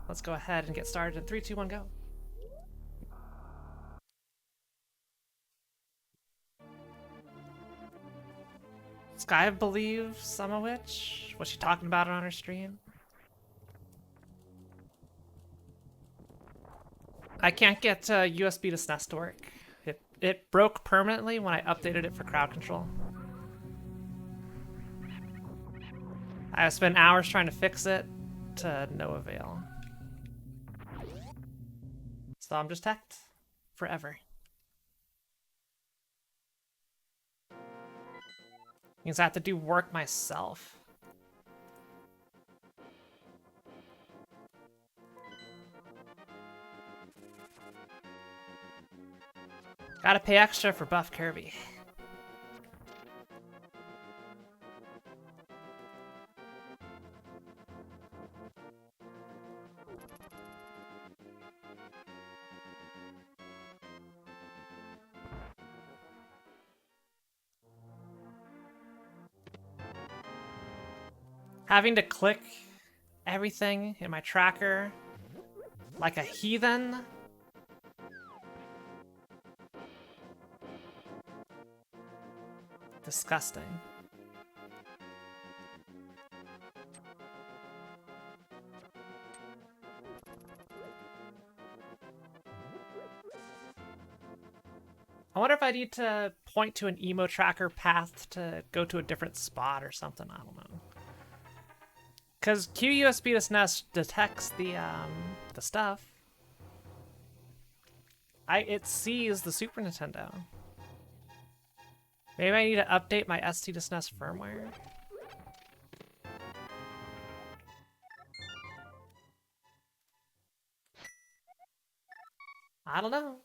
let's go ahead and get started in 3, 2, 1, go. Sky believes some of which? Was she talking about it on her stream? I can't get USB to SNES to work. It broke permanently when I updated it for crowd control. I spent hours trying to fix it to no avail. So I'm just hacked forever. Means I have to do work myself. Gotta pay extra for Buff Kirby. Having to click everything in my tracker like a heathen. Disgusting. I wonder if I need to point to an emo tracker path to go to a different spot or something. I don't know. Because QUSB to SNES detects the stuff. It sees the Super Nintendo. Maybe I need to update my ST to SNES firmware. I don't know.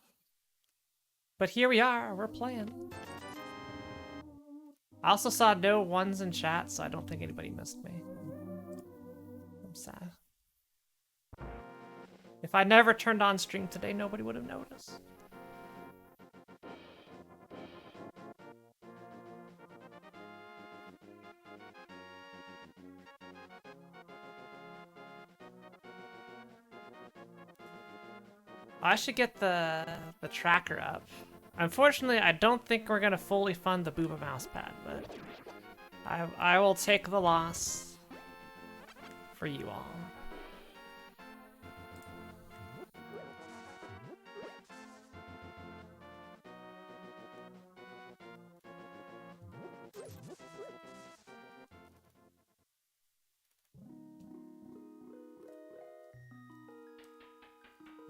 But here we are, we're playing. I also saw no ones in chat, so I don't think anybody missed me. I'm sad. If I never turned on stream today, nobody would have noticed. I should get the tracker up. Unfortunately, I don't think we're gonna fully fund the Booba mouse pad, but I will take the loss for you all.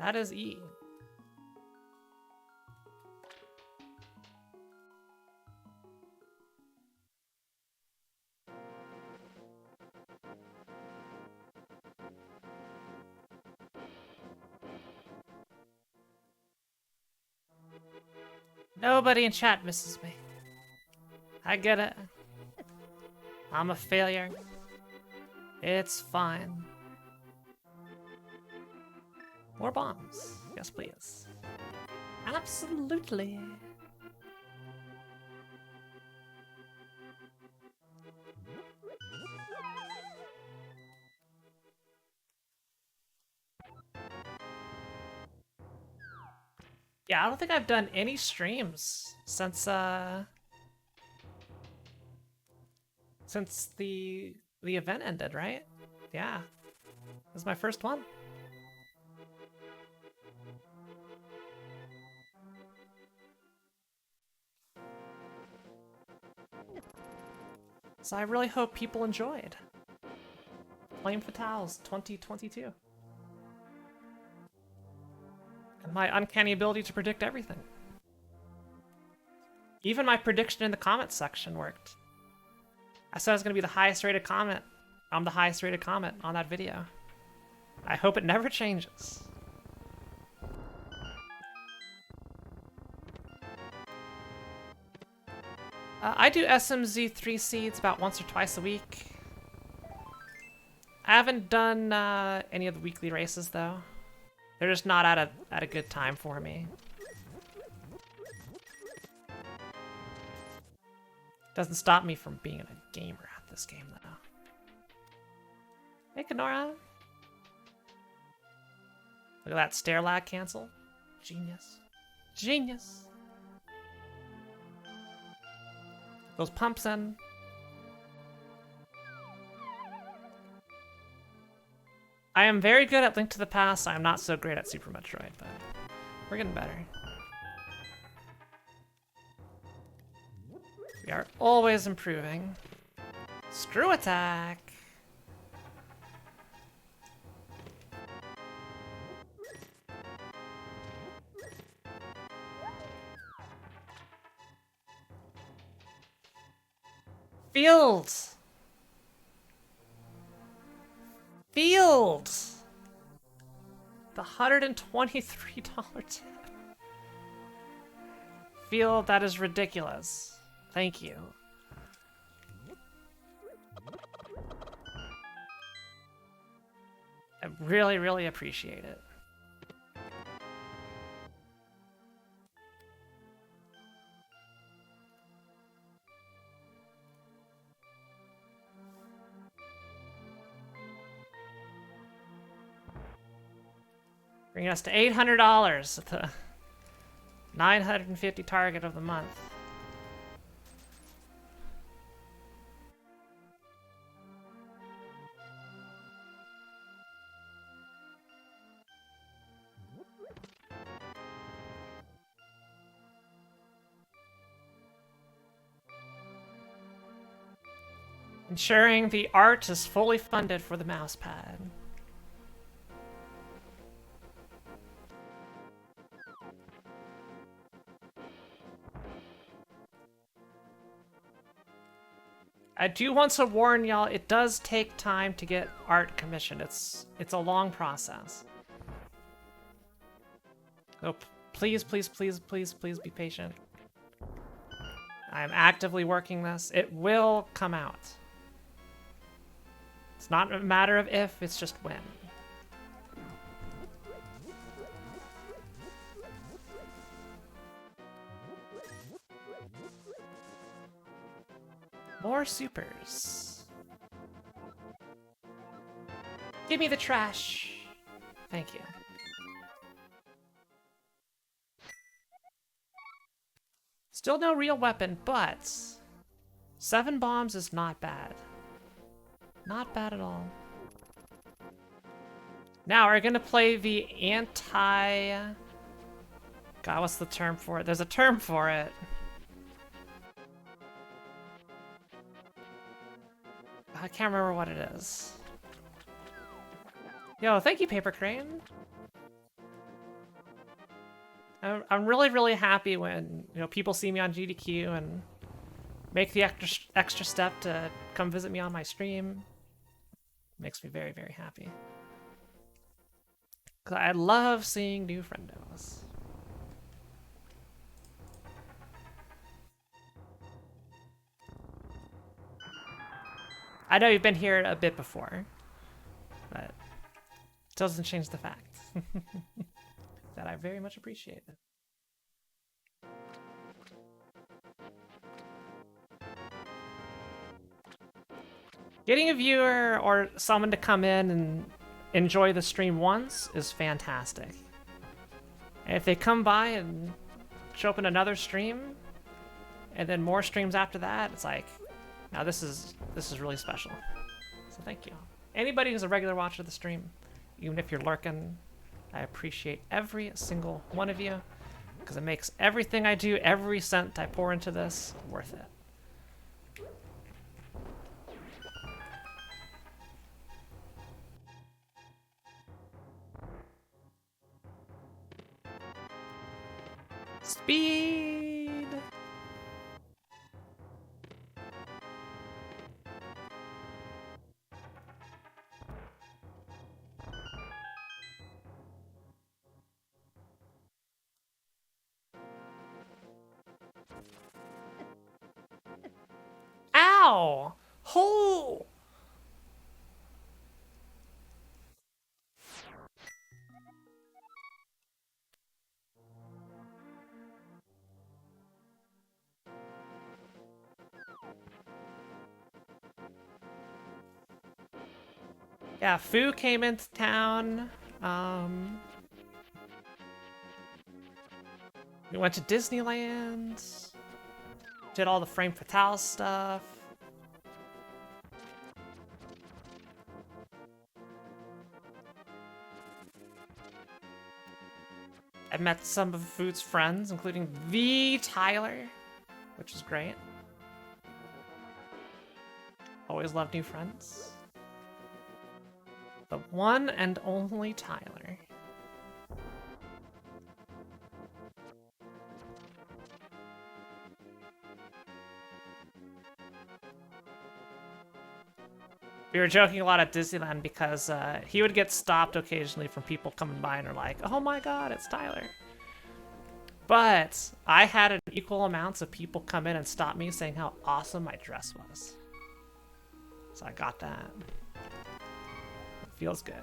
That is E. Nobody in chat misses me. I get it. I'm a failure. It's fine. More bombs. Yes, please. Absolutely. Yeah, I don't think I've done any streams since the event ended, right? Yeah. This is my first one. So I really hope people enjoyed. Flame Fatales 2022. And my uncanny ability to predict everything. Even my prediction in the comments section worked. I said I was going to be the highest rated comment. I'm the highest rated comment on that video. I hope it never changes. I do SMZ3 seeds about once or twice a week. I haven't done any of the weekly races though. They're just not at a good time for me. Doesn't stop me from being a gamer at this game though. Hey Kenora. Look at that stair lag cancel. Genius. Genius. Those pumps in. I am very good at Link to the Past. I am not so great at Super Metroid, but we're getting better. We are always improving. Screw attack. Fields. Fields. The $123 tip. Field, that is ridiculous. Thank you. I really, really appreciate it. Bringing us to $800 at the 950 target of the month. Ensuring the art is fully funded for the mousepad. I do want to warn y'all, it does take time to get art commissioned. It's a long process. So please, please, please, please, please be patient. I'm actively working this. It will come out. It's not a matter of if, it's just when. More supers. Give me the trash. Thank you. Still no real weapon, but 7 bombs is not bad. Not bad at all. Now we're gonna play the anti... God, what's the term for it? There's a term for it. I can't remember what it is. Yo, thank you, Paper Crane. I'm really, really happy when, you know, people see me on GDQ and make the extra step to come visit me on my stream. Makes me very, very happy. 'Cause I love seeing new friendos. I know you've been here a bit before, but it doesn't change the fact that I very much appreciate it. Getting a viewer or someone to come in and enjoy the stream once is fantastic. And if they come by and show up in another stream, and then more streams after that, it's like, now this is really special. So thank you. Anybody who's a regular watcher of the stream, even if you're lurking, I appreciate every single one of you, because it makes everything I do, every cent I pour into this, worth it. Speed! Ow! Hole! Yeah, Fu came into town. We went to Disneyland. Did all the Frame Fatale stuff. I met some of Food's friends, including the Tyler, which is great. Always love new friends. The one and only Tyler. We were joking a lot at Disneyland because he would get stopped occasionally from people coming by and are like, oh my god, it's Tyler. But I had an equal amounts of people come in and stop me saying how awesome my dress was. So I got that. It feels good.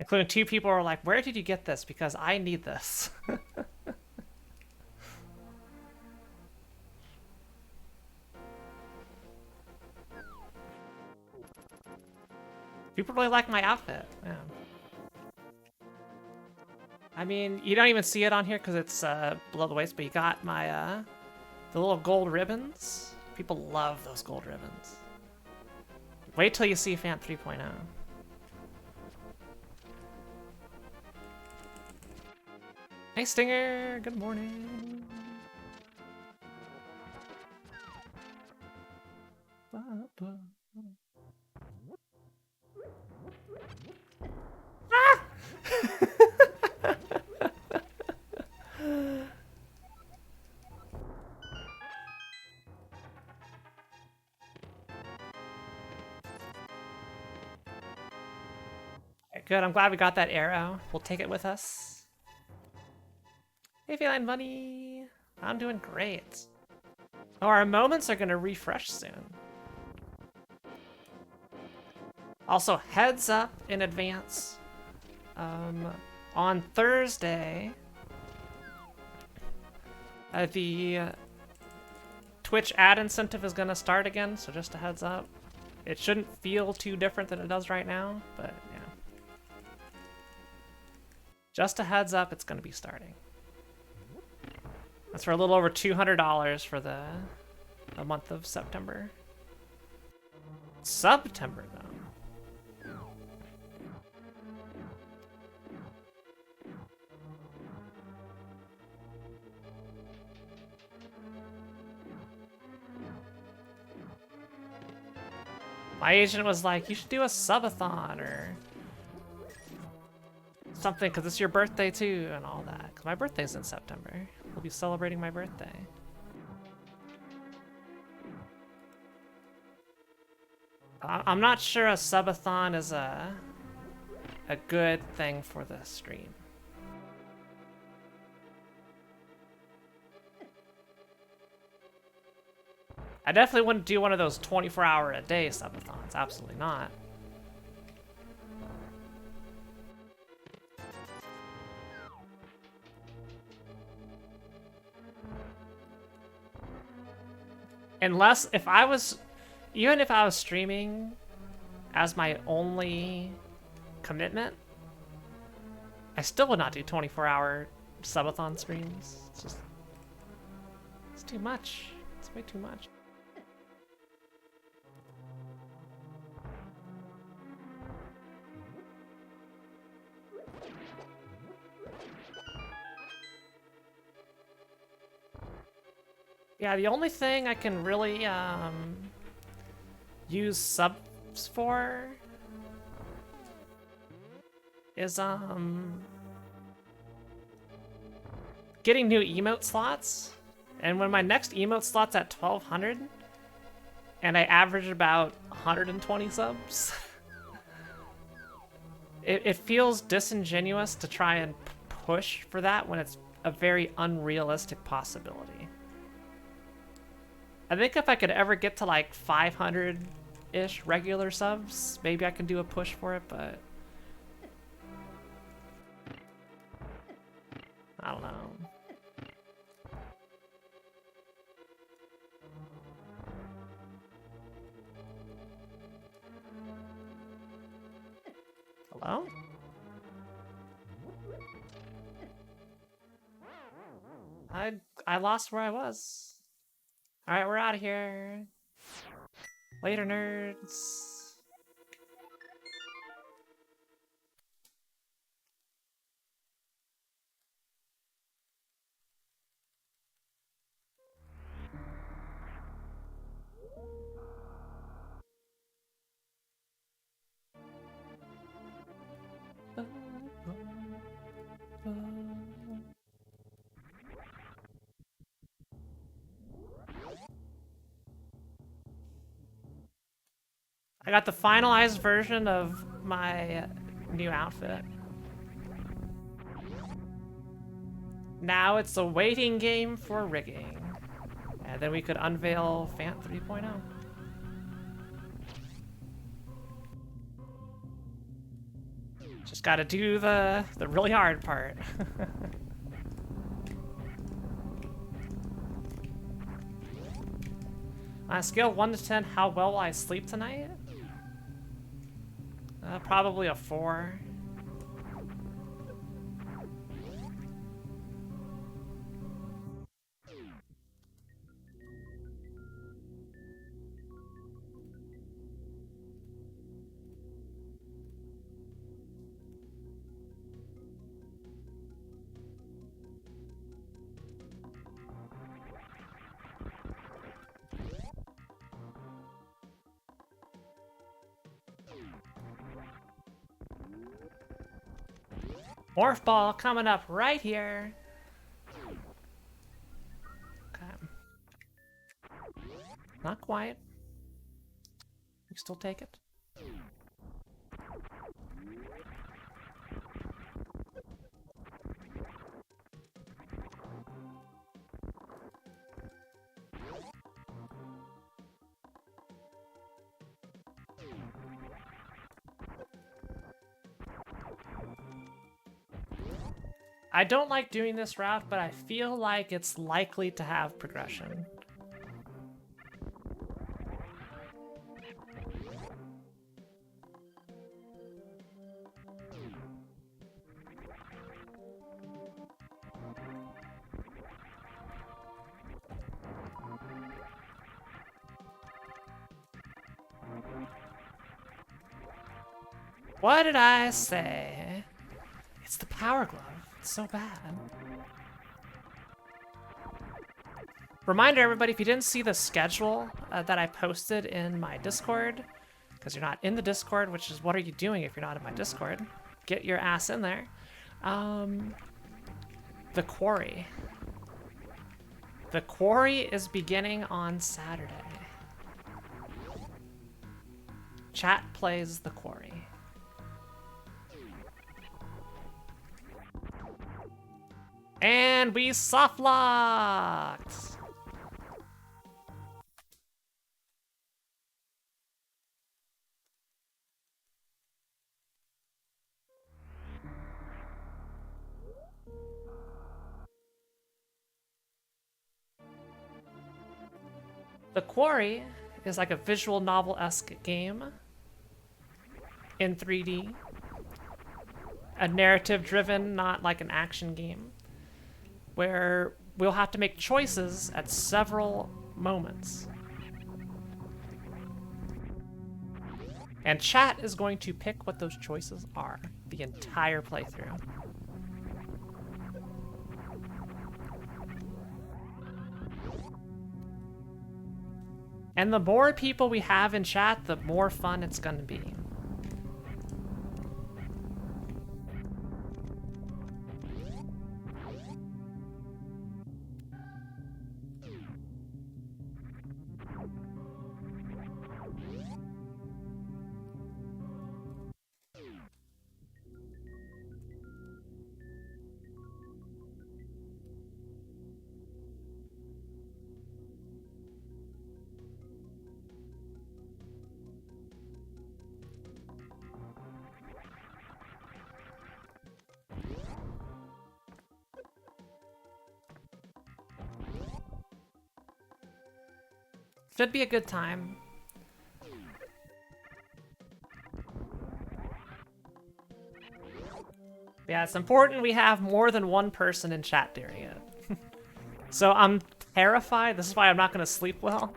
Including 2 people were like, where did you get this? Because I need this. People really like my outfit. Yeah. I mean, you don't even see it on here because it's below the waist, but you got my the little gold ribbons. People love those gold ribbons. Wait till you see Phant 3.0. Hey Stinger, good morning. Ah! Good, I'm glad we got that arrow. We'll take it with us. Hey Feline Bunny! I'm doing great. Oh, our moments are gonna refresh soon. Also, heads up in advance. On Thursday, the Twitch ad incentive is gonna start again, so just a heads up. It shouldn't feel too different than it does right now, but yeah. Just a heads up, it's gonna be starting. That's for a little over $200 for the month of September. September, though. My agent was like, you should do a subathon or something, because it's your birthday too, and all that. Because my birthday's in September. We'll be celebrating my birthday. I'm not sure a subathon is a good thing for the stream. I definitely wouldn't do one of those 24-hour-a-day subathons. Absolutely not. Unless, if I was, even if I was streaming as my only commitment, I still would not do 24-hour subathon streams. It's just, it's too much. It's way too much. Yeah, the only thing I can really use subs for is getting new emote slots. And when my next emote slot's at 1200 and I average about 120 subs, it feels disingenuous to try and push for that when it's a very unrealistic possibility. I think if I could ever get to like 500-ish regular subs, maybe I can do a push for it, but I don't know. Hello? I lost where I was. Alright, we're out of here. Later, nerds. I got the finalized version of my new outfit. Now it's a waiting game for rigging. And then we could unveil Phant 3.0. Just gotta do the really hard part. On a scale of 1 to 10, how well will I sleep tonight? Probably a 4. Morph ball coming up right here. Okay. Not quite. We still take it. I don't like doing this route, but I feel like it's likely to have progression. What did I say? It's the Power Glove. It's so bad. Reminder, everybody, if you didn't see the schedule that I posted in my Discord, because you're not in the Discord, which is what are you doing if you're not in my Discord? Get your ass in there. The Quarry. The Quarry is beginning on Saturday. Chat plays the Quarry. And we soft locked. The Quarry is like a visual novel-esque game in 3D. A narrative-driven, not like an action game, where we'll have to make choices at several moments. And chat is going to pick what those choices are the entire playthrough. And the more people we have in chat, the more fun it's gonna be. Should be a good time. Yeah, it's important we have more than one person in chat during it. So I'm terrified. This is why I'm not going to sleep well.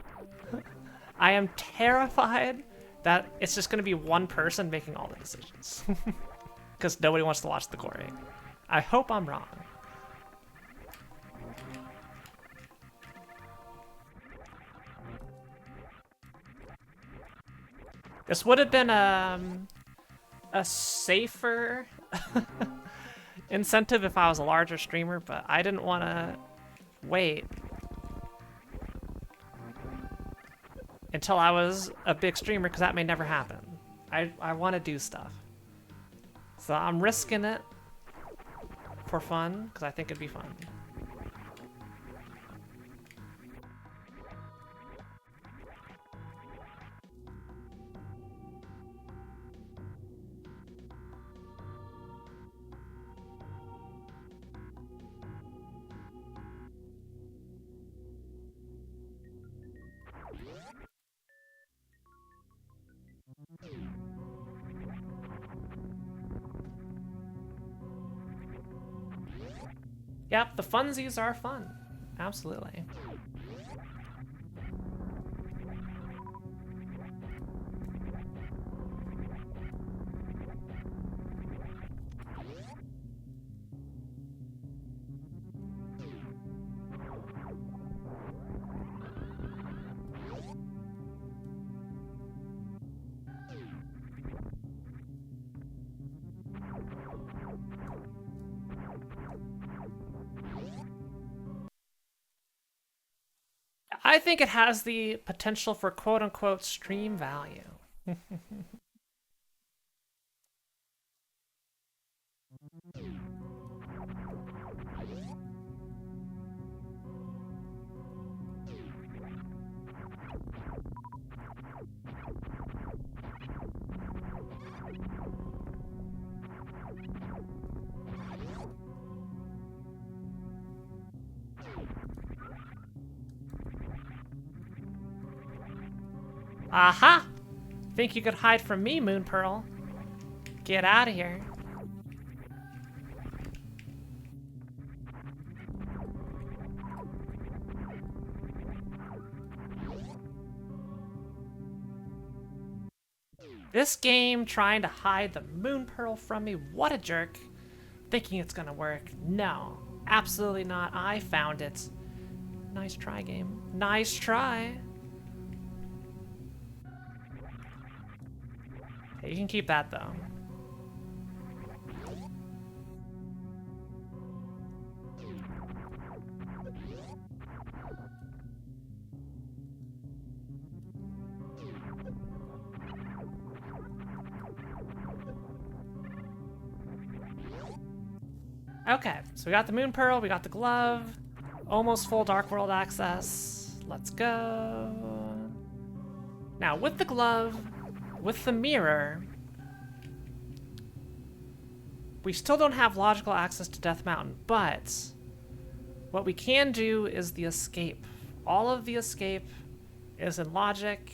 I am terrified that it's just going to be one person making all the decisions. Because nobody wants to watch the Quarry. I hope I'm wrong. This would have been a safer incentive if I was a larger streamer, but I didn't want to wait until I was a big streamer, because that may never happen. I want to do stuff. So I'm risking it for fun, because I think it'd be fun. Yep, the funsies are fun. Absolutely. I think it has the potential for quote-unquote stream value. Aha! Think you could hide from me, Moon Pearl? Get out of here. This game trying to hide the Moon Pearl from me, what a jerk. Thinking it's gonna work. No, absolutely not. I found it. Nice try, game. Nice try. You can keep that, though. Okay, so we got the Moon Pearl, we got the glove, almost full Dark World access. Let's go. Now, with the glove, with the mirror, we still don't have logical access to Death Mountain, but what we can do is the escape. All of the escape is in logic,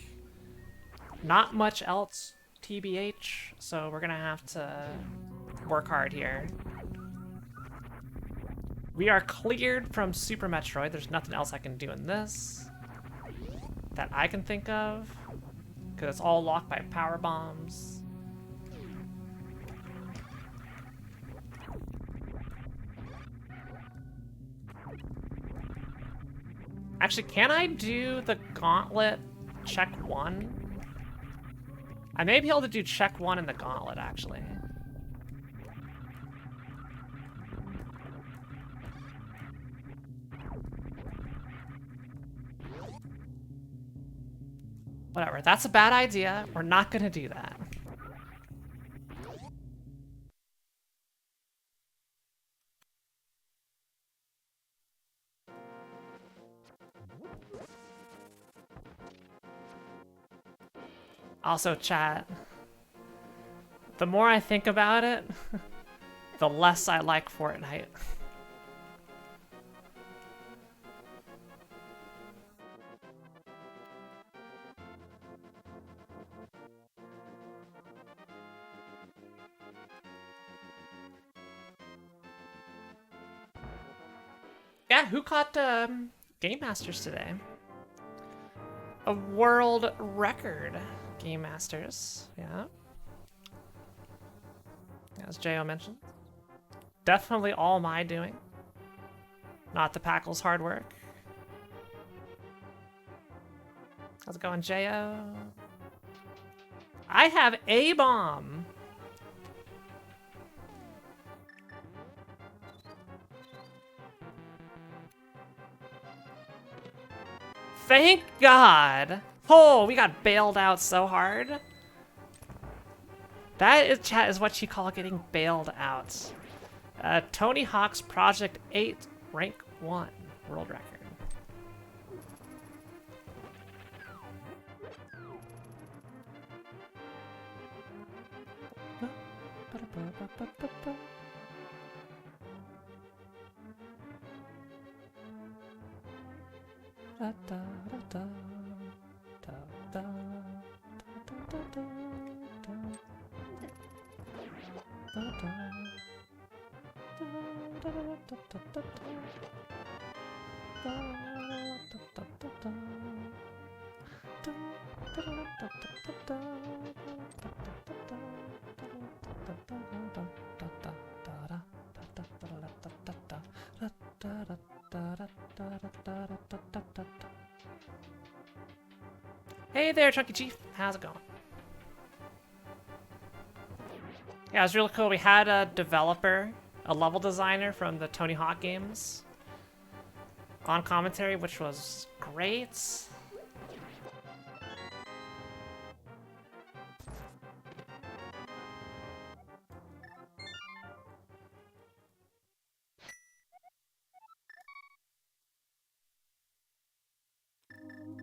not much else, TBH, so we're gonna have to work hard here. We are cleared from Super Metroid. There's nothing else I can do in this that I can think of, because it's all locked by power bombs. Actually, can I do the gauntlet check 1? I may be able to do check 1 in the gauntlet, actually. Whatever, that's a bad idea. We're not gonna do that. Also, chat, the more I think about it, the less I like Fortnite. Yeah, who caught Game Masters today? A world record Game Masters. Yeah. As Jo mentioned. Definitely all my doing. Not the Packle's hard work. How's it going, Jo? I have a bomb. Thank God. Oh, we got bailed out so hard. That is, chat, is what you call getting bailed out. Tony Hawk's Project 8, rank 1, world record. Hey there, Chunky Chief. How's it going? Yeah, it was really cool. We had a developer, a level designer from the Tony Hawk games on commentary, which was great.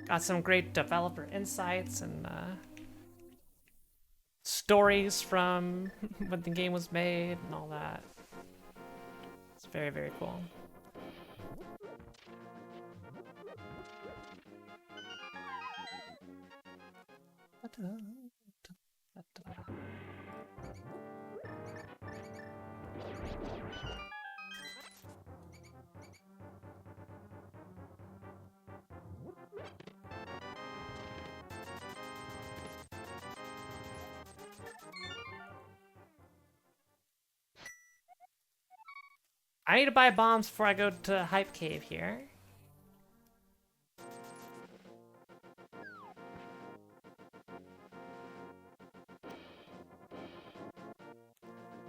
Got some great developer insights and stories from when the game was made and all that. It's very, very cool. I need to buy bombs before I go to Hype Cave here.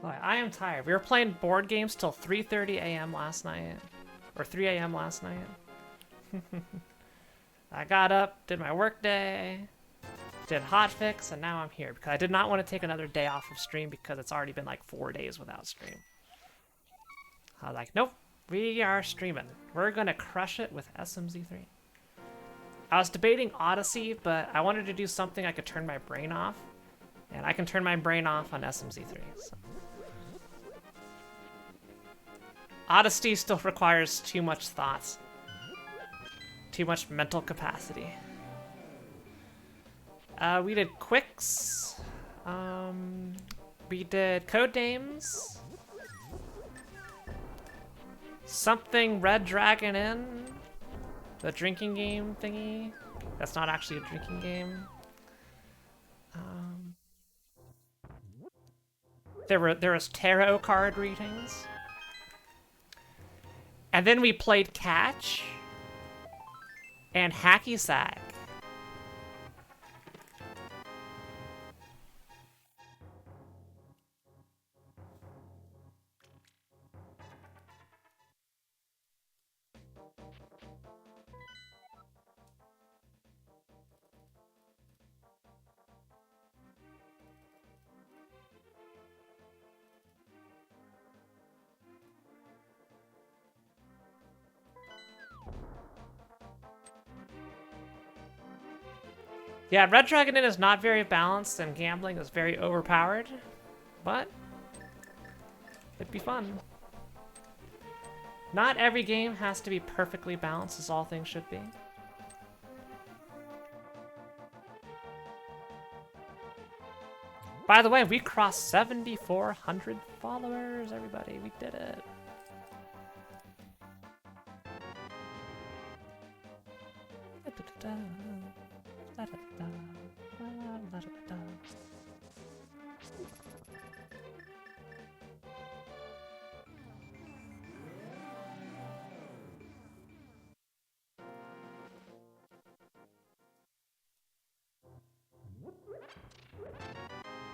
Boy, I am tired. We were playing board games till 3:30 a.m. last night. Or 3 a.m. last night. I got up, did my work day, did hotfix, and now I'm here because I did not want to take another day off of stream because it's already been like 4 days without stream. I was like, nope, we are streaming. We're gonna crush it with SMZ3. I was debating Odyssey, but I wanted to do something I could turn my brain off. And I can turn my brain off on SMZ3. So. Odyssey still requires too much thought. Too much mental capacity. We did Quicks. We did Codenames. Something Red Dragon Inn. The drinking game thingy. That's not actually a drinking game. There was tarot card readings. And then we played Catch and Hacky Sack. Yeah, Red Dragon Inn is not very balanced and gambling is very overpowered, but it'd be fun. Not every game has to be perfectly balanced as all things should be. By the way, we crossed 7,400 followers, everybody. We did it.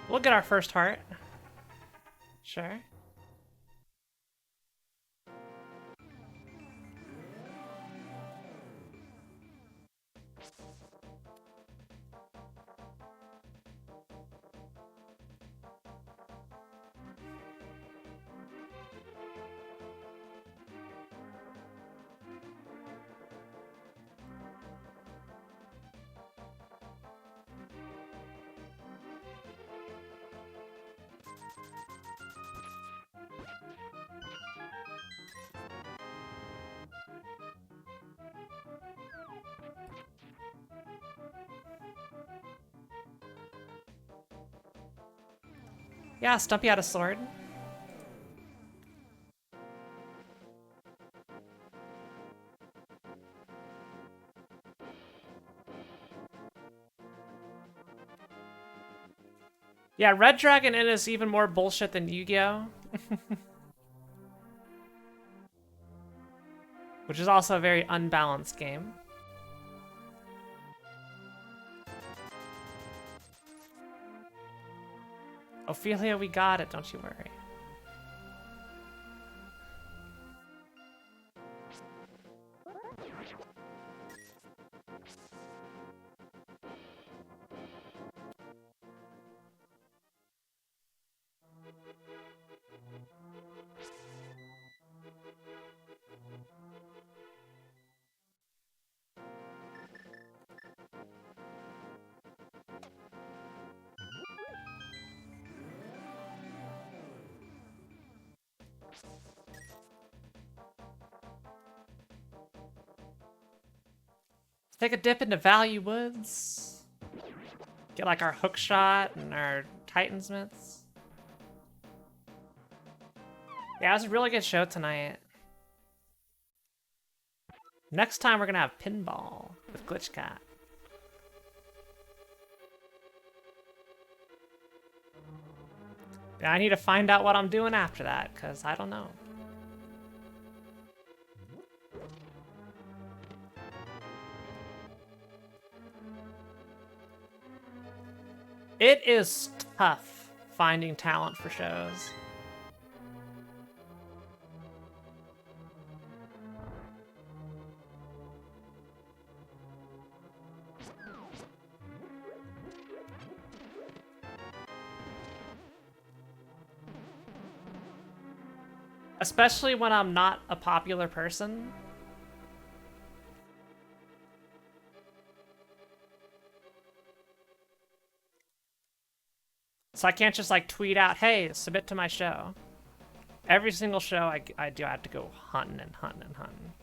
We'll get our first heart. Sure. Yeah, Stumpy had a sword. Yeah, Red Dragon Inn is even more bullshit than Yu-Gi-Oh! Which is also a very unbalanced game. Ophelia, we got it, don't you worry. Take a dip into Value Woods. Get like our hook shot and our Titan's mitts. Yeah, it was a really good show tonight. Next time we're gonna have pinball with Glitch Cat. Yeah, I need to find out what I'm doing after that, because I don't know. It is tough finding talent for shows. Especially when I'm not a popular person. So I can't just like tweet out, hey, submit to my show. Every single show I do, I have to go hunting and hunting and hunting.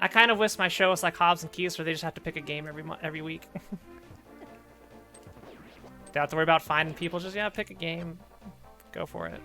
I kind of wish my show was like Hobbs and Keys, where they just have to pick a game every week. Don't have to worry about finding people. Just pick a game, go for it.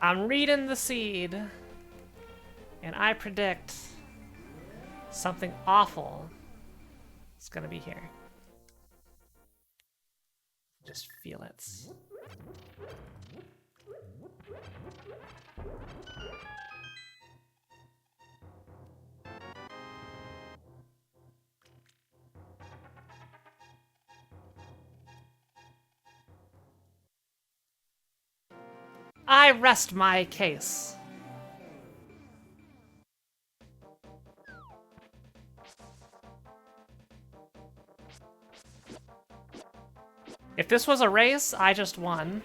I'm reading the seed, and I predict something awful is gonna be here. Just feel it. I rest my case. If this was a race, I just won.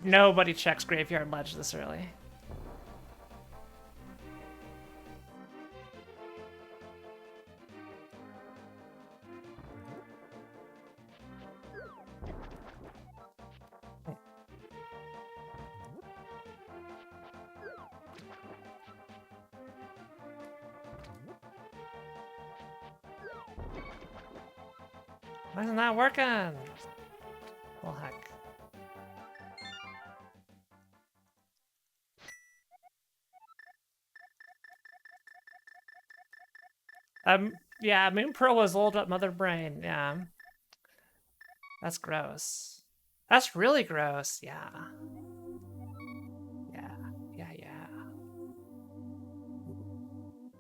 Nobody checks Graveyard Ledge this early. Why isn't that working? Well, heck. Yeah, Moon Pearl was old up Mother Brain, yeah. That's gross. That's really gross, yeah. Yeah.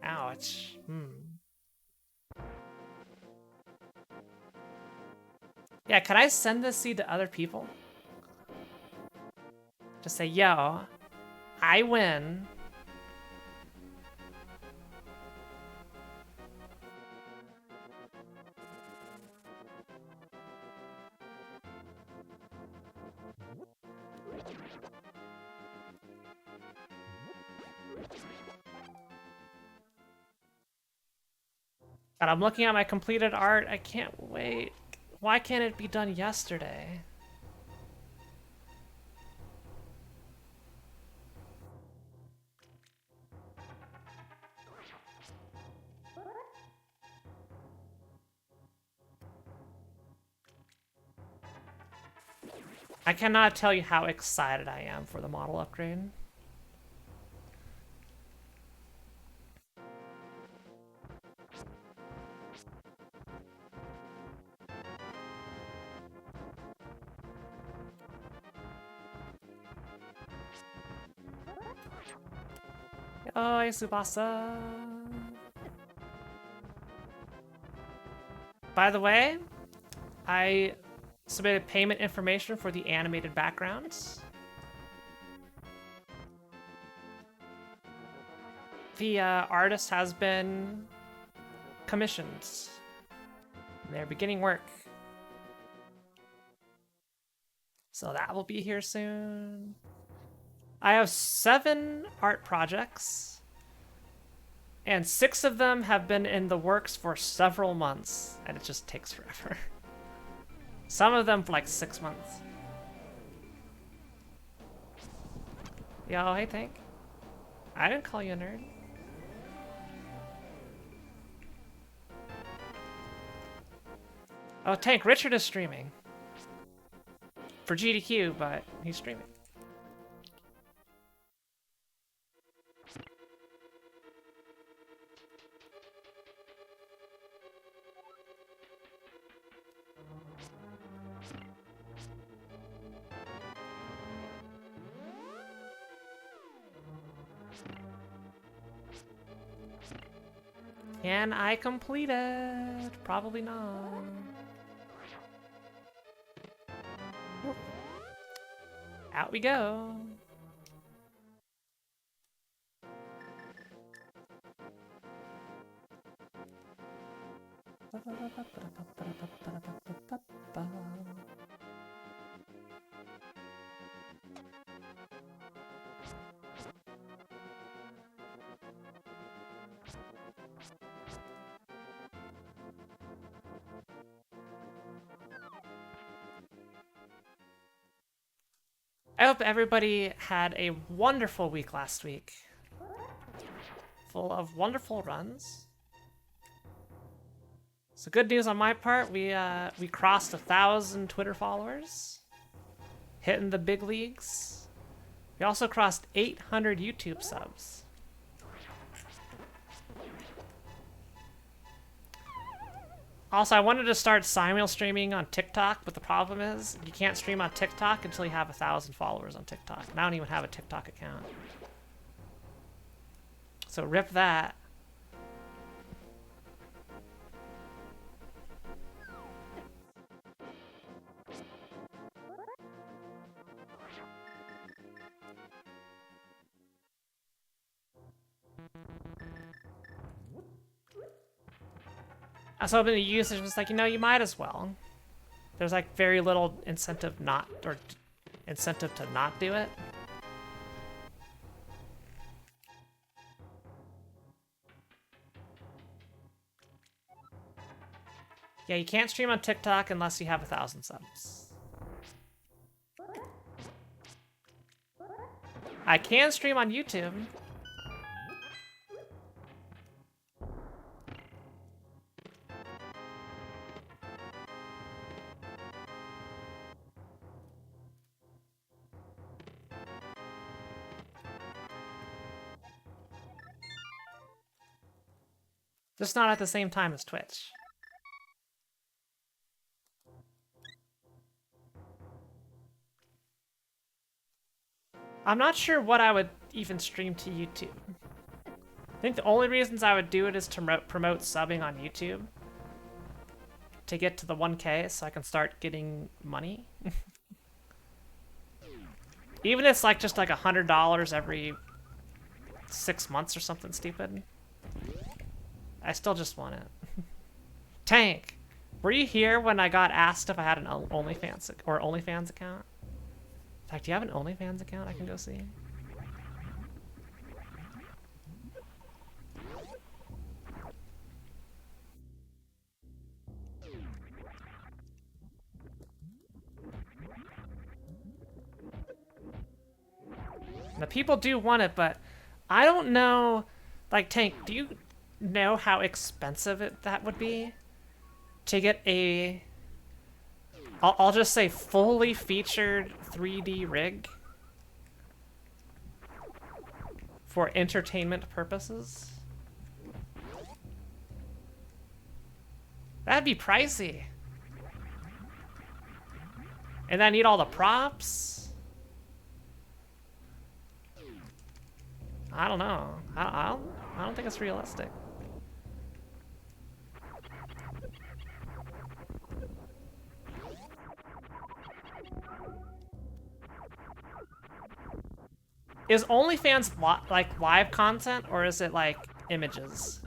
Ouch. Yeah, can I send this seed to other people? Just say, yo, I win. God, I'm looking at my completed art. I can't wait. Why can't it be done yesterday? I cannot tell you how excited I am for the model upgrade. Oh, Tsubasa. By the way, I submitted payment information for the animated backgrounds. The artist has been commissioned. They're beginning work. So that will be here soon. I have 7 art projects, and 6 of them have been in the works for several months, and it just takes forever. Some of them for like 6 months. Yo, hey, Tank. I didn't call you a nerd. Oh, Tank, Richard is streaming. For GDQ, but he's streaming. Can I complete it? Probably not. Out we go. I hope everybody had a wonderful week last week. Full of wonderful runs. So good news on my part, we crossed 1,000 Twitter followers. Hitting the big leagues. We also crossed 800 YouTube subs. Also, I wanted to start simul streaming on TikTok, but the problem is you can't stream on TikTok until you have 1,000 followers on TikTok. And I don't even have a TikTok account. So rip that. I was hoping to use it, just like, you know, you might as well. There's like very little incentive to not do it. Yeah, you can't stream on TikTok unless you have 1,000 subs. I can stream on YouTube. Just not at the same time as Twitch. I'm not sure what I would even stream to YouTube. I think the only reasons I would do it is to promote subbing on YouTube. To get to the 1K so I can start getting money. Even if it's like just like $100 every 6 months or something stupid. I still just want it. Tank, were you here when I got asked if I had an OnlyFans account? In fact, do you have an OnlyFans account I can go see? The people do want it, but I don't know. Like, Tank, do you know how expensive that would be? To get a... I'll just say fully featured 3D rig? For entertainment purposes? That'd be pricey. And I need all the props? I don't know. I don't think it's realistic. Is OnlyFans like live content or is it like images?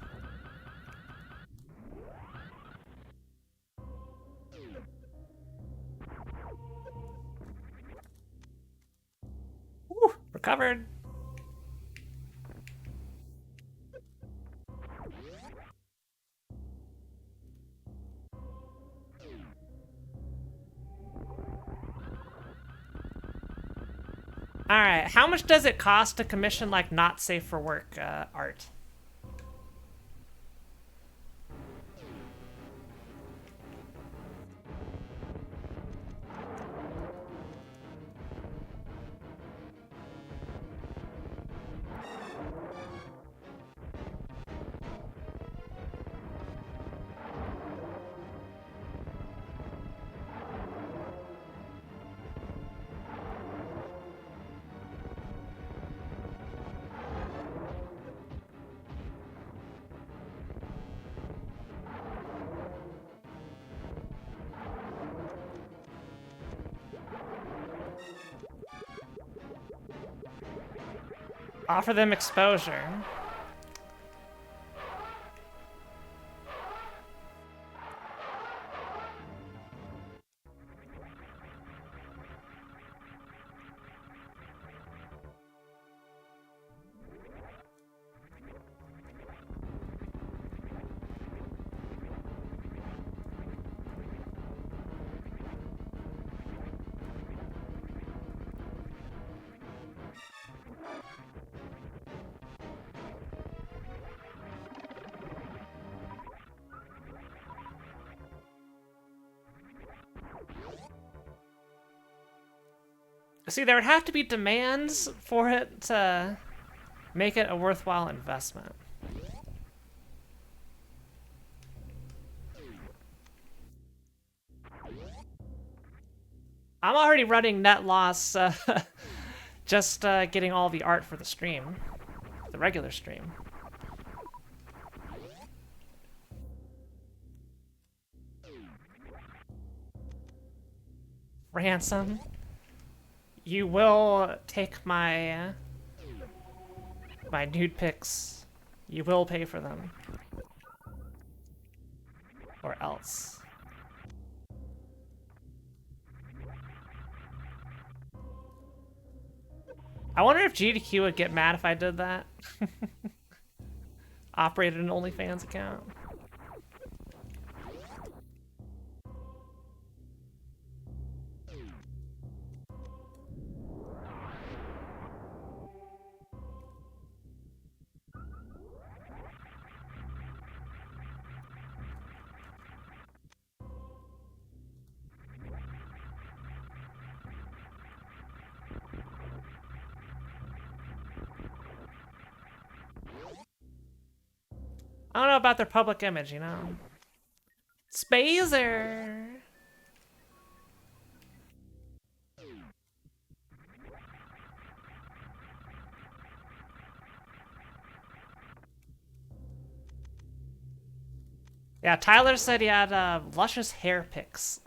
Woo, recovered. Alright, how much does it cost to commission, like, not safe for work art? Offer them exposure. See, there would have to be demands for it to make it a worthwhile investment. I'm already running net loss just getting all the art for the stream, the regular stream. Ransom. You will take my my nude pics. You will pay for them. Or else. I wonder if GDQ would get mad if I did that. Operated an OnlyFans account. I don't know about their public image, you know? Spazer! Yeah, Tyler said he had luscious hair pics.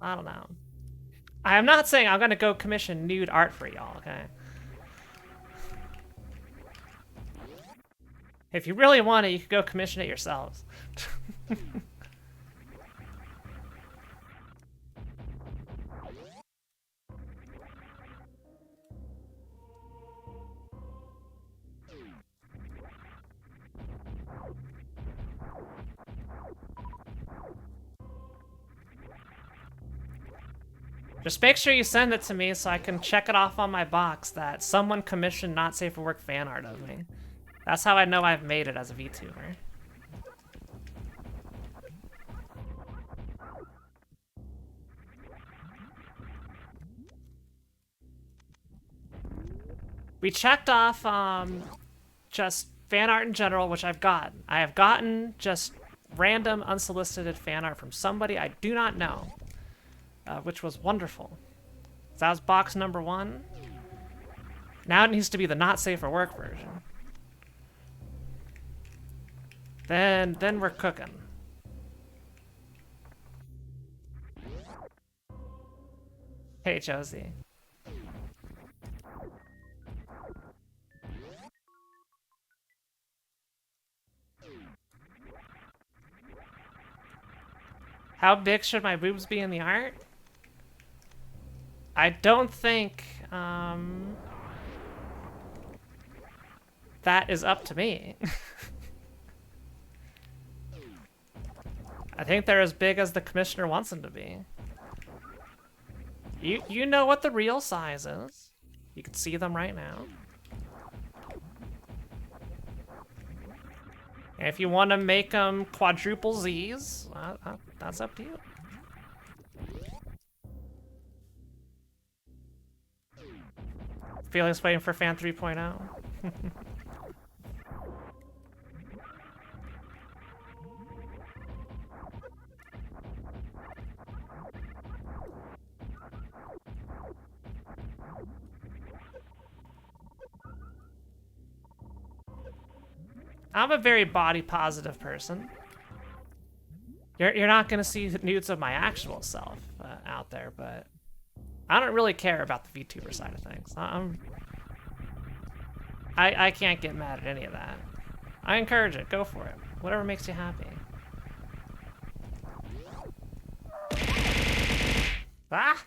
I don't know. I'm not saying I'm gonna go commission nude art for y'all, okay? If you really want it, you could go commission it yourselves. Just make sure you send it to me so I can check it off on my box that someone commissioned not safe for work fan art of me. That's how I know I've made it as a VTuber. We checked off just fan art in general, which I've gotten. I have gotten just random unsolicited fan art from somebody I do not know, which was wonderful. So that was box number 1. Now it needs to be the not safe for work version. Then we're cooking. Hey, Josie. How big should my boobs be in the art? I don't think that is up to me. I think they're as big as the commissioner wants them to be. You know what the real size is. You can see them right now. And if you want to make them quadruple Z's, that's up to you. Felix waiting for Phant 3.0. I'm a very body positive person. You're not gonna see nudes of my actual self out there, but I don't really care about the VTuber side of things. I can't get mad at any of that. I encourage it. Go for it. Whatever makes you happy. Ah!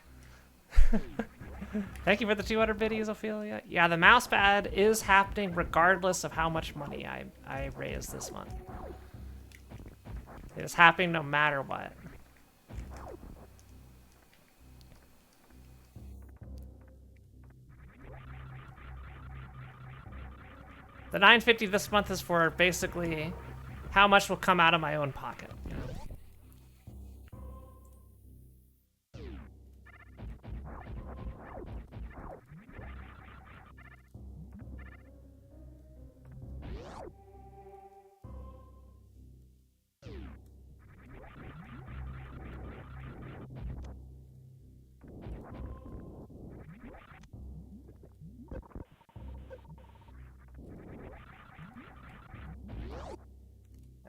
Thank you for the 200 biddies, Ophelia. Yeah, the mousepad is happening regardless of how much money I raise this month. It is happening no matter what. The $9.50 this month is for basically how much will come out of my own pocket. You know?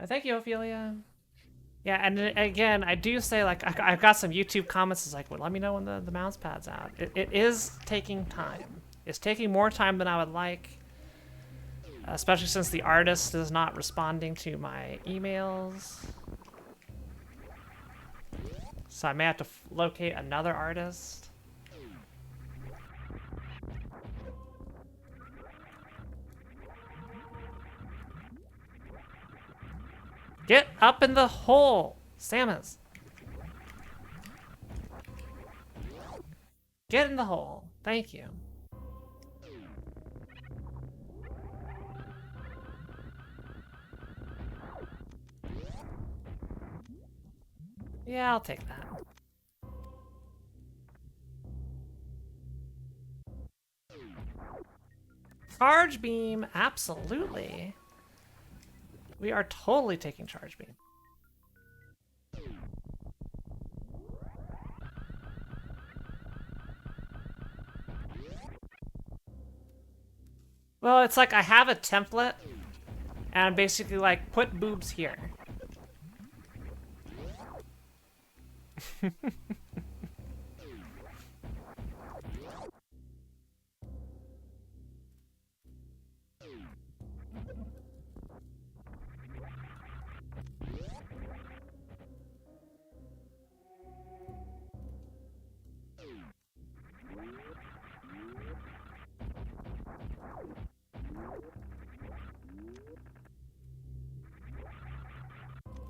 Thank you, Ophelia. Yeah, and again, I do say, like, I've got some YouTube comments. It's like, well, let me know when the mouse pad's out. It is taking time. It's taking more time than I would like, especially since the artist is not responding to my emails. So I may have to locate another artist. Get up in the hole, Samus. Get in the hole. Thank you. Yeah, I'll take that. Charge beam, absolutely. We are totally taking charge beam. Well, it's like I have a template, and I'm basically like, put boobs here.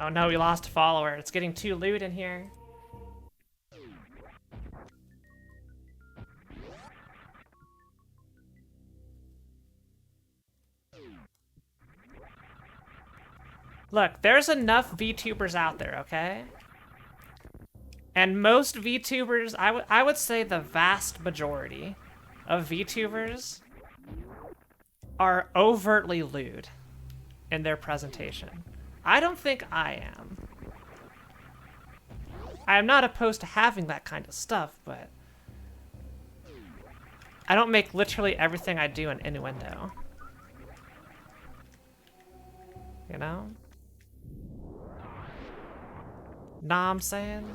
Oh no, we lost a follower. It's getting too lewd in here. Look, there's enough VTubers out there, okay? And most VTubers, I would say the vast majority of VTubers are overtly lewd in their presentation. I don't think I am. I am not opposed to having that kind of stuff, but I don't make literally everything I do an innuendo. You know? Know what I'm saying?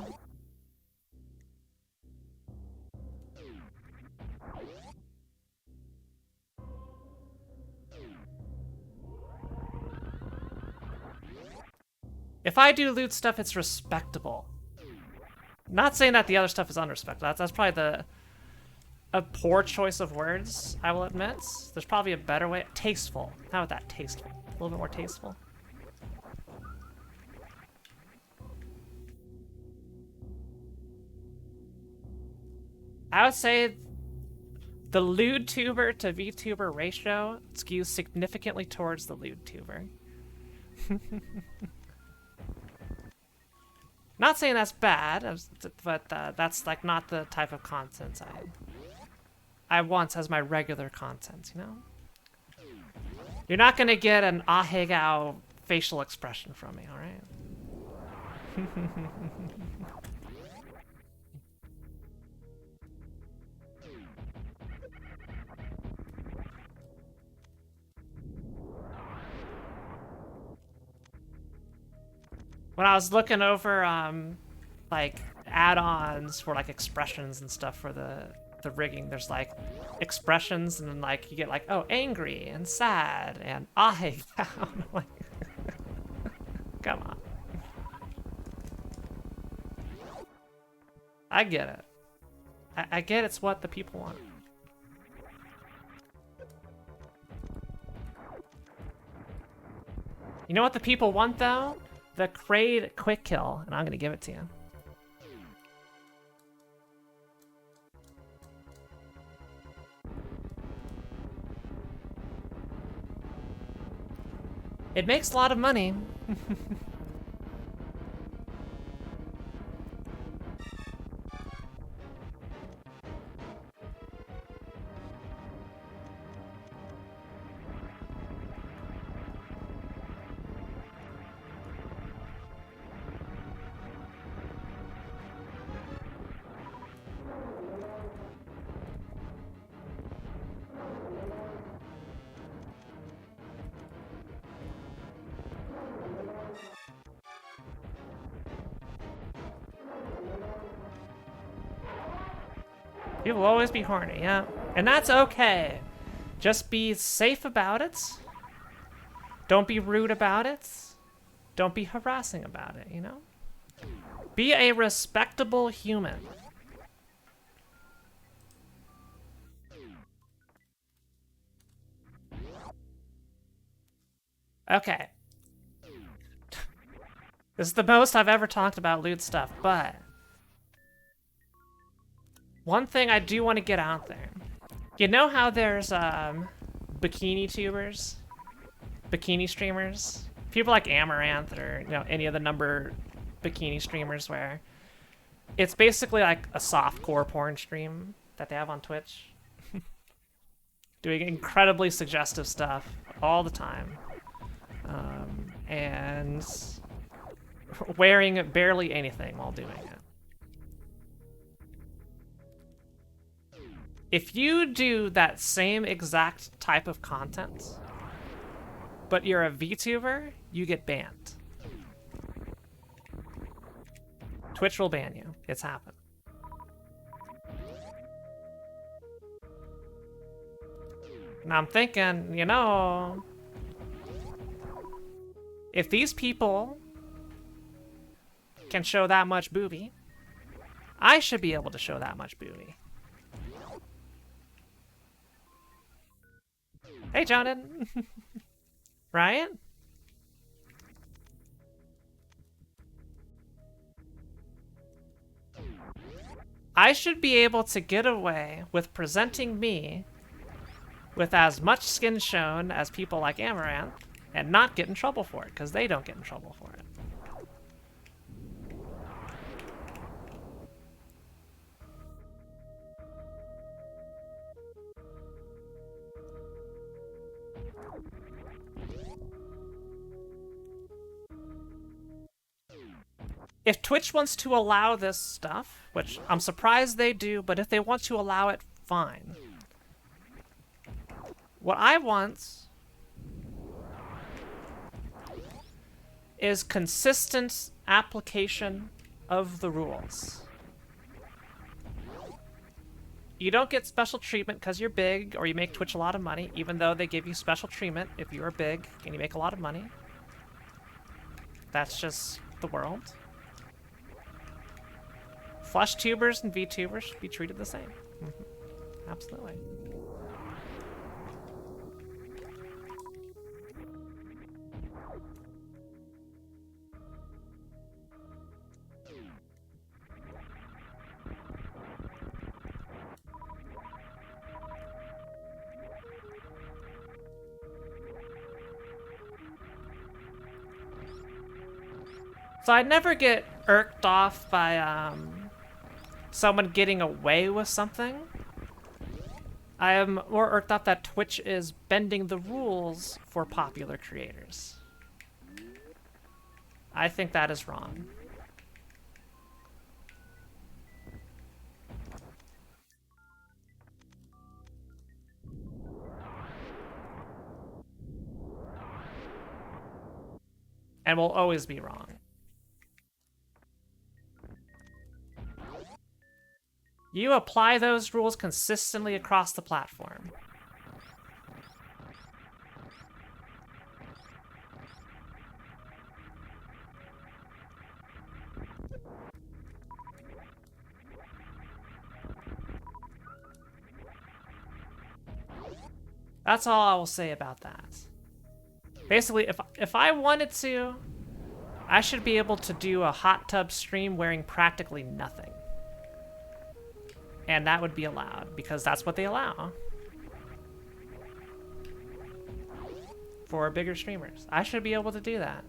If I do lewd stuff, it's respectable. Not saying that the other stuff is unrespectable. That's probably a poor choice of words, I will admit. There's probably a better way. Tasteful. How about that? Tasteful. A little bit more tasteful. I would say the lewd tuber to VTuber ratio skews significantly towards the lewd tuber. Not saying that's bad, but that's like not the type of content I want as my regular content, you know? You're not gonna get an ahegao facial expression from me, alright? When I was looking over, like, add-ons for, like, expressions and stuff for the rigging, there's, like, expressions, and then, like, you get, like, oh, angry, and sad, and I down. Like, come on. I get it. I get it's what the people want. You know what the people want, though? The Kraid quick kill, and I'm gonna give it to you. It makes a lot of money. People will always be horny, yeah. And that's okay. Just be safe about it. Don't be rude about it. Don't be harassing about it, you know? Be a respectable human. Okay. This is the most I've ever talked about lewd stuff, but one thing I do want to get out there. You know how there's bikini tubers? Bikini streamers? People like Amaranth or, you know, any of the number bikini streamers where it's basically like a softcore porn stream that they have on Twitch. Doing incredibly suggestive stuff all the time. And wearing barely anything while doing it. If you do that same exact type of content, but you're a VTuber, you get banned. Twitch will ban you. It's happened. Now I'm thinking, you know, if these people can show that much booby, I should be able to show that much booby. Hey, Jonathan. Ryan? I should be able to get away with presenting me with as much skin shown as people like Amaranth and not get in trouble for it, because they don't get in trouble for it. If Twitch wants to allow this stuff, which I'm surprised they do, but if they want to allow it, fine. What I want is consistent application of the rules. You don't get special treatment because you're big or you make Twitch a lot of money, even though they give you special treatment if you are big and you make a lot of money. That's just the world. Flush tubers and VTubers should be treated the same. Absolutely. So I'd never get irked off by someone getting away with something. I am more irked off that Twitch is bending the rules for popular creators. I think that is wrong. And will always be wrong. You apply those rules consistently across the platform. That's all I will say about that. Basically, if I wanted to, I should be able to do a hot tub stream wearing practically nothing. And that would be allowed, because that's what they allow for bigger streamers. I should be able to do that.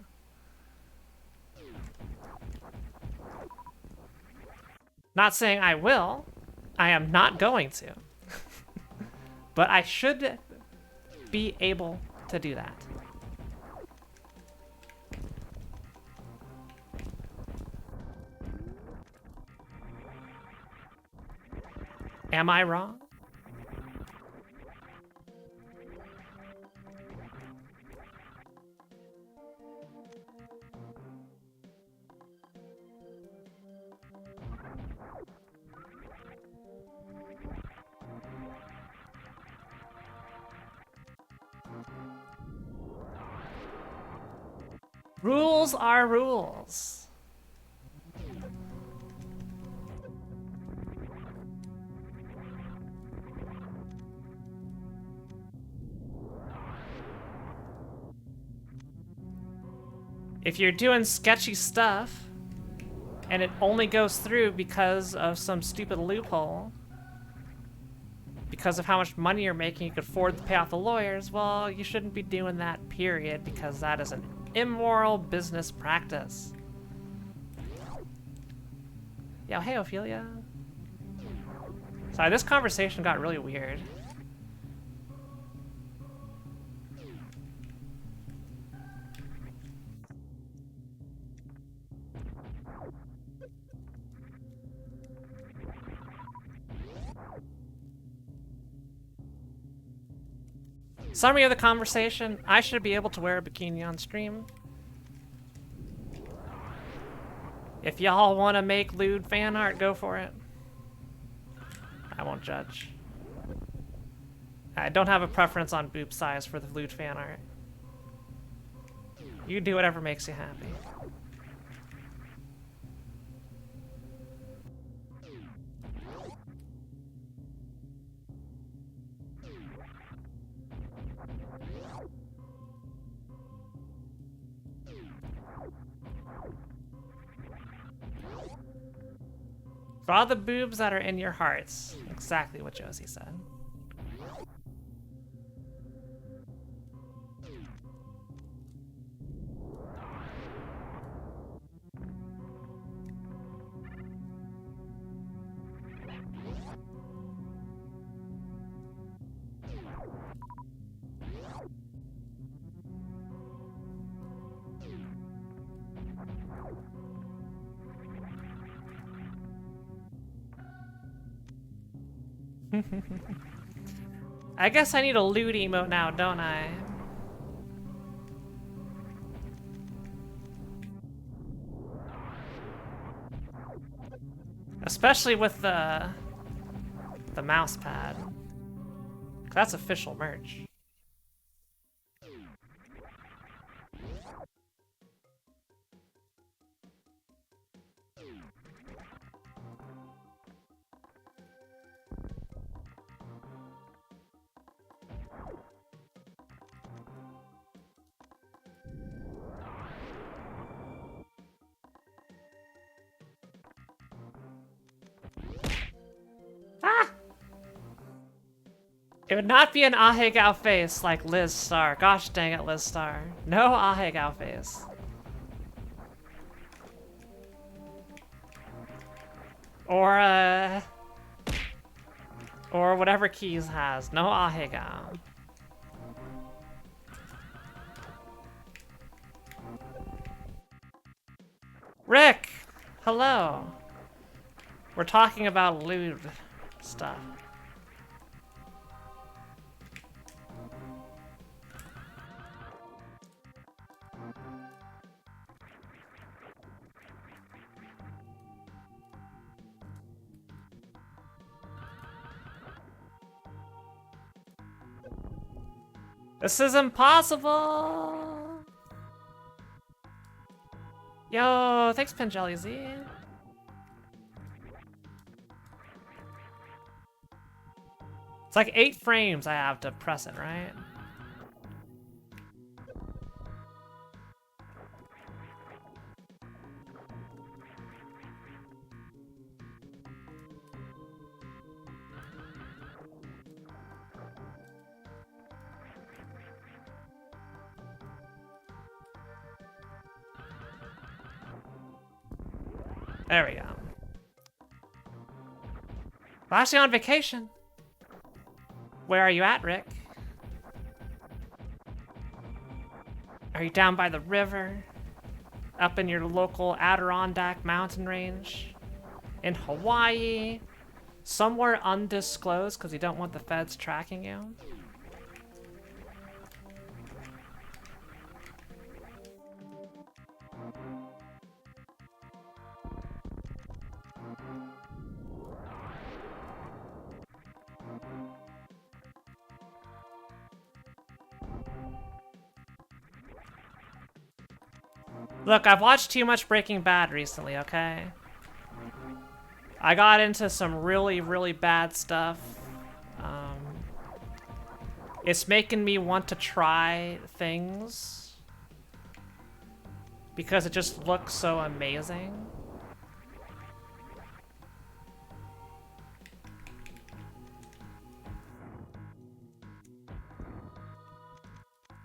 Not saying I will. I am not going to. But I should be able to do that. Am I wrong? Rules are rules. If you're doing sketchy stuff and it only goes through because of some stupid loophole, because of how much money you're making, you could afford to pay off the lawyers, well, you shouldn't be doing that, period, because that is an immoral business practice. Yo, hey Ophelia. Sorry, this conversation got really weird. Summary of the conversation, I should be able to wear a bikini on stream. If y'all want to make lewd fan art, go for it. I won't judge. I don't have a preference on boob size for the lewd fan art. You do whatever makes you happy. Draw the boobs that are in your hearts. Exactly what Josie said. I guess I need a lewd emote now, don't I? Especially with the mouse pad. That's official merch. Ah! It would not be an Ahegao face like Liz Star. Gosh dang it, Liz Star. No Ahegao face. Or whatever Keys has. No Ahegao. Rick! Hello. We're talking about lewd stuff. This is impossible! Yo, thanks Penjelly Z. It's like 8 frames I have to press it, right? There we go. We're actually on vacation. Where are you at, Rick? Are you down by the river? Up in your local Adirondack mountain range? In Hawaii? Somewhere undisclosed because you don't want the feds tracking you? Look, I've watched too much Breaking Bad recently, okay? I got into some really, really bad stuff. It's making me want to try things because it just looks so amazing.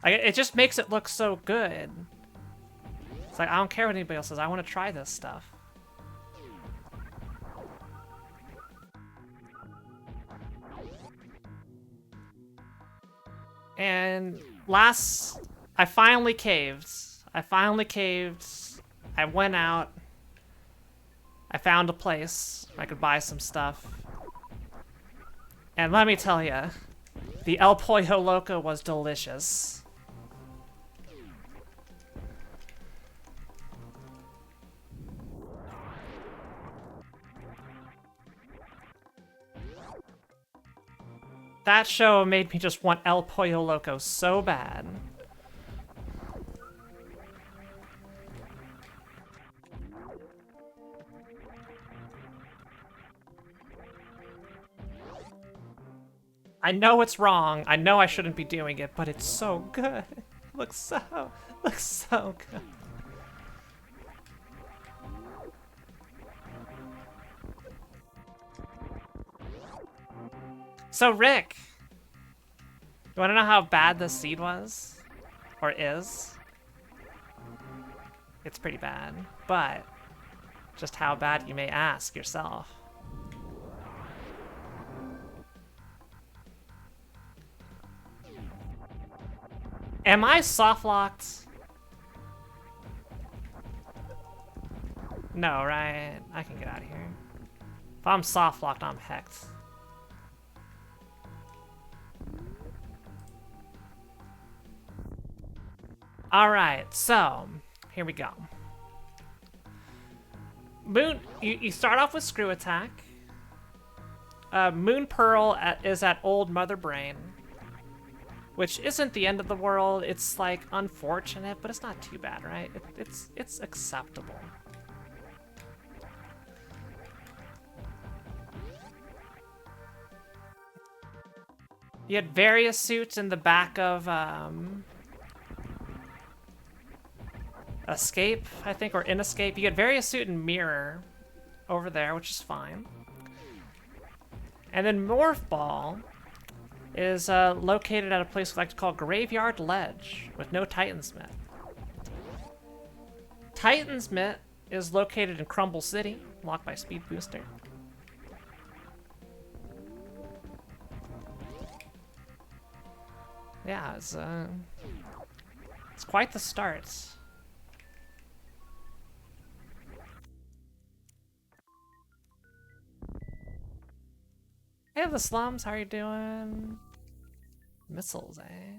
Like, it just makes it look so good. It's like, I don't care what anybody else says, I want to try this stuff. And I finally caved. I went out. I found a place where I could buy some stuff. And let me tell you, the El Pollo Loco was delicious. That show made me just want El Pollo Loco so bad. I know it's wrong. I know I shouldn't be doing it, but it's so good. It looks so good. So Rick, you wanna know how bad this seed was? Or is? It's pretty bad, but just how bad you may ask yourself. Am I soft-locked? No, right? I can get out of here. If I'm soft-locked, I'm hecked. Alright, so, here we go. Moon, you start off with Screw Attack. Moon Pearl is at Old Mother Brain. Which isn't the end of the world. It's like unfortunate, but it's not too bad, right? It's acceptable. You had various suits in the back of Escape, I think, or in Escape. You get various suit and Mirror over there, which is fine. And then Morph Ball is located at a place we like to call Graveyard Ledge, with no Titansmith. Titansmith is located in Crumble City, locked by Speed Booster. Yeah, it's quite the start. Hey, the slums, how are you doing? Missiles, eh?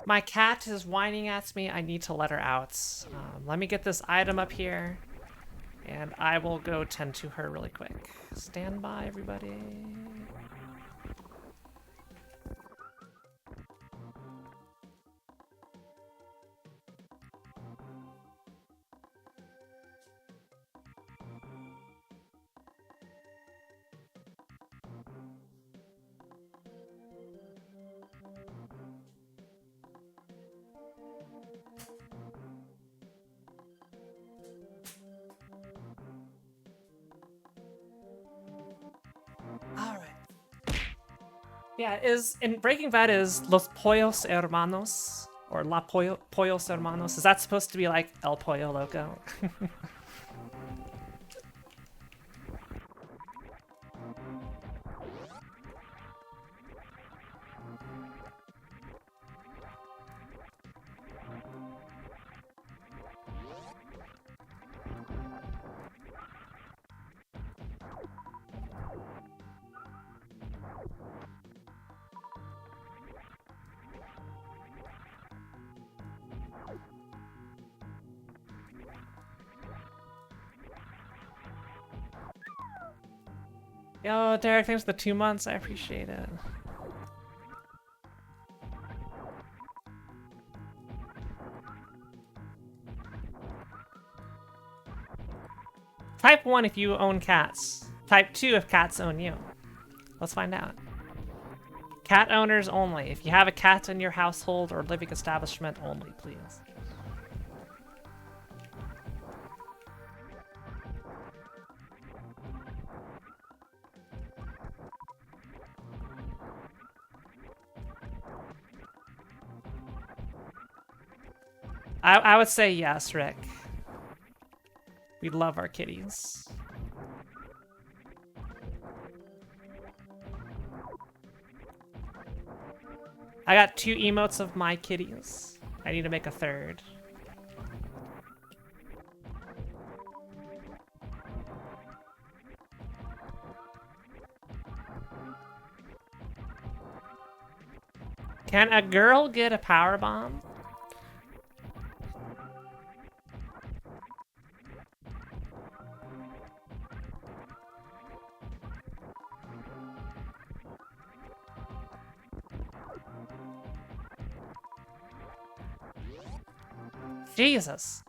My cat is whining at me. I need to let her out. Let me get this item up here, and I will go tend to her really quick. Stand by, everybody. Yeah, in Breaking Bad is Los Pollos Hermanos, or Pollos Hermanos. Is that supposed to be like El Pollo Loco? Yo, Derek, thanks for the 2 months. I appreciate it. Type 1 if you own cats. Type 2 if cats own you. Let's find out. Cat owners only. If you have a cat in your household or living establishment only, please. I would say yes, Rick. We love our kitties. I got 2 emotes of my kitties. I need to make a 3rd. Can a girl get a power bomb? Jesus.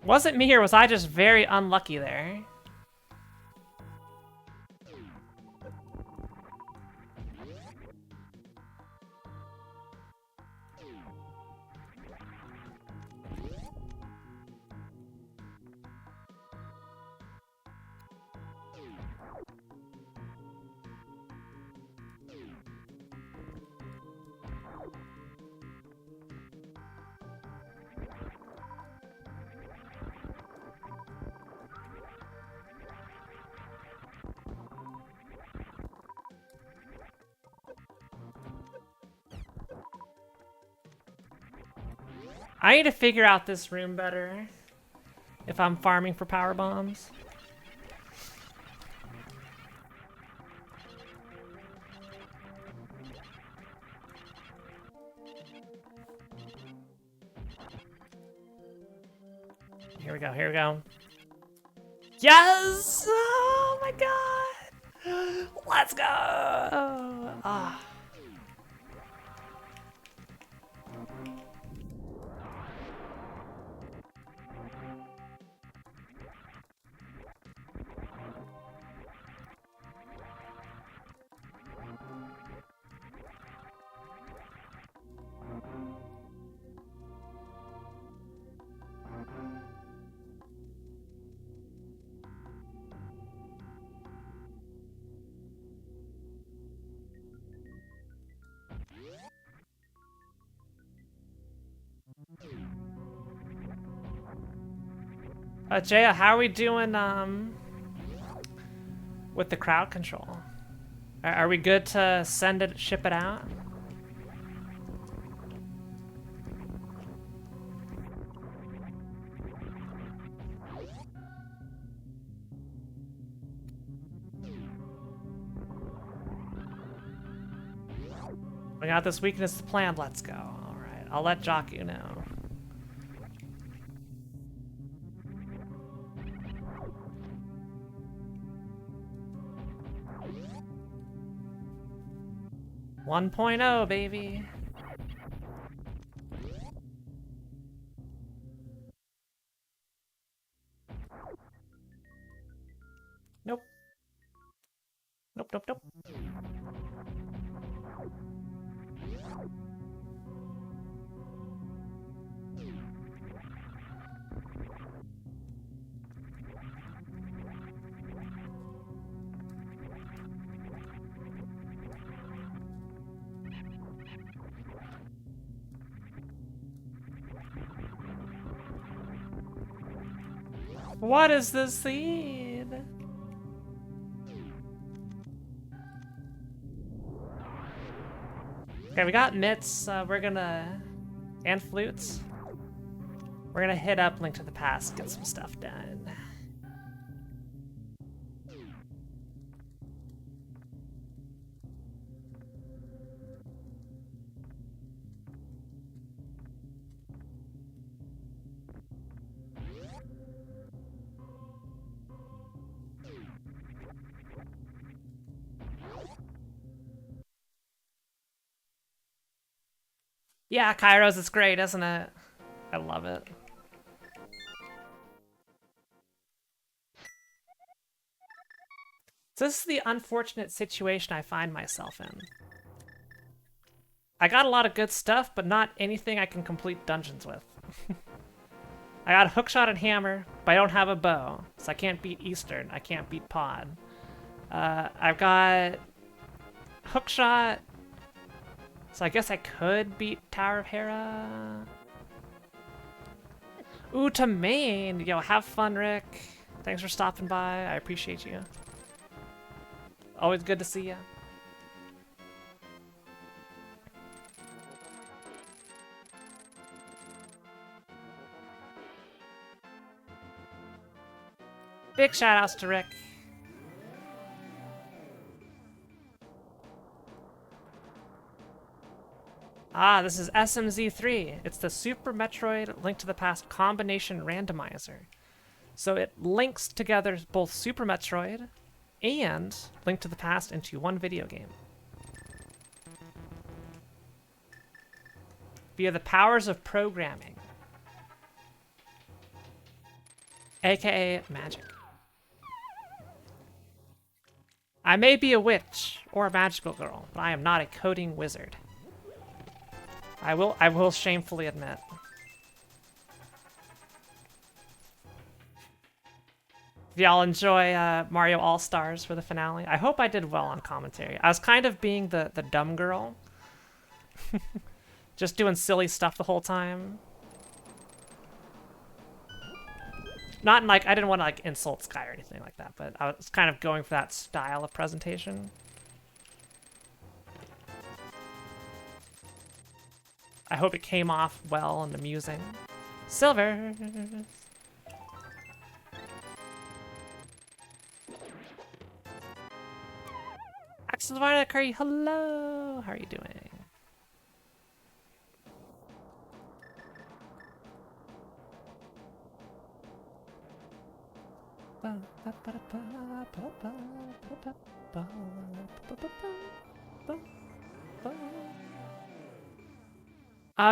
Was it me or was I just very unlucky there? I need to figure out this room better if I'm farming for power bombs. Here we go, here we go. Yes! Oh my god! Let's go! Ah. Jaya, how are we doing with the crowd control? Are we good to send it, ship it out? We got this weakness planned, let's go. Alright, I'll let Jaku know. One 1.0, baby. Nope. Nope, nope, nope. What is the seed? Okay, we got mitts. We're gonna... and flutes. We're gonna hit up Link to the Past, get some stuff done. Yeah, Kairos, it's great, isn't it? I love it. So this is the unfortunate situation I find myself in. I got a lot of good stuff, but not anything I can complete dungeons with. I got a hookshot and hammer, but I don't have a bow, so I can't beat Eastern, I can't beat Pod. I've got hookshot, so I guess I could beat Tower of Hera. Ooh, to Maine! Yo, have fun, Rick. Thanks for stopping by. I appreciate you. Always good to see you. Big shout-outs to Rick. Ah, this is SMZ3. It's the Super Metroid Link to the Past combination randomizer. So it links together both Super Metroid and Link to the Past into one video game. Via the powers of programming. AKA magic. I may be a witch or a magical girl, but I am not a coding wizard. I will shamefully admit. If y'all enjoy Mario All-Stars for the finale, I hope I did well on commentary. I was kind of being the dumb girl. Just doing silly stuff the whole time. Not in, like, I didn't want to like insult Sky or anything like that, but I was kind of going for that style of presentation. I hope it came off well and amusing. Silver! Axel Curry, hello! How are you doing?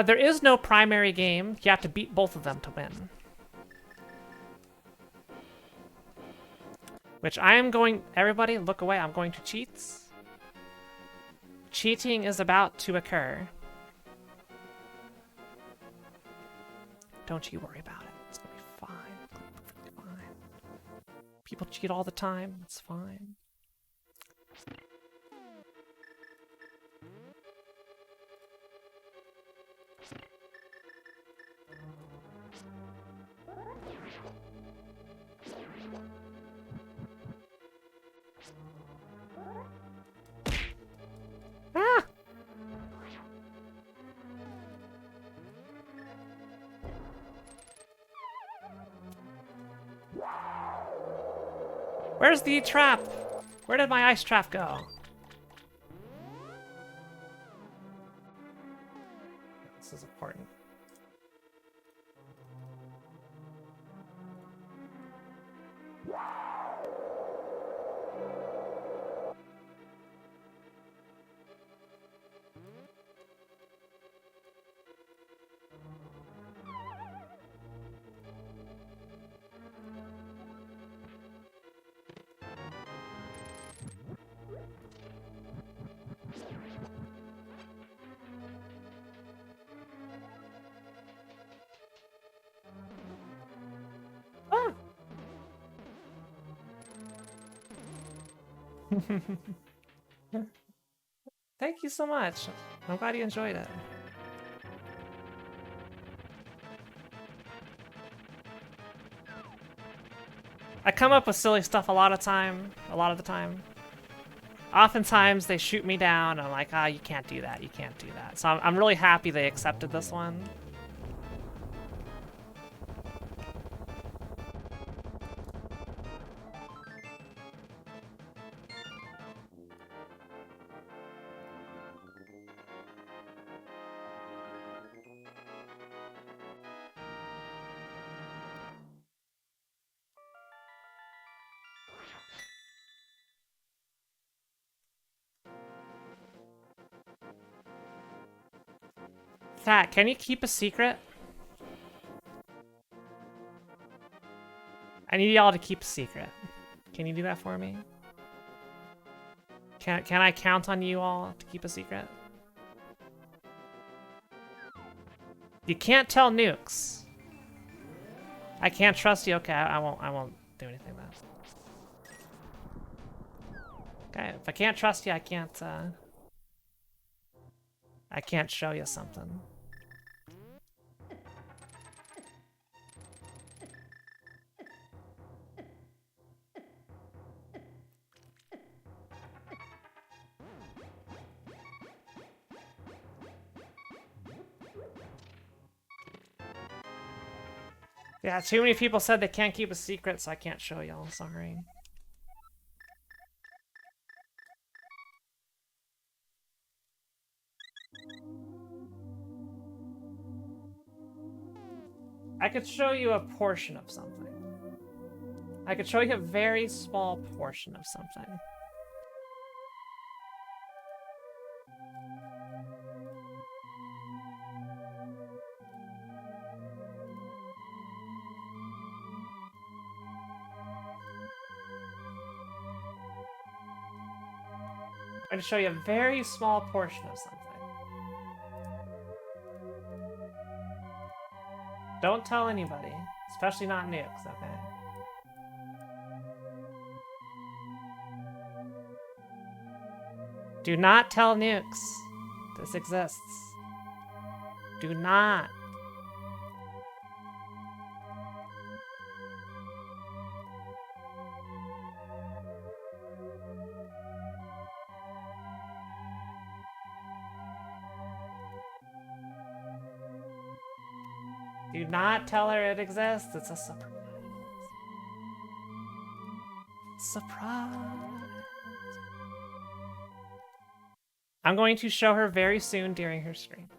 There is no primary game. You have to beat both of them to win. Which I am going... Everybody, look away. I'm going to cheat. Cheating is about to occur. Don't you worry about it. It's gonna be fine. It's gonna be perfectly fine. People cheat all the time. It's fine. Ah! Where's the trap? Where did my ice trap go? This is important. Thank you so much. I'm glad you enjoyed it. I come up with silly stuff a lot of the time. Oftentimes they shoot me down and I'm like, ah, you can't do that, you can't do that. So I'm really happy they accepted this one. That, can you keep a secret? I need y'all to keep a secret. Can you do that for me? Can I count on you all to keep a secret? You can't tell Nukes. I can't trust you. Okay, I won't do anything then. Okay, if I can't trust you, I can't show you something. Yeah, too many people said they can't keep a secret, so I can't show y'all. Sorry. I could show you a portion of something. I could show you a very small portion of something. I'm going to show you a very small portion of something. Don't tell anybody, especially not nukes, okay? Do not tell nukes this exists. Do not. Do not tell her it exists. It's a surprise. Surprise. I'm going to show her very soon during her stream.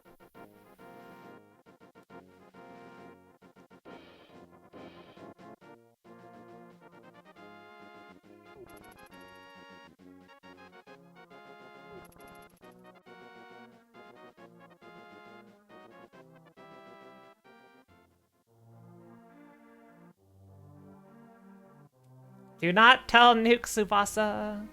Do not tell Nuke Tsubasa.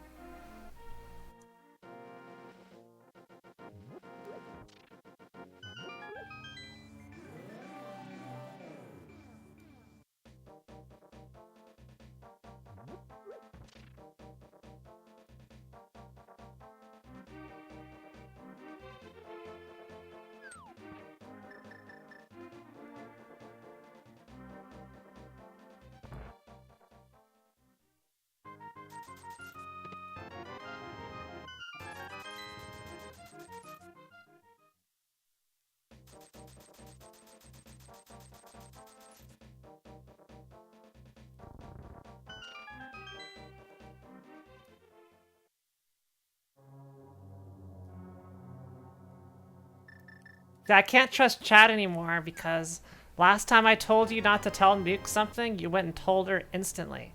I can't trust chat anymore because last time I told you not to tell Nuke something, you went and told her instantly.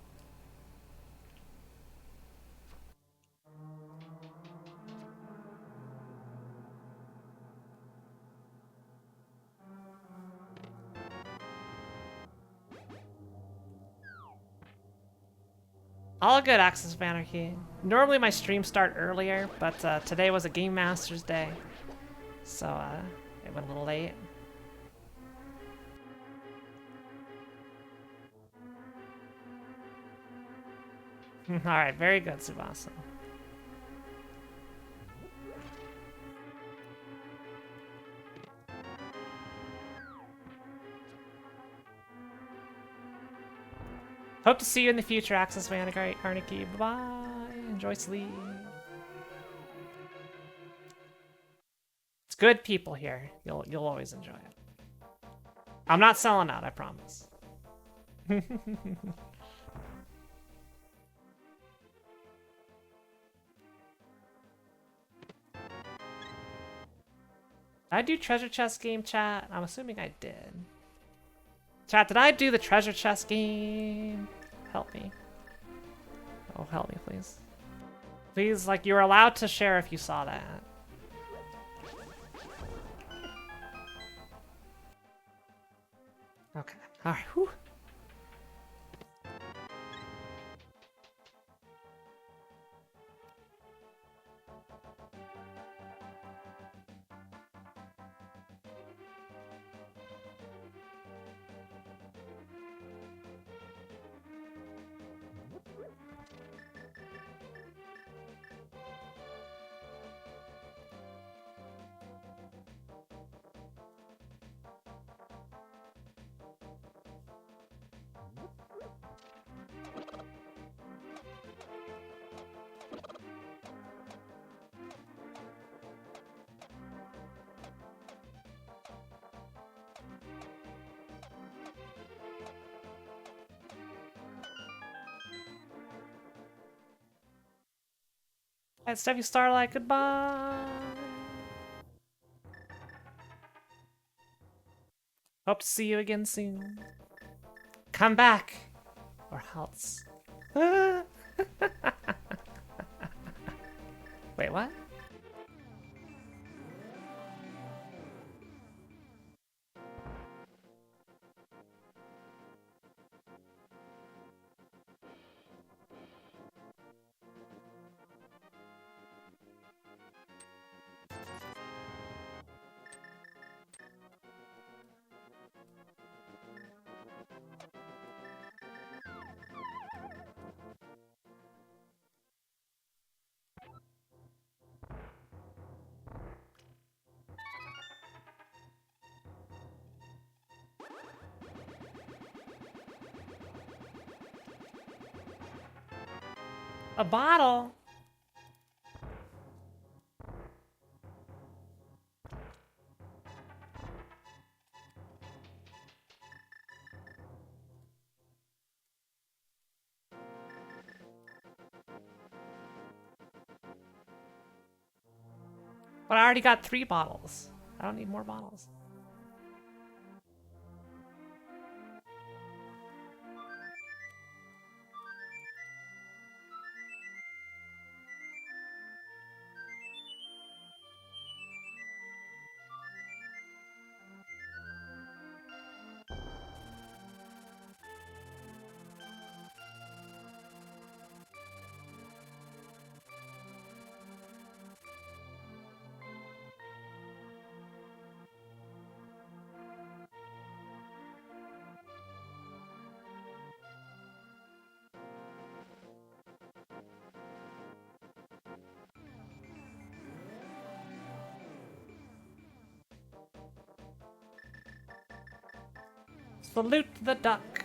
All good, Axis of Anarchy. Normally my streams start earlier, but today was a Game Master's day, so it went a little late. Alright, very good, Tsubasa. Hope to see you in the future, Axis of Anarchy. Bye-bye. Enjoy sleep. It's good people here. You'll always enjoy it. I'm not selling out, I promise. Did I do treasure chest game, chat? I'm assuming I did. Chat, did I do the treasure chest game? Help me. Oh, help me, please. Please, like, you were allowed to share if you saw that. Okay. Alright, whew. Steffi Starlight, goodbye. Hope to see you again soon. Come back, or else. Wait, what? A bottle? But I already got 3 bottles. I don't need more bottles. Salute the duck.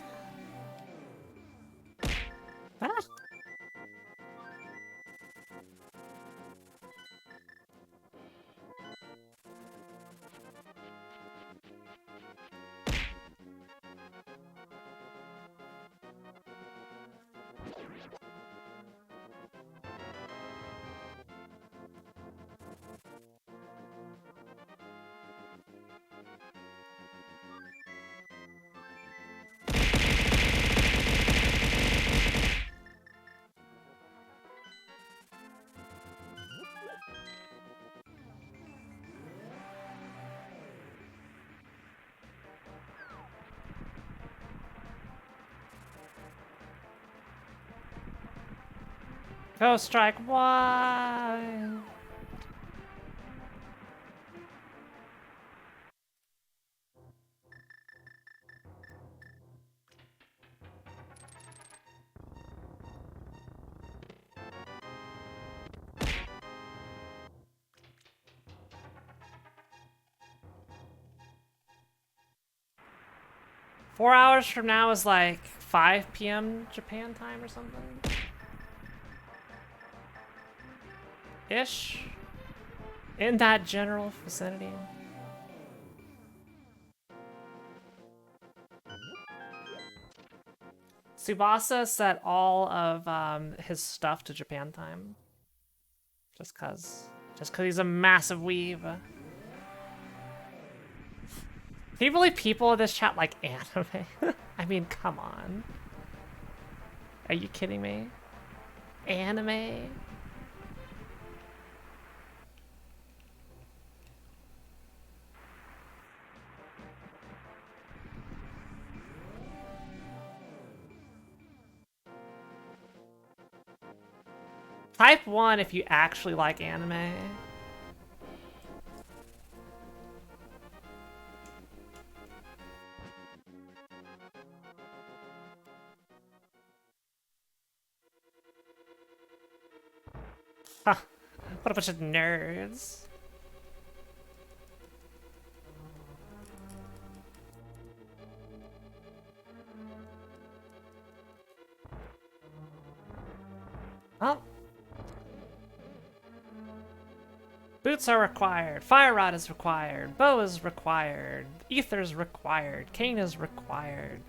Ah. 1.4 hours from now is like 5 p.m. Japan time or something? Ish? In that general vicinity. Tsubasa set all of his stuff to Japan time. Just cause he's a massive weeb. Can you believe people in this chat like anime? I mean, come on. Are you kidding me? Anime? Type 1 if you actually like anime. Huh. What a bunch of nerds. Oh. Boots are required, fire rod is required, bow is required, ether is required, cane is required.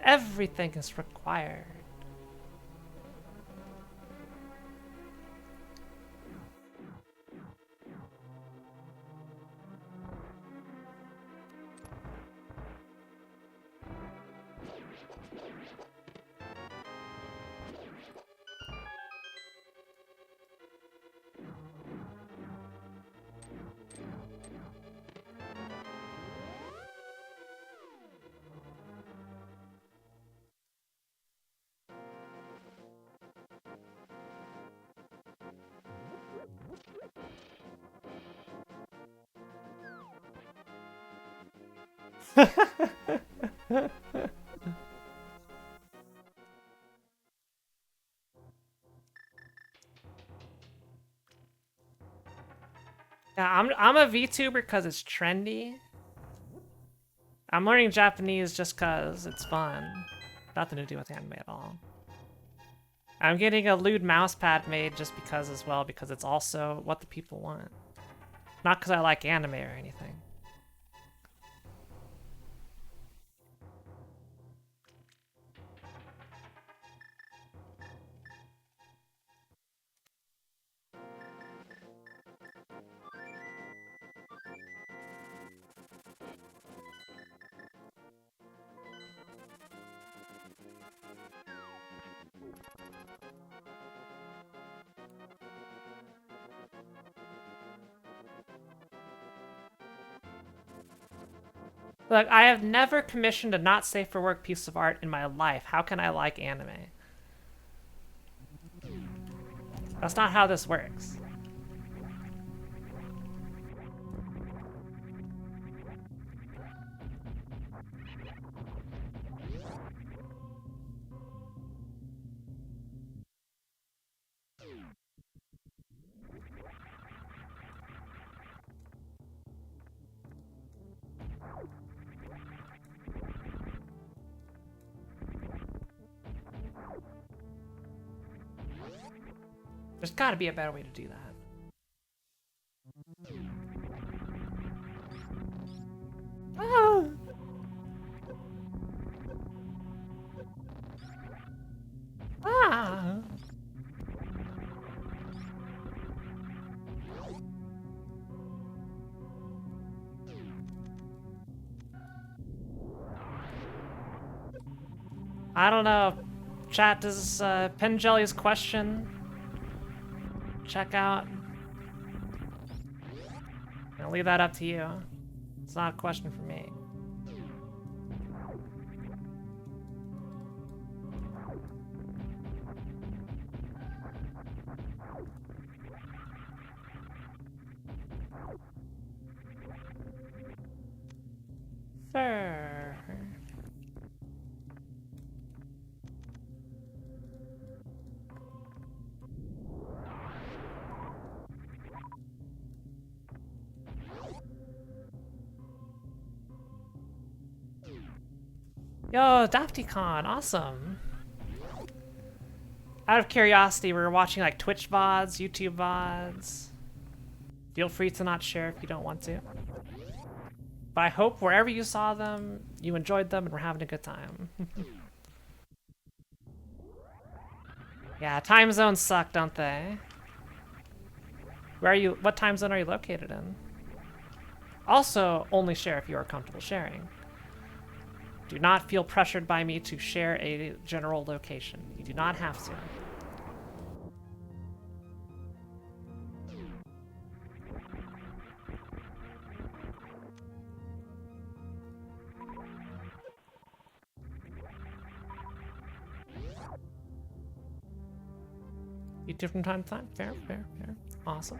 Everything is required. Yeah, I'm a VTuber because it's trendy. I'm learning Japanese just because it's fun. Nothing to do with anime at all. I'm getting a lewd mousepad made just because as well, because it's also what the people want. Not because I like anime or anything. Look, I have never commissioned a not safe for work piece of art in my life. How can I like anime? That's not how this works. There's gotta be a better way to do that. Ah! Ah! I don't know. Chat, does Pen Jelly's question check out? I'll leave that up to you. It's not a question for me. Sir. Yo, DaftyCon, awesome. Out of curiosity, we're watching like Twitch VODs, YouTube VODs. Feel free to not share if you don't want to. But I hope wherever you saw them, you enjoyed them and were having a good time. Yeah, time zones suck, don't they? Where are you? What time zone are you located in? Also, only share if you are comfortable sharing. Do not feel pressured by me to share a general location. You do not have to. You do from time to time? Fair, fair, fair. Awesome.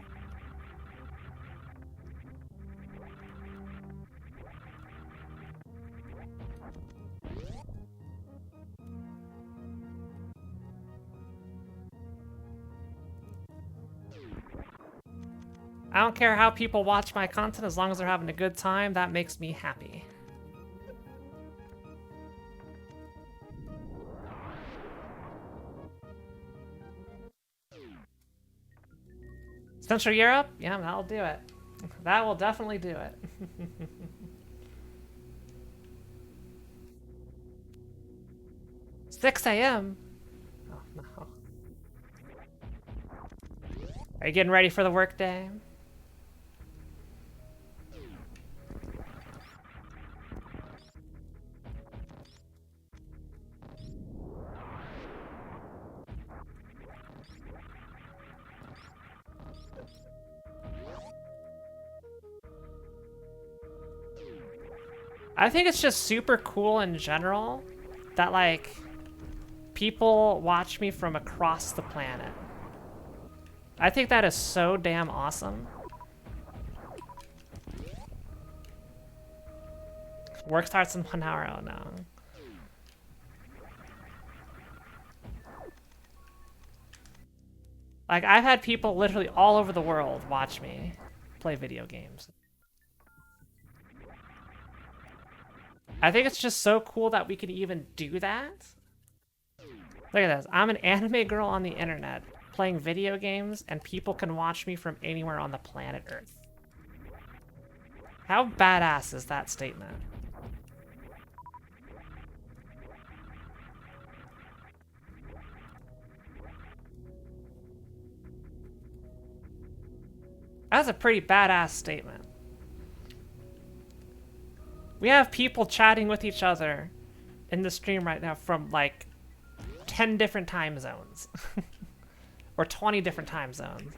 I don't care how people watch my content, as long as they're having a good time, that makes me happy. Central Europe? Yeah, that'll do it. That will definitely do it. 6 a.m.? Oh, no. Are you getting ready for the workday? I think it's just super cool in general that, like, people watch me from across the planet. I think that is so damn awesome. Work starts in 1 hour. Oh no. Like, I've had people literally all over the world watch me play video games. I think it's just so cool that we can even do that. Look at this. I'm an anime girl on the internet playing video games, and people can watch me from anywhere on the planet Earth. How badass is that statement? That's a pretty badass statement. We have people chatting with each other in the stream right now from like 10 different time zones. Or 20 different time zones.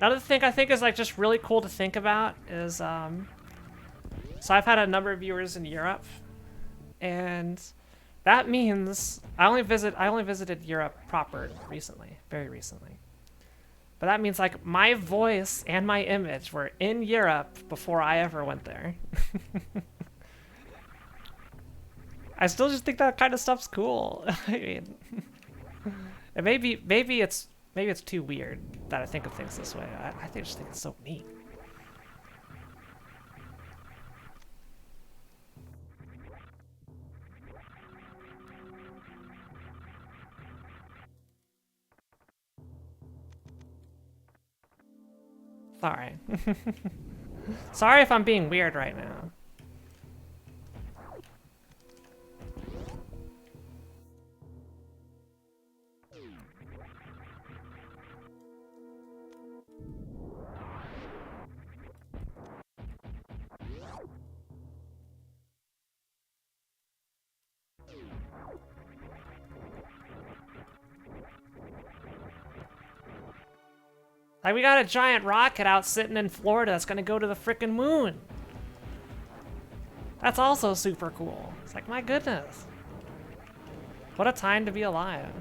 Another thing I think is like just really cool to think about is so I've had a number of viewers in Europe, and that means I only visited Europe proper recently, very recently. But that means like my voice and my image were in Europe before I ever went there. I still just think that kind of stuff's cool. I mean, and maybe it's too weird that I think of things this way. I just think it's so neat. Sorry. Sorry if I'm being weird right now. Like, we got a giant rocket out sitting in Florida that's gonna go to the frickin' moon. That's also super cool. It's like, my goodness. What a time to be alive.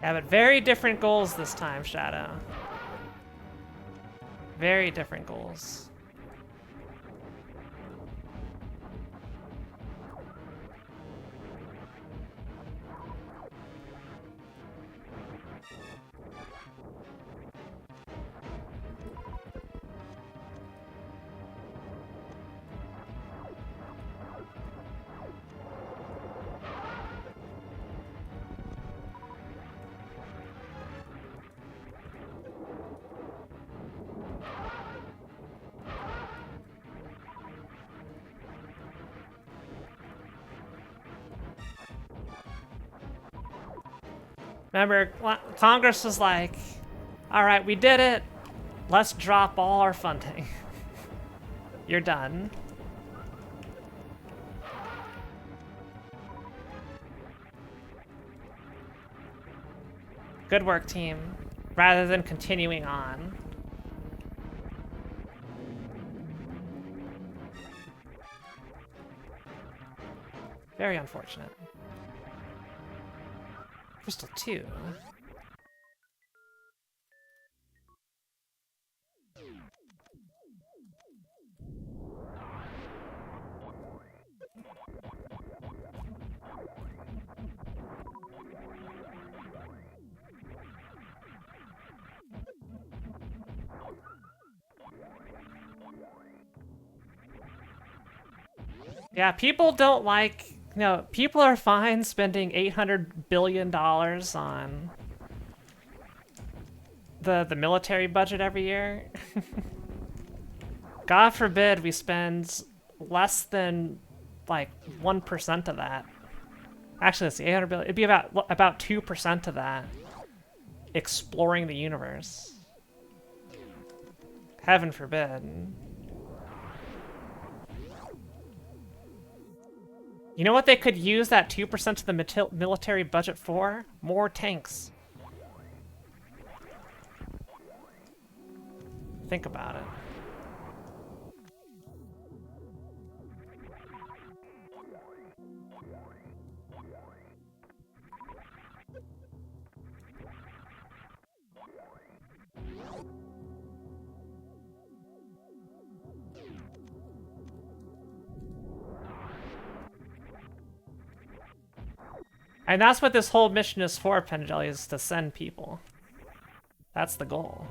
Yeah, but very different goals this time, Shadow. Very different goals. Remember, Congress was like, all right, we did it. Let's drop all our funding. You're done. Good work, team. Rather than continuing on. Very unfortunate. Crystal 2. Yeah, people don't like... No, people are fine spending $800 billion on the military budget every year. God forbid we spend less than, like, 1% of that. Actually, let's see, 800 billion. It'd be about 2% of that exploring the universe. Heaven forbid. You know what they could use that 2% of the military budget for? More tanks. Think about it. And that's what this whole mission is for, Penjelly, is to send people. That's the goal.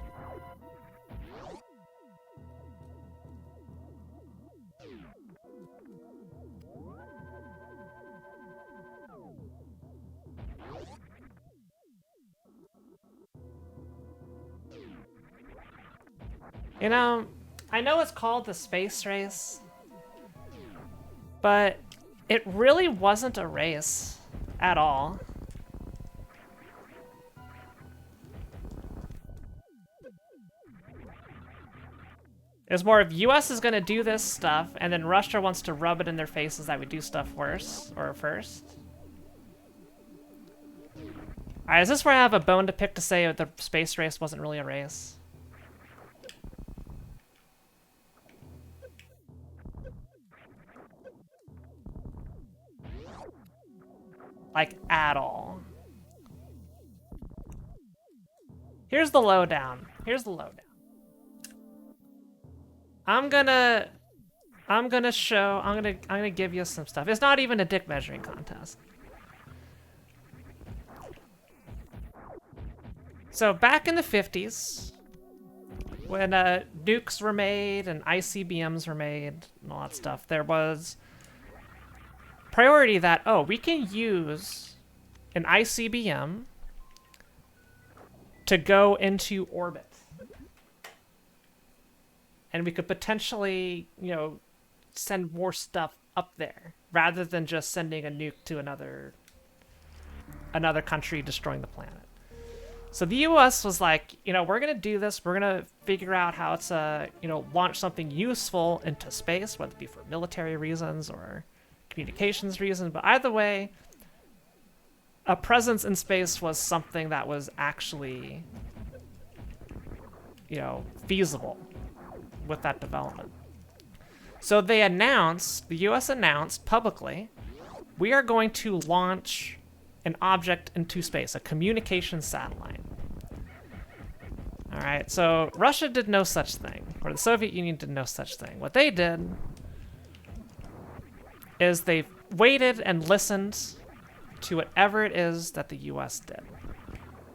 You know, I know it's called the space race, but it really wasn't a race at all. It's more of US is gonna do this stuff, and then Russia wants to rub it in their faces that we do stuff worse, or first. Alright, is this where I have a bone to pick to say the space race wasn't really a race? Like, at all. Here's the lowdown. Here's the lowdown. I'm gonna give you some stuff. It's not even a dick measuring contest. So back in the 50s, when nukes were made and ICBMs were made and all that stuff, there was priority that, oh, we can use an ICBM to go into orbit. And we could potentially, you know, send more stuff up there rather than just sending a nuke to another country destroying the planet. So the US was like, you know, we're going to do this. We're going to figure out how to, you know, launch something useful into space, whether it be for military reasons or communications reasons. But either way, a presence in space was something that was actually, you know, feasible with that development. So they announced, the US announced publicly, we are going to launch an object into space, a communication satellite. All right, so Russia did no such thing, or the Soviet Union did no such thing. What they did is they waited and listened to whatever it is that the US did.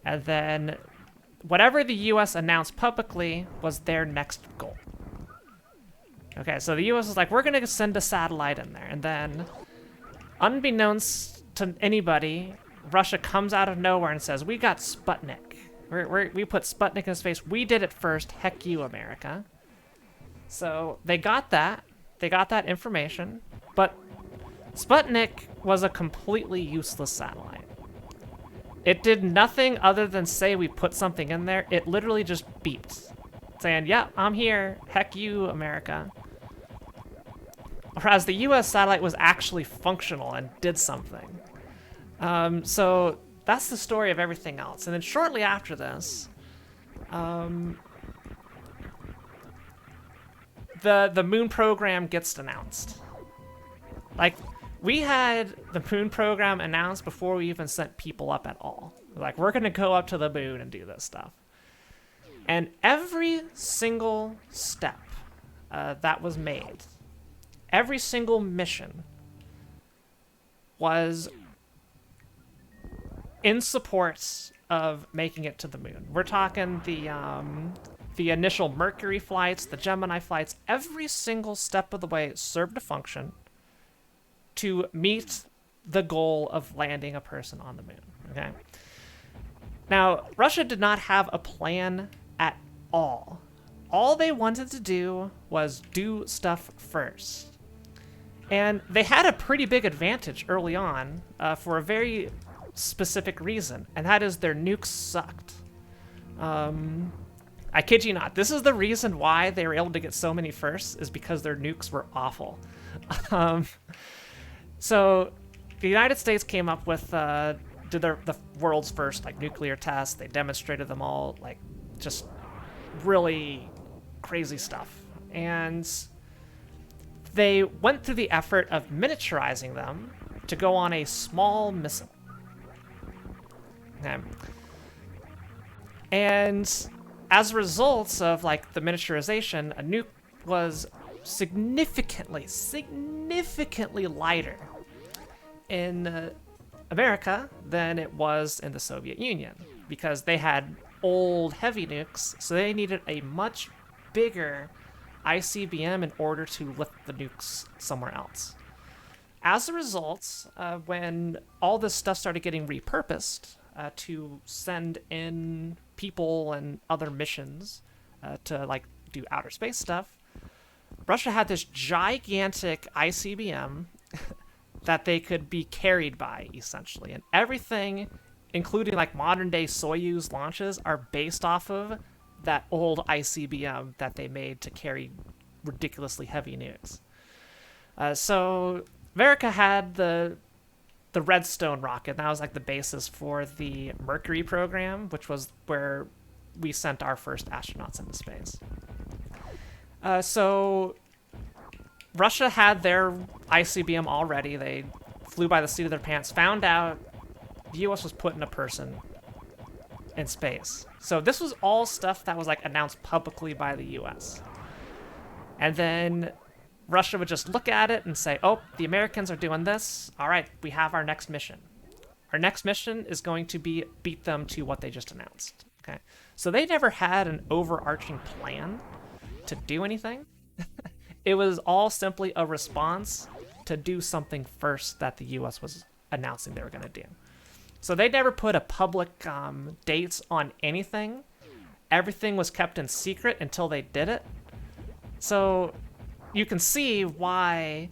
And then whatever the US announced publicly was their next goal. Okay, so the US was like, we're gonna send a satellite in there, and then, unbeknownst to anybody, Russia comes out of nowhere and says, we got Sputnik. We put Sputnik in space. We did it first. Heck you, America. So they got that. They got that information. But Sputnik was a completely useless satellite. It did nothing other than say we put something in there. It literally just beeped, saying, yeah, I'm here. Heck you, America. Whereas the US satellite was actually functional and did something. So that's the story of everything else. And then shortly after this, the moon program gets announced. Like, we had the moon program announced before we even sent people up at all. Like, we're gonna go up to the moon and do this stuff. And every single step that was made, every single mission was in support of making it to the moon. We're talking the initial Mercury flights, the Gemini flights, every single step of the way served a function to meet the goal of landing a person on the moon, okay? Now, Russia did not have a plan at all. All they wanted to do was do stuff first. And they had a pretty big advantage early on for a very specific reason, and that is their nukes sucked. I kid you not, this is the reason why they were able to get so many firsts, is because their nukes were awful. So the United States came up with, did the world's first like nuclear test. They demonstrated them all, like just really crazy stuff. And they went through the effort of miniaturizing them to go on a small missile. Okay. And as a result of like the miniaturization, a nuke was significantly lighter in America than it was in the Soviet Union, because they had old heavy nukes, so they needed a much bigger ICBM in order to lift the nukes somewhere else. As a result, when all this stuff started getting repurposed to send in people and other missions to like do outer space stuff, Russia had this gigantic ICBM that they could be carried by, essentially. And everything, including like modern day Soyuz launches, are based off of that old ICBM that they made to carry ridiculously heavy nukes. So America had the Redstone rocket. That was like the basis for the Mercury program, which was where we sent our first astronauts into space. So Russia had their ICBM already. They flew by the seat of their pants, found out the US was putting a person in space. So this was all stuff that was like announced publicly by the US. And then Russia would just look at it and say, oh, the Americans are doing this. All right, we have our next mission. Our next mission is going to be beat them to what they just announced. Okay, so they never had an overarching plan to do anything. It was all simply a response to do something first that the US was announcing they were going to do. So they never put a public dates on anything. Everything was kept in secret until they did it. So you can see why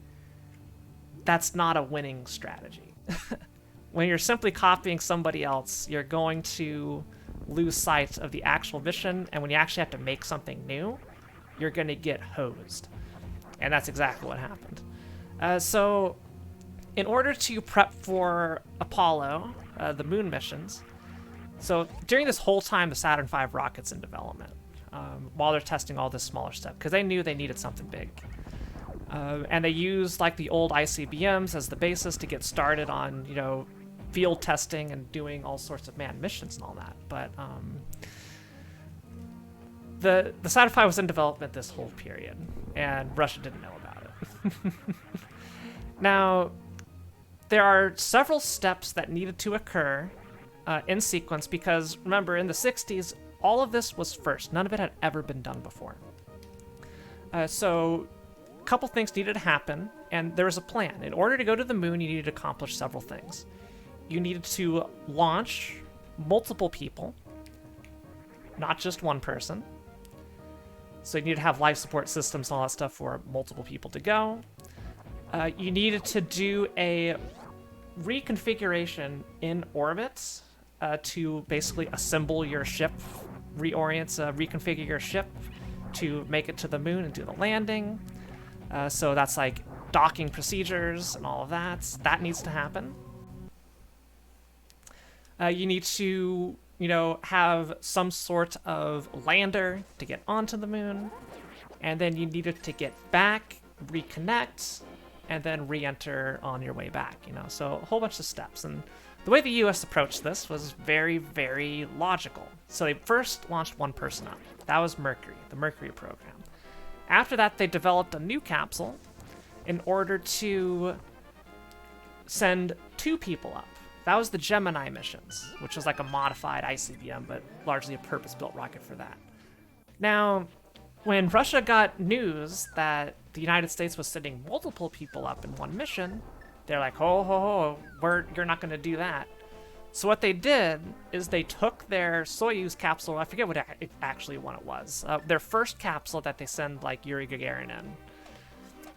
that's not a winning strategy. When you're simply copying somebody else, you're going to lose sight of the actual mission, and when you actually have to make something new, you're going to get hosed. And that's exactly what happened. So in order to prep for Apollo, the moon missions, so during this whole time, the Saturn V rocket's in development, while they're testing all this smaller stuff, because they knew they needed something big. And they used like the old ICBMs as the basis to get started on, you know, field testing and doing all sorts of manned missions and all that. But the Saturn V was in development this whole period, and Russia didn't know about it. Now, there are several steps that needed to occur in sequence, because remember, in the 60s, all of this was first. None of it had ever been done before. So a couple things needed to happen, and there was a plan. In order to go to the moon, you needed to accomplish several things. You needed to launch multiple people, not just one person. So you need to have life support systems and all that stuff for multiple people to go. You needed to do a reconfiguration in orbit to basically assemble your ship, reconfigure your ship to make it to the moon and do the landing. So that's like docking procedures and all of that. That needs to happen. You need to, you know, have some sort of lander to get onto the moon, and then you needed to get back, reconnect, and then re-enter on your way back, you know, so a whole bunch of steps. And the way the US approached this was very, very logical. So they first launched one person up. That was Mercury, the Mercury program. After that, they developed a new capsule in order to send 2 people up. That was the Gemini missions, which was like a modified ICBM, but largely a purpose-built rocket for that. Now, when Russia got news that the United States was sending multiple people up in one mission, They're like, ho, ho, ho, you're not going to do that. So what they did is they took their Soyuz capsule, I forget what actually one it was, their first capsule that they send like Yuri Gagarin in.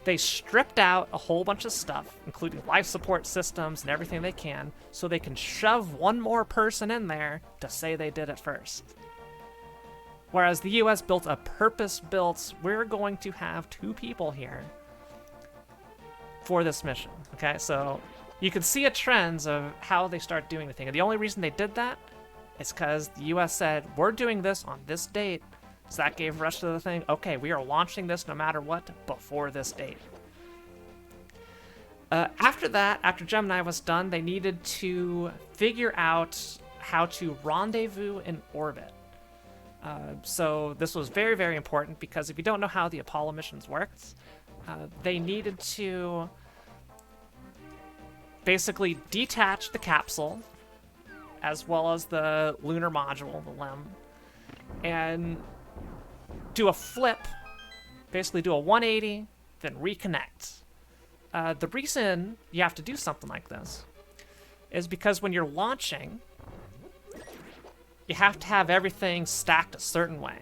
They stripped out a whole bunch of stuff, including life support systems and everything they can, so they can shove one more person in there to say they did it first. Whereas the US built a purpose-built, we're going to have 2 people here for this mission, okay? So you can see a trend of how they start doing the thing. And the only reason they did that is because the US said, we're doing this on this date. So that gave Russia the thing, okay, we are launching this no matter what before this date. After that, after Gemini was done, they needed to figure out how to rendezvous in orbit. So this was very, very important because if you don't know how the Apollo missions worked, they needed to basically detach the capsule as well as the lunar module, the LEM, and do a flip, basically do a 180, then reconnect. The reason you have to do something like this is because when you're launching, you have to have everything stacked a certain way.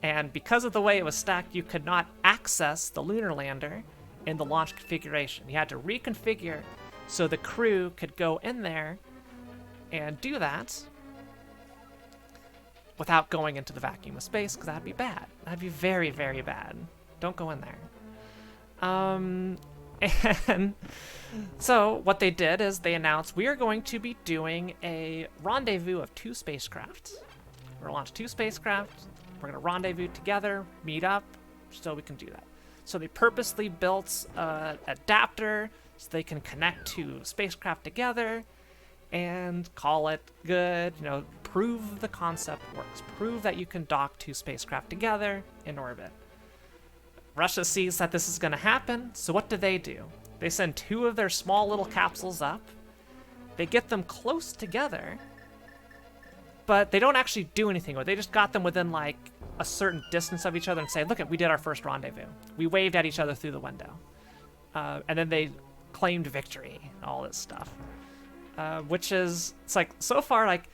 And because of the way it was stacked, you could not access the lunar lander in the launch configuration. You had to reconfigure so the crew could go in there and do that without going into the vacuum of space, because that'd be bad. That'd be very, very bad. Don't go in there. And so what they did is they announced, we are going to be doing a rendezvous of 2 spacecraft. We're going to launch 2 spacecraft. We're going to rendezvous together, meet up, so we can do that. So they purposely built an adapter so they can connect 2 spacecraft together and call it good, you know, prove the concept works. Prove that you can dock 2 spacecraft together in orbit. Russia sees that this is going to happen, so what do? They send 2 of their small little capsules up. They get them close together, but they don't actually do anything. They just got them within like a certain distance of each other and say, look, we did our first rendezvous. We waved at each other through the window. And then they claimed victory and all this stuff. Which is, it's like, so far, like,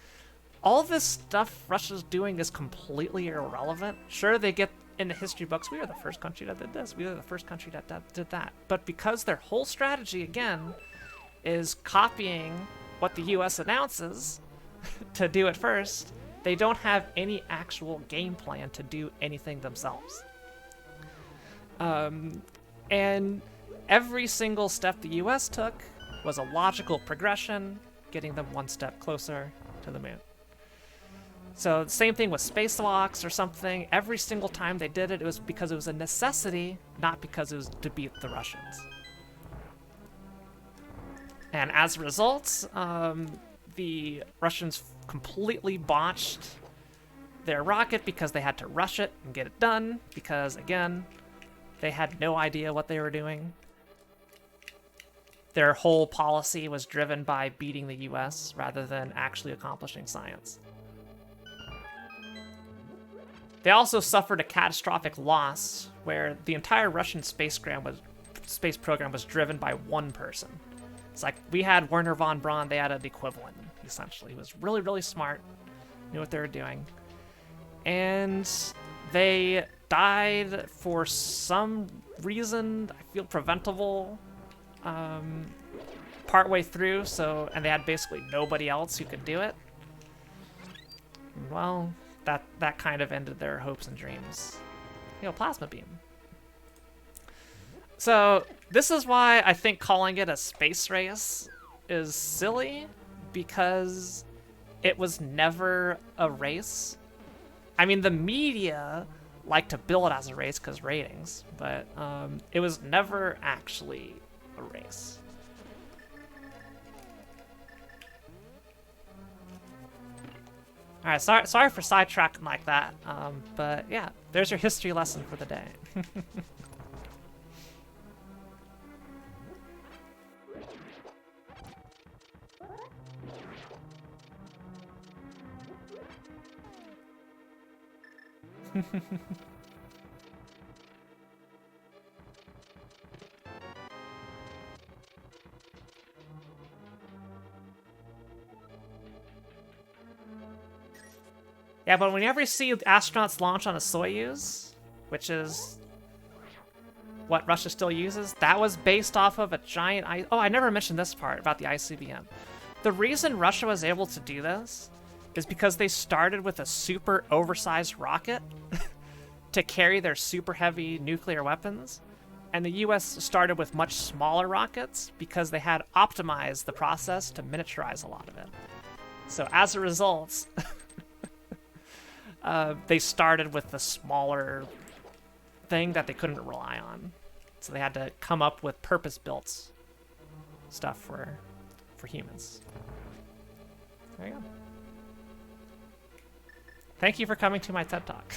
all this stuff Russia's doing is completely irrelevant. Sure, they get in the history books, we are the first country that did this, we are the first country that did that. But because their whole strategy, again, is copying what the US announces to do it first, they don't have any actual game plan to do anything themselves. And every single step the US took was a logical progression, getting them 1 step closer to the moon. So the same thing with spacewalks or something. Every single time they did it, it was because it was a necessity, not because it was to beat the Russians. And as a result, the Russians completely botched their rocket because they had to rush it and get it done because, again, they had no idea what they were doing. Their whole policy was driven by beating the US rather than actually accomplishing science. They also suffered a catastrophic loss where the entire Russian space program was driven by 1 person. It's like we had Werner von Braun, they had an equivalent, essentially. He was really, really smart, knew what they were doing. And they died for some reason, I feel preventable, partway through, and they had basically nobody else who could do it. Well, that kind of ended their hopes and dreams. You know, plasma beam. So this is why I think calling it a space race is silly, because it was never a race. I mean, the media like to bill it as a race because ratings, but it was never actually a race. All right, sorry for sidetracking like that, but yeah, there's your history lesson for the day. Yeah, but whenever you see astronauts launch on a Soyuz, which is what Russia still uses, that was based off of a giant Oh, I never mentioned this part about the ICBM. The reason Russia was able to do this is because they started with a super oversized rocket to carry their super heavy nuclear weapons, and the US started with much smaller rockets because they had optimized the process to miniaturize a lot of it. So as a result, they started with the smaller thing that they couldn't rely on. So they had to come up with purpose-built stuff for humans. There you go. Thank you for coming to my TED Talk.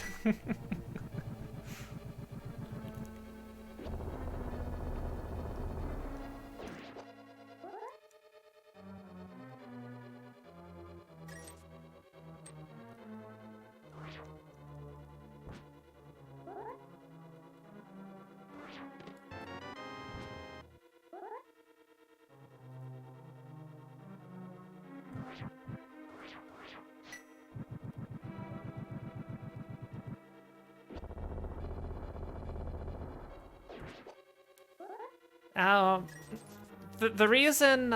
The reason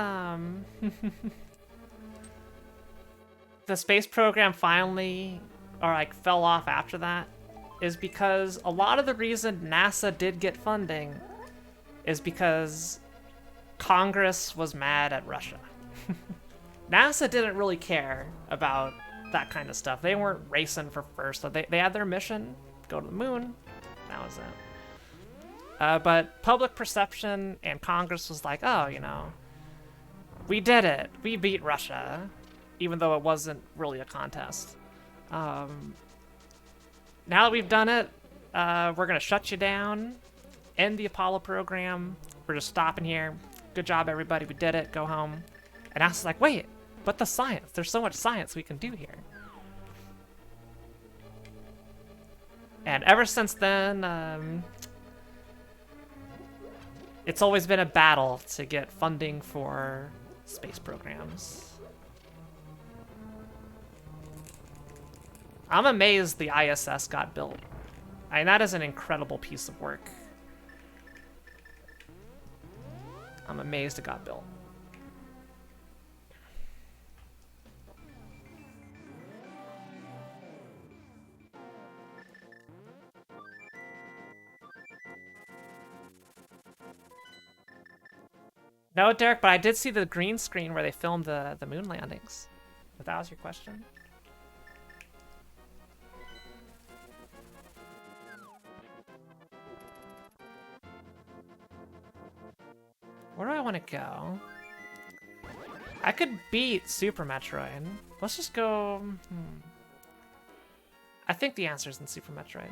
the space program finally fell off after that is because a lot of the reason NASA did get funding is because Congress was mad at Russia. NASA didn't really care about that kind of stuff. They weren't racing for first. So they had their mission, go to the moon. That was it. But public perception and Congress was like, oh, you know, we did it. We beat Russia, even though it wasn't really a contest. Now that we've done it, we're going to shut you down, end the Apollo program. We're just stopping here. Good job, everybody. We did it. Go home. And NASA's like, wait, but the science. There's so much science we can do here. And ever since then, it's always been a battle to get funding for space programs. I'm amazed the ISS got built. I mean, that is an incredible piece of work. I'm amazed it got built. No, Derek, but I did see the green screen where they filmed the moon landings. If that was your question. Where do I want to go? I could beat Super Metroid. Let's just go... I think the answer's in Super Metroid.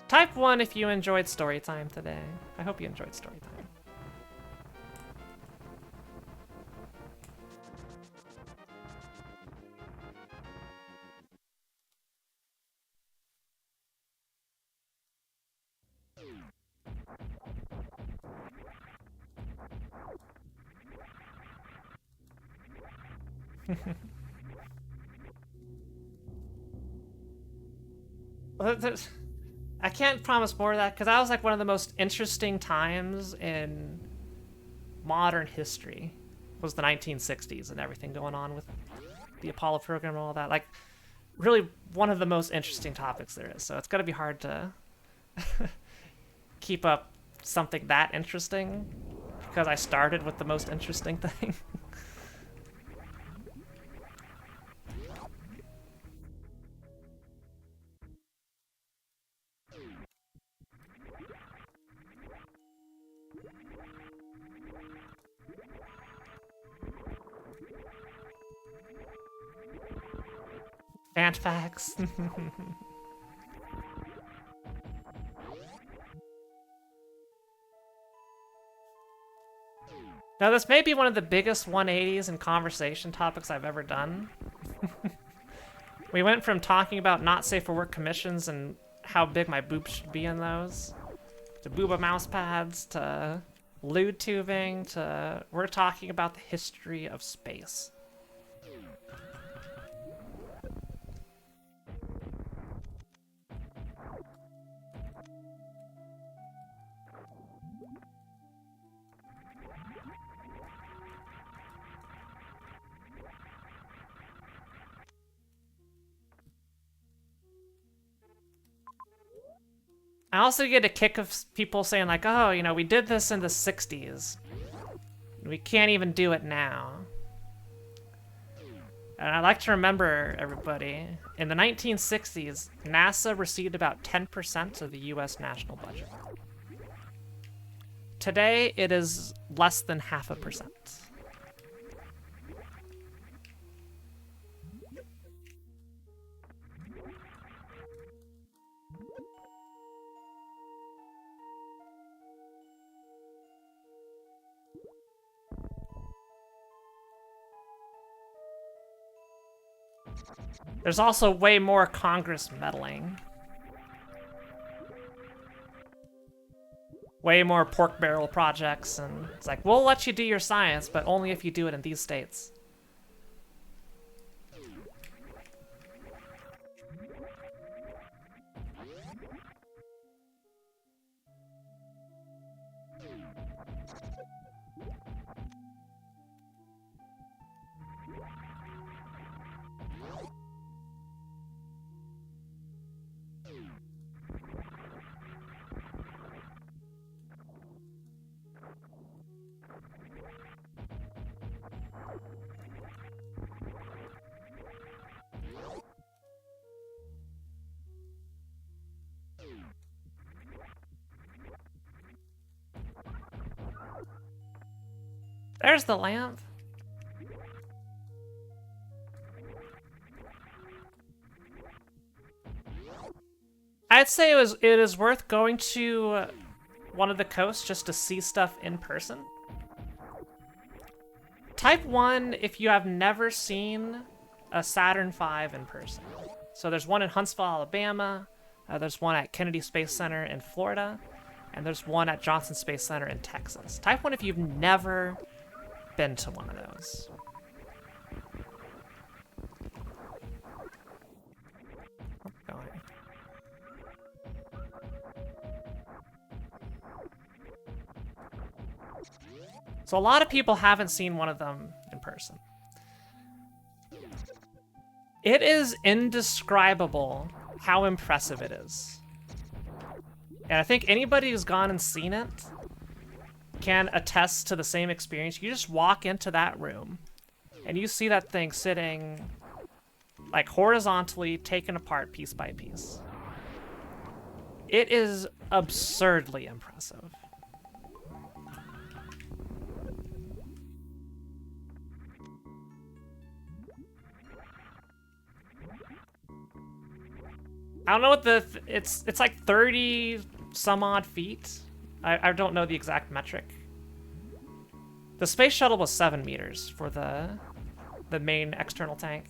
Type 1 if you enjoyed Storytime today. I hope you enjoyed Storytime. I can't promise more of that because that was like one of the most interesting times in modern history was the 1960s and everything going on with the Apollo program and all that. Like, really one of the most interesting topics there is. So it's going to be hard to keep up something that interesting because I started with the most interesting thing. Phant facts. Now, this may be one of the biggest 180s in conversation topics I've ever done. We went from talking about not safe for work commissions and how big my boobs should be in those, to booba mouse pads, to lewd tubing, to we're talking about the history of space. I also get a kick of people saying like, oh, you know, we did this in the 60s. We can't even do it now. And I like to remember, everybody, in the 1960s, NASA received about 10% of the US national budget. Today, it is less than 0.5%. There's also way more Congress meddling. Way more pork barrel projects, and it's like, we'll let you do your science, but only if you do it in these states. There's the lamp. I'd say it is worth going to one of the coasts just to see stuff in person. Type 1 if you have never seen a Saturn V in person. So there's one in Huntsville, Alabama. There's one at Kennedy Space Center in Florida. And there's one at Johnson Space Center in Texas. Type 1 if you've never been to one of those. Going. So a lot of people haven't seen one of them in person. It is indescribable how impressive it is. And I think anybody who's gone and seen it can attest to the same experience. You just walk into that room and you see that thing sitting like horizontally taken apart piece by piece. It is absurdly impressive. I don't know what it's like 30 some odd feet. I don't know the exact metric. The space shuttle was 7 meters for the main external tank.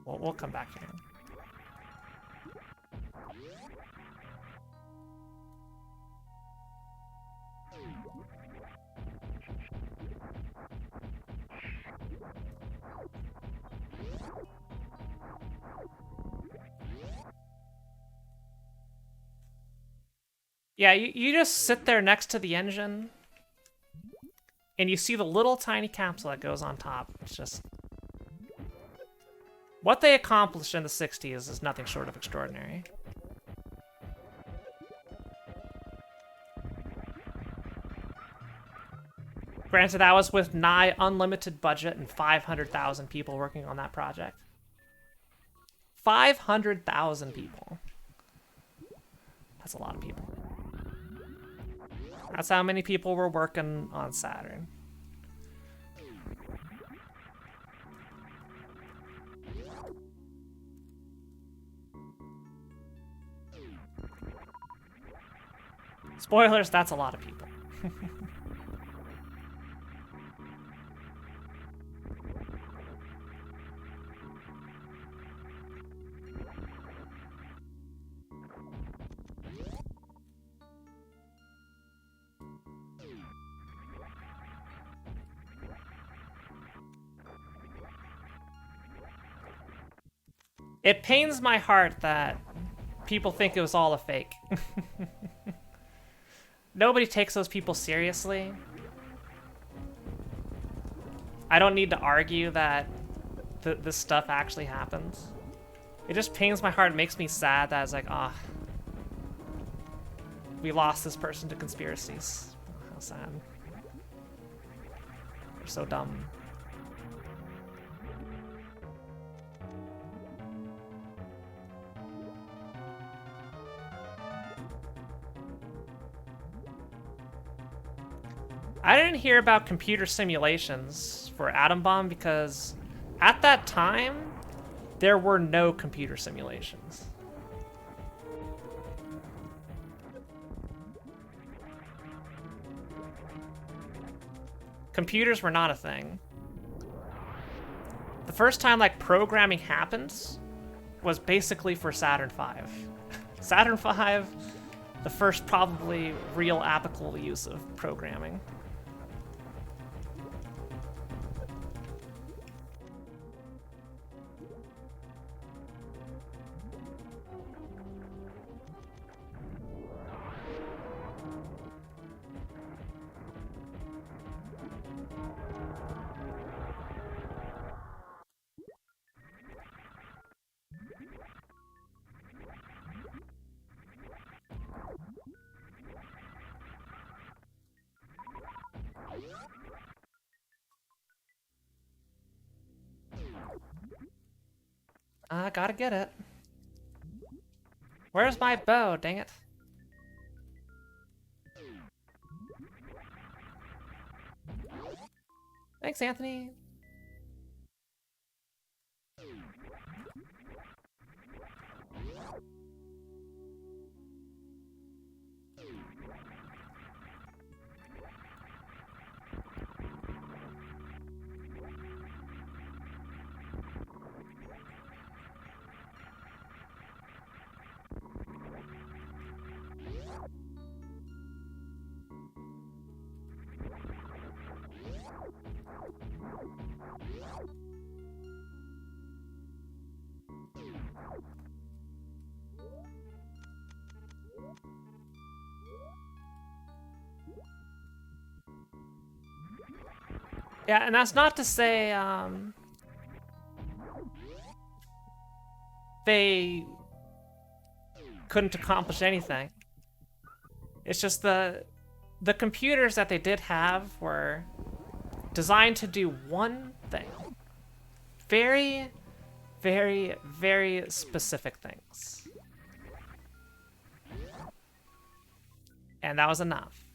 Well, we'll come back here. Yeah, you just sit there next to the engine, and you see the little tiny capsule that goes on top. It's just... what they accomplished in the 60s is nothing short of extraordinary. Granted, that was with nigh unlimited budget and 500,000 people working on that project. 500,000 people. That's a lot of people. That's how many people were working on Saturn. Spoilers, that's a lot of people. It pains my heart that people think it was all a fake. Nobody takes those people seriously. I don't need to argue that this stuff actually happens. It just pains my heart. It makes me sad that it's like, ah, we lost this person to conspiracies. How sad. They're so dumb. I didn't hear about computer simulations for Atom Bomb because at that time, there were no computer simulations. Computers were not a thing. The first time like programming happened was basically for Saturn V. Saturn V, the first probably real applicable use of programming. I gotta get it. Where's my bow? Dang it. Thanks, Anthony. Yeah, and that's not to say they couldn't accomplish anything. It's just the computers that they did have were designed to do one thing. Very, very, very specific things. And that was enough.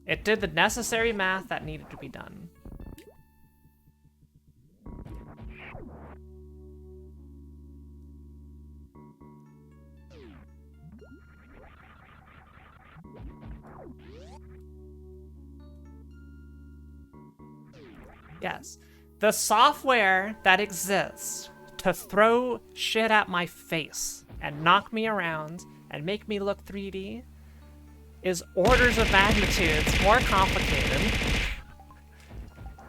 It did the necessary math that needed to be done. Yes. The software that exists to throw shit at my face and knock me around and make me look 3D is orders of magnitudes more complicated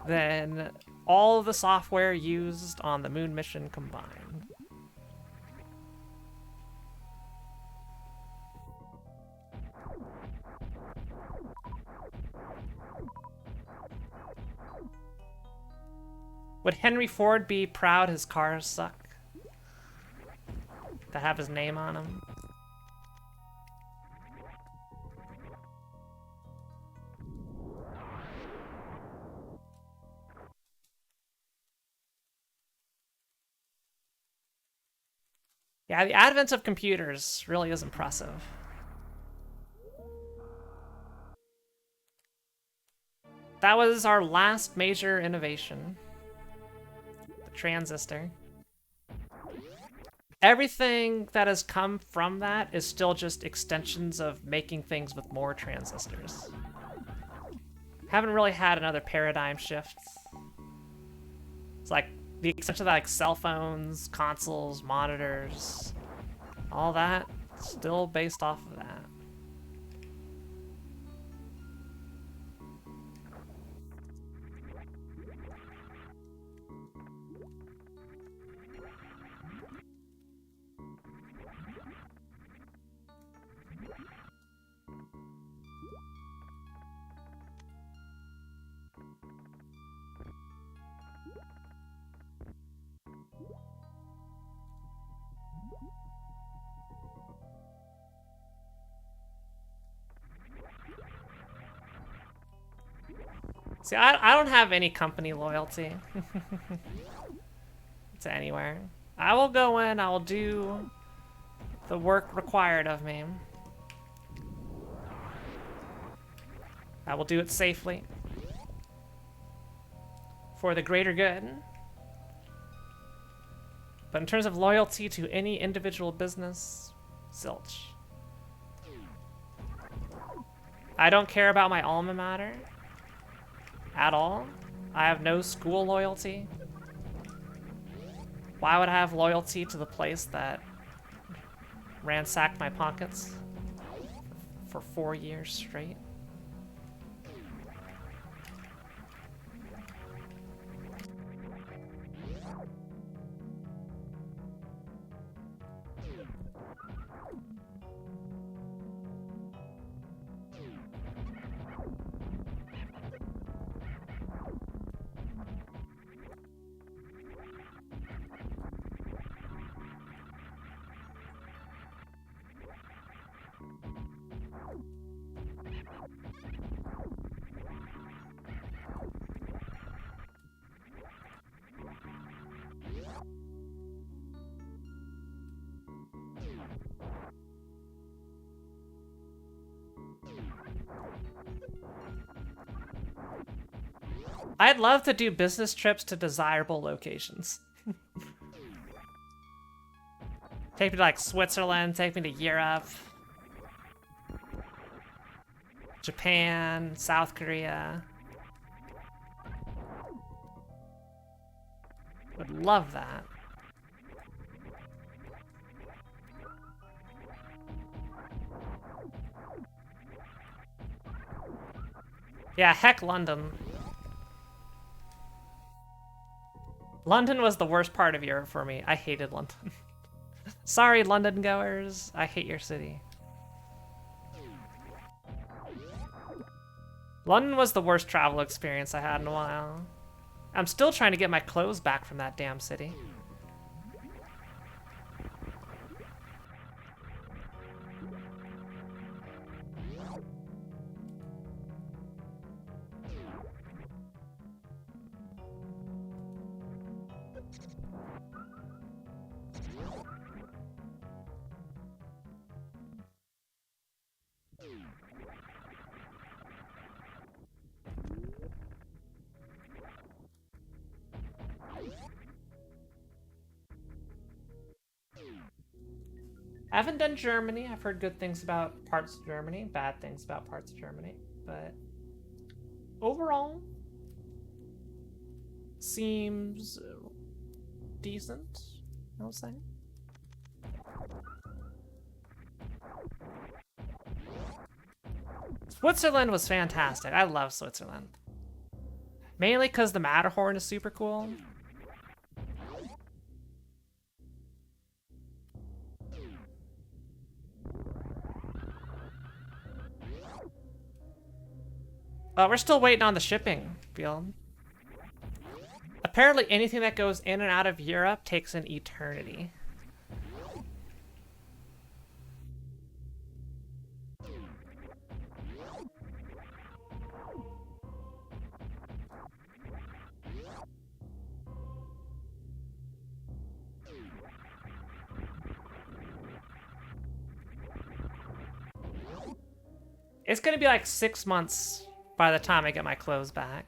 than all of the software used on the moon mission combined. Would Henry Ford be proud his cars suck? To have his name on them? Yeah, the advent of computers really is impressive. That was our last major innovation. The transistor. Everything that has come from that is still just extensions of making things with more transistors. Haven't really had another paradigm shift. It's like the extension of that, like cell phones, consoles, monitors, all that, still based off of that. See, I don't have any company loyalty to anywhere. I will go in, I will do the work required of me. I will do it safely. For the greater good. But in terms of loyalty to any individual business, zilch. I don't care about my alma mater at all. I have no school loyalty. Why would I have loyalty to the place that ransacked my pockets for 4 years straight? I'd love to do business trips to desirable locations. Take me to like Switzerland, take me to Europe, Japan, South Korea. Would love that. Yeah, heck London. London was the worst part of Europe for me. I hated London. Sorry, London goers. I hate your city. London was the worst travel experience I had in a while. I'm still trying to get my clothes back from that damn city. I haven't done Germany. I've heard good things about parts of Germany, bad things about parts of Germany, but overall seems decent, I'll say. Switzerland was fantastic. I love Switzerland. Mainly because the Matterhorn is super cool. We're still waiting on the shipping field. Apparently anything that goes in and out of Europe takes an eternity. It's gonna be like 6 months by the time I get my clothes back.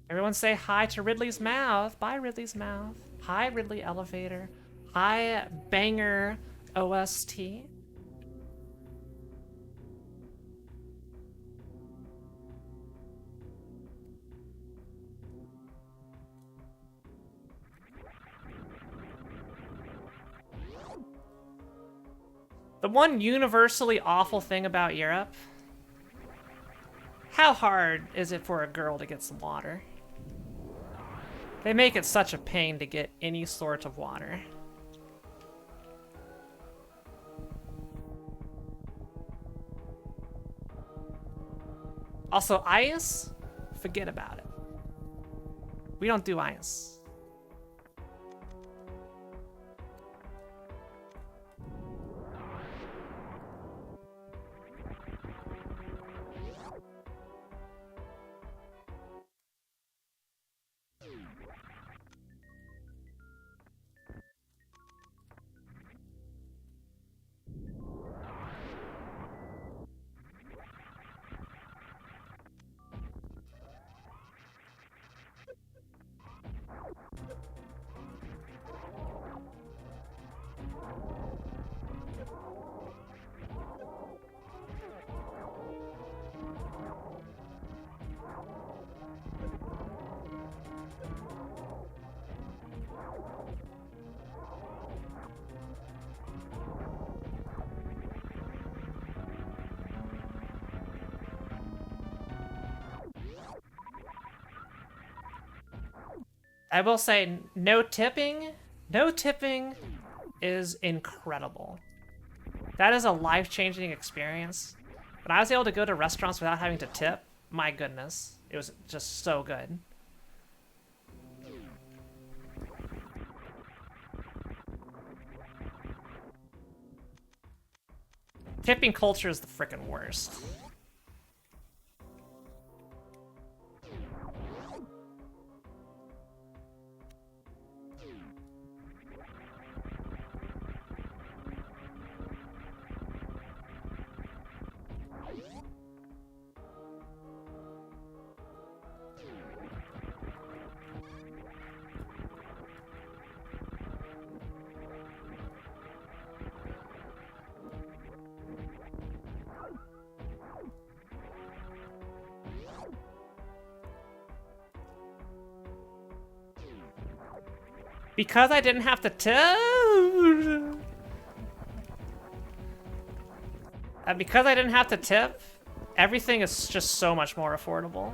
Everyone say hi to Ridley's mouth. Bye, Ridley's mouth. Hi, Ridley Elevator. Hi, Banger OST. The one universally awful thing about Europe, how hard is it for a girl to get some water? They make it such a pain to get any sort of water. Also, ice? Forget about it. We don't do ice. I will say, no tipping is incredible. That is a life-changing experience. When I was able to go to restaurants without having to tip, my goodness, it was just so good. Tipping culture is the frickin' worst. Because I didn't have to tip. Because I didn't have to tip, everything is just so much more affordable.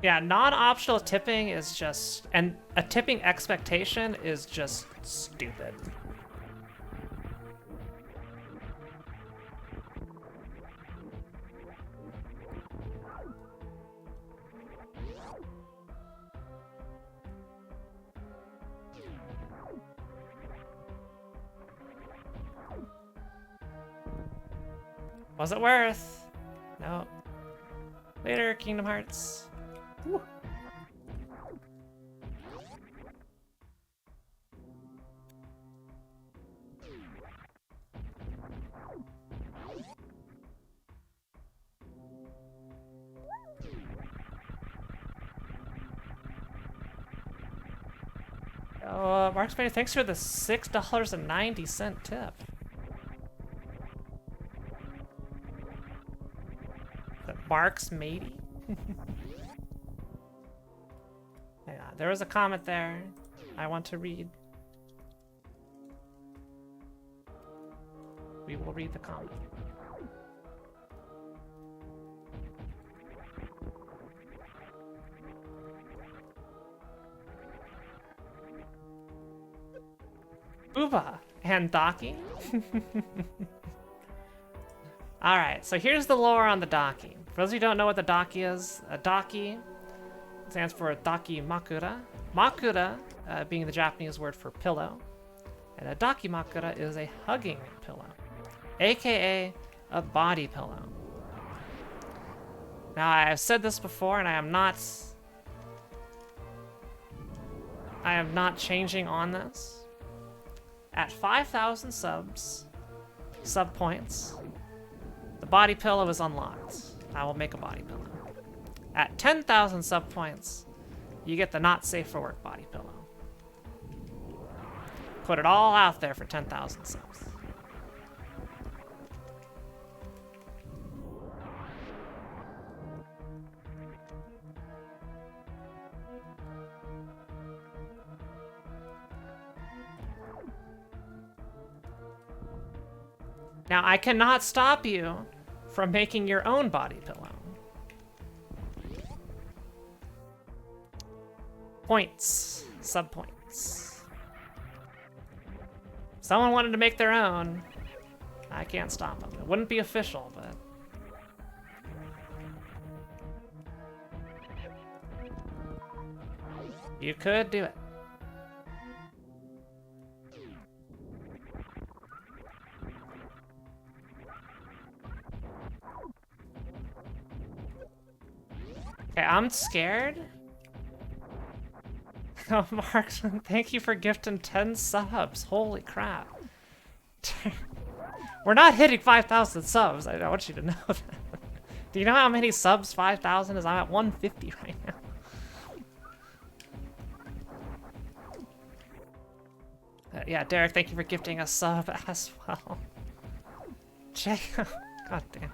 Yeah, non-optional tipping is just, and a tipping expectation is just stupid. Was it worth? No. Later, Kingdom Hearts. Woo. Mark's Mania, thanks for the $6.90 tip. Mark's matey? Yeah, there was a comment there I want to read. We will read the comment. Booba and Docky. Alright, so here's the lore on the Docky. For those of you who don't know what the Docky is, a Docky stands for Daki Makura. Makura being the Japanese word for pillow. And a Daki Makura is a hugging pillow, aka a body pillow. Now, I've said this before, and I am not changing on this. At 5,000 sub points, the body pillow is unlocked. I will make a body pillow. At 10,000 sub points, you get the not safe for work body pillow. put it all out there for 10,000 subs. Now, I cannot stop you from making your own body pillow. Points. Sub-points. Someone wanted to make their own. I can't stop them. It wouldn't be official, but... you could do it. Okay, I'm scared. Oh, Marksman, thank you for gifting 10 subs. Holy crap. We're not hitting 5,000 subs. I want you to know that. Do you know how many subs 5,000 is? I'm at 150 right now. Yeah, Derek, thank you for gifting a sub as well. Jayo, god damn.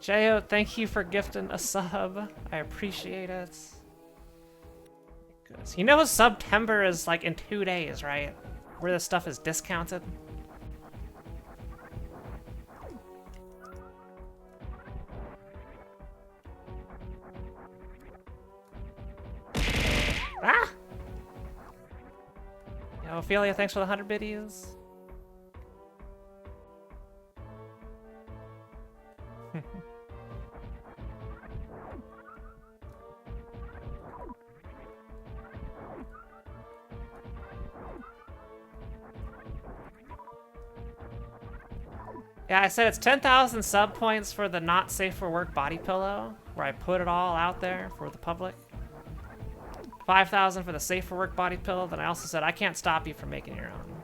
Jayo, thank you for gifting a sub. I appreciate it. You know September is like in 2 days, right? Where this stuff is discounted. Ah! Yo, Ophelia, thanks for the 100 biddies. Yeah, I said it's 10,000 sub points for the not safe for work body pillow, where I put it all out there for the public. 5,000 for the safe for work body pillow. Then I also said I can't stop you from making your own.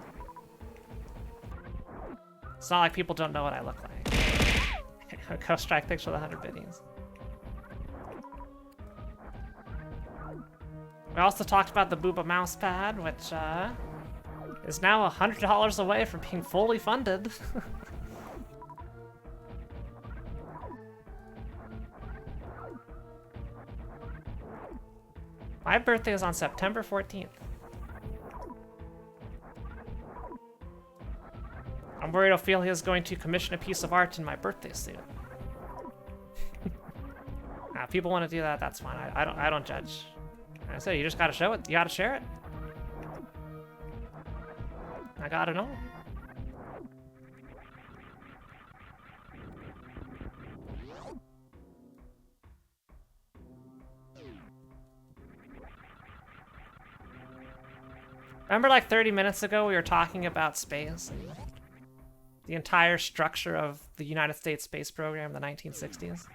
It's not like people don't know what I look like. Ghost Strike, thanks for the 100 biddies. We also talked about the Booba mouse pad, which is now $100 away from being fully funded. My birthday is on September 14th. I'm worried Ophelia is going to commission a piece of art in my birthday suit. Nah, if people want to do that, that's fine. I don't judge. Like I said, you just gotta show it. You gotta share it. I gotta know. Remember like 30 minutes ago we were talking about space and the entire structure of the United States space program in the 1960s?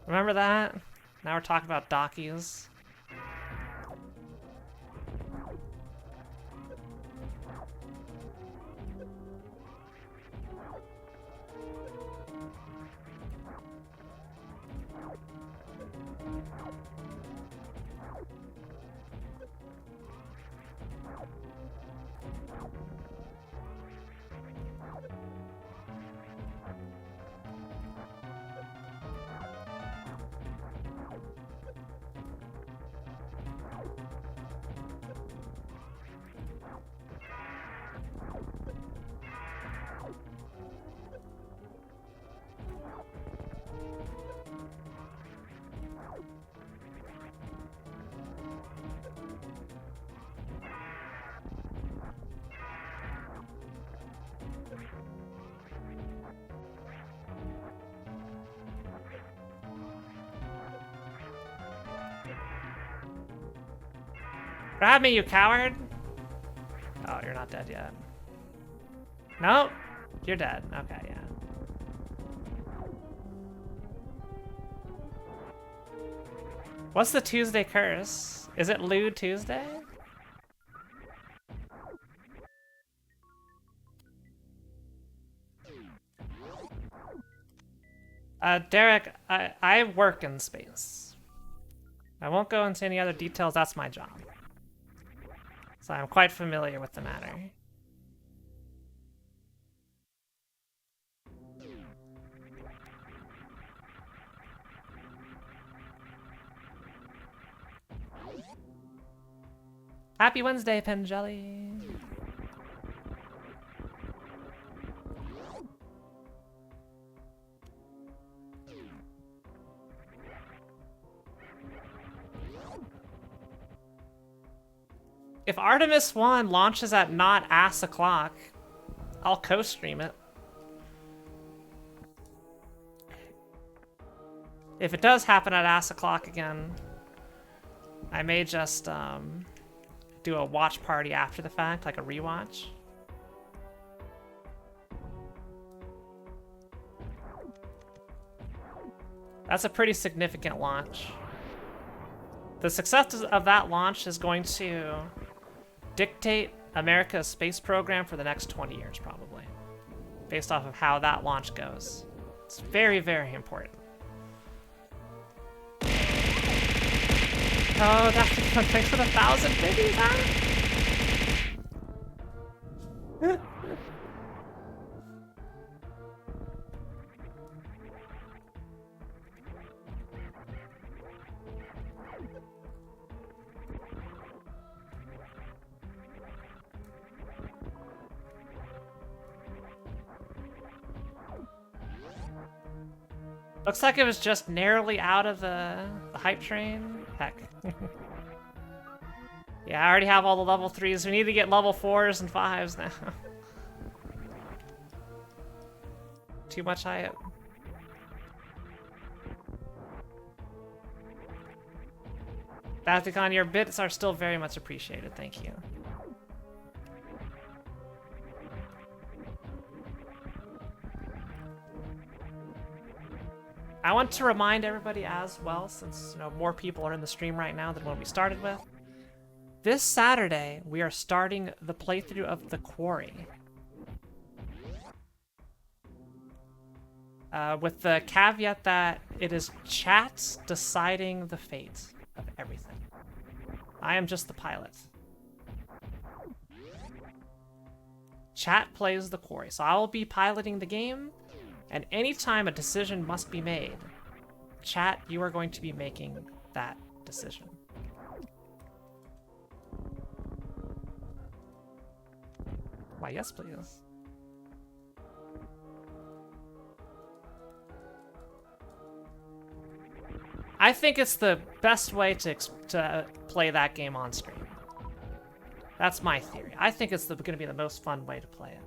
Remember that? Now we're talking about dockies. Grab me, you coward! Oh, you're not dead yet. Nope, you're dead. Okay, yeah. What's the Tuesday curse? Is it Lewd Tuesday? Derek, I work in space. I won't go into any other details, that's my job. So I'm quite familiar with the matter. Happy Wednesday, Penjelly! If Artemis 1 launches at not ass o'clock, I'll co-stream it. If it does happen at ass o'clock again, I may just do a watch party after the fact, like a rewatch. That's a pretty significant launch. The success of that launch is going to dictate America's space program for the next 20 years, probably, based off of how that launch goes. It's very, very important. Oh, that's thanks for the 1,000 biddies, huh? Looks like it was just narrowly out of the hype train. Heck. Yeah, I already have all the level 3s. We need to get level 4s and 5s now. Too much hype. Bathicon, your bits are still very much appreciated. Thank you. I want to remind everybody as well, since more people are in the stream right now than when we started with. This Saturday, we are starting the playthrough of the Quarry. With the caveat that it is chat deciding the fate of everything. I am just the pilot. Chat plays the Quarry, so I will be piloting the game, and anytime a decision must be made, chat, you are going to be making that decision. Why, yes, please. I think it's the best way to play that game on stream. That's my theory. I think it's going to be the most fun way to play it.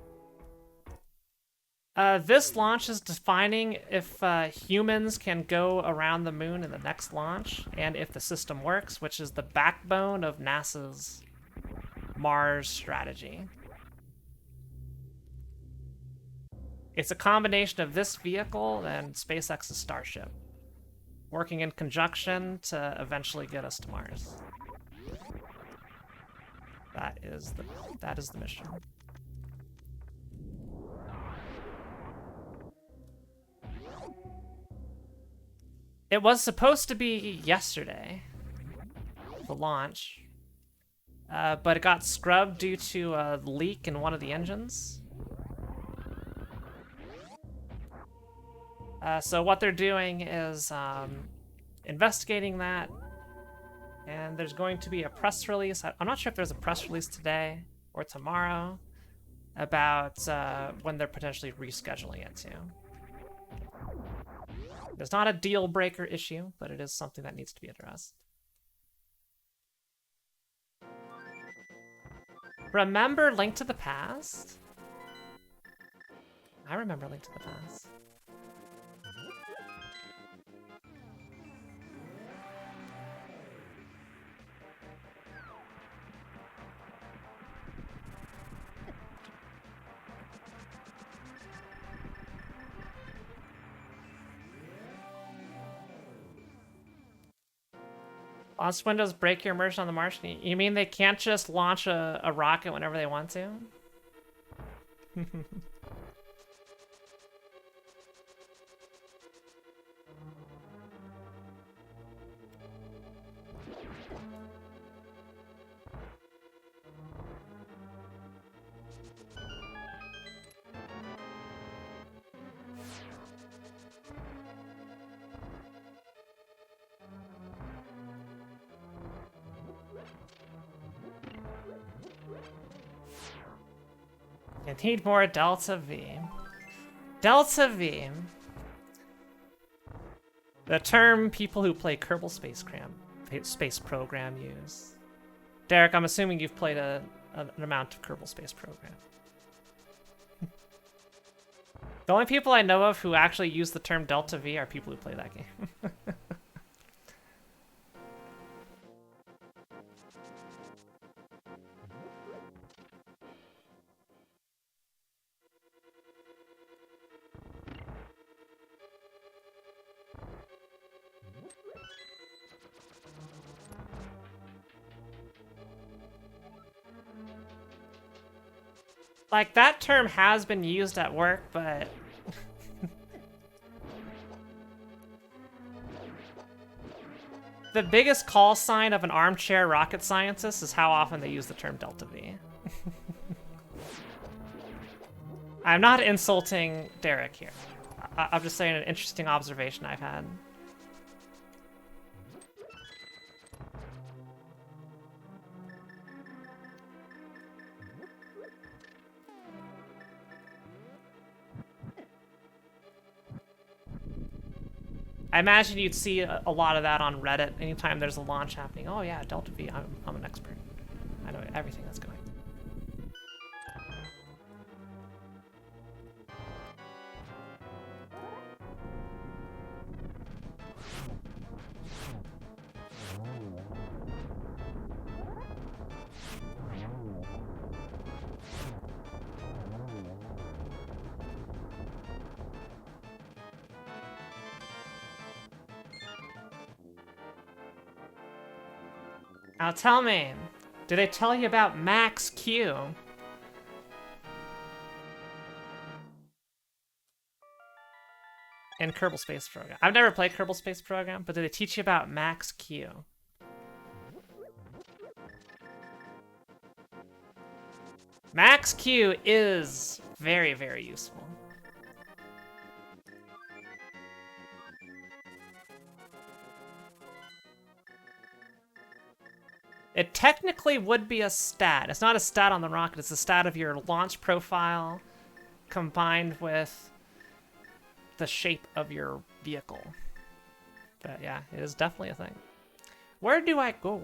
This launch is defining if humans can go around the moon in the next launch, and if the system works, which is the backbone of NASA's Mars strategy. It's a combination of this vehicle and SpaceX's Starship, working in conjunction to eventually get us to Mars. That is the mission. It was supposed to be yesterday, the launch, but it got scrubbed due to a leak in one of the engines. So what they're doing is investigating that, and there's going to be a press release. I'm not sure if there's a press release today or tomorrow about when they're potentially rescheduling it to. It's not a deal breaker issue, but it is something that needs to be addressed. Remember Link to the Past? I remember Link to the Past. Launch windows break your immersion on the Martian. You mean they can't just launch a rocket whenever they want to? I need more Delta V. Delta V. The term people who play Kerbal Space Program use. Derek, I'm assuming you've played an amount of Kerbal Space Program. The only people I know of who actually use the term Delta V are people who play that game. Like, that term has been used at work, but... the biggest call sign of an armchair rocket scientist is how often they use the term Delta V. I'm not insulting Derek here. I'm just saying an interesting observation I've had. I imagine you'd see a lot of that on Reddit anytime there's a launch happening. Oh yeah, Delta V, I'm an expert. I know everything that's going. Now tell me, did they tell you about Max Q? In Kerbal Space Program. I've never played Kerbal Space Program, but did they teach you about Max Q? Max Q is very, very useful. It technically would be a stat. It's not a stat on the rocket, it's a stat of your launch profile combined with the shape of your vehicle. But yeah, it is definitely a thing. Where do I go?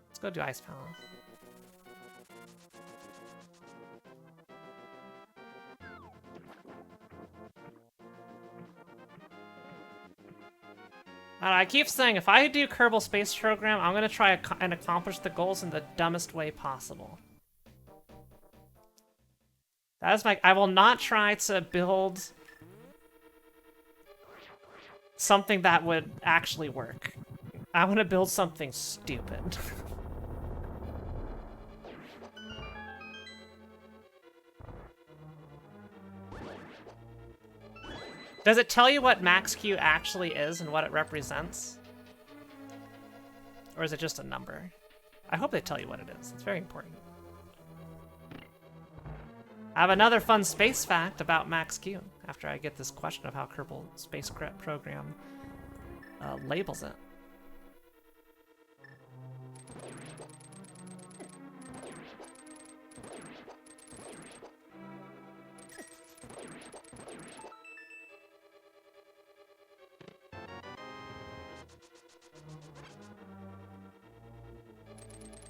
Let's go do Ice Palace. I keep saying, if I do Kerbal Space Program, I'm gonna try and accomplish the goals in the dumbest way possible. That is I will not try to build something that would actually work. I want to build something stupid. Does it tell you what Max Q actually is and what it represents? Or is it just a number? I hope they tell you what it is. It's very important. I have another fun space fact about Max Q after I get this question of how Kerbal Space Program labels it.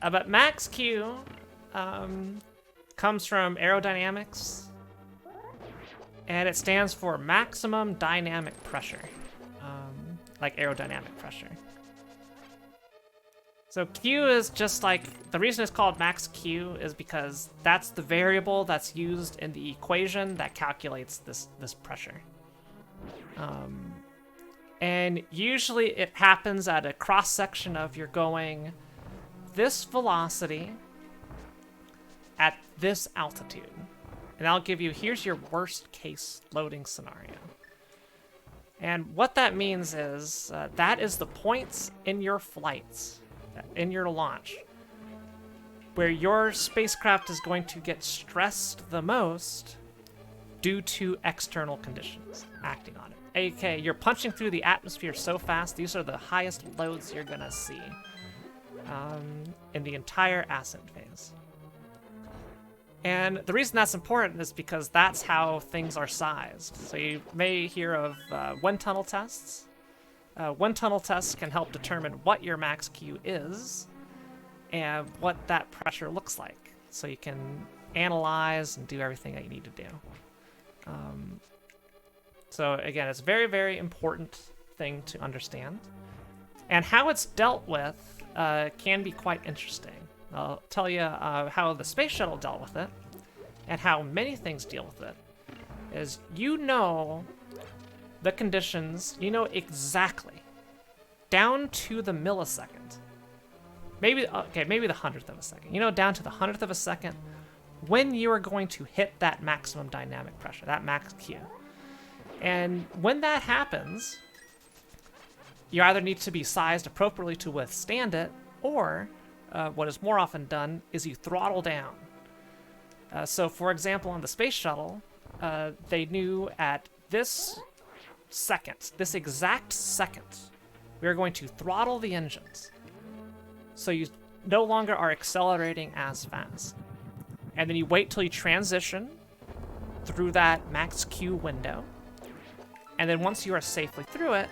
But Max Q comes from Aerodynamics, and it stands for maximum dynamic pressure, like aerodynamic pressure. So Q is just like, the reason it's called Max Q is because that's the variable that's used in the equation that calculates this pressure. And usually it happens at a cross-section of you're going this velocity at this altitude. And I'll give you, here's your worst case loading scenario. And what that means is, that is the points in your flights, in your launch, where your spacecraft is going to get stressed the most due to external conditions acting on it. AK, you're punching through the atmosphere so fast, these are the highest loads you're gonna see. in the entire ascent phase. And the reason that's important is because that's how things are sized. So you may hear of wind tunnel tests. Wind tunnel tests can help determine what your max Q is and what that pressure looks like. So you can analyze and do everything that you need to do. So again, it's a very, very important thing to understand. And how it's dealt with can be quite interesting. I'll tell you how the space shuttle dealt with it, and how many things deal with it. Is you know the conditions, you know exactly, down to the millisecond. Maybe the 100th of a second. You know down to the 100th of a second when you are going to hit that maximum dynamic pressure, that max Q. And when that happens, you either need to be sized appropriately to withstand it, or what is more often done is you throttle down. So for example, on the space shuttle, they knew at this second, this exact second, we are going to throttle the engines. So you no longer are accelerating as fast. And then you wait till you transition through that max Q window. And then once you are safely through it,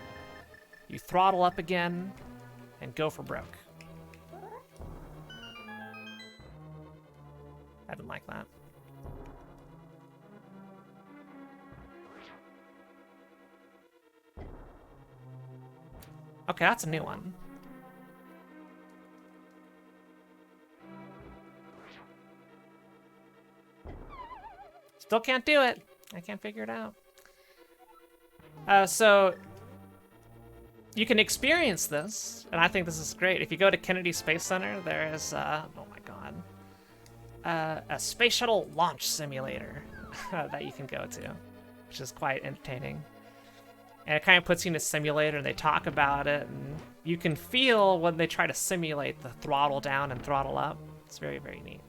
you throttle up again and go for broke. I didn't like that. Okay, that's a new one. Still can't do it. I can't figure it out. So you can experience this, and I think this is great. If you go to Kennedy Space Center, there is, oh my god, a space shuttle launch simulator that you can go to, which is quite entertaining. And it kind of puts you in a simulator, and they talk about it, and you can feel when they try to simulate the throttle down and throttle up. It's very, very neat.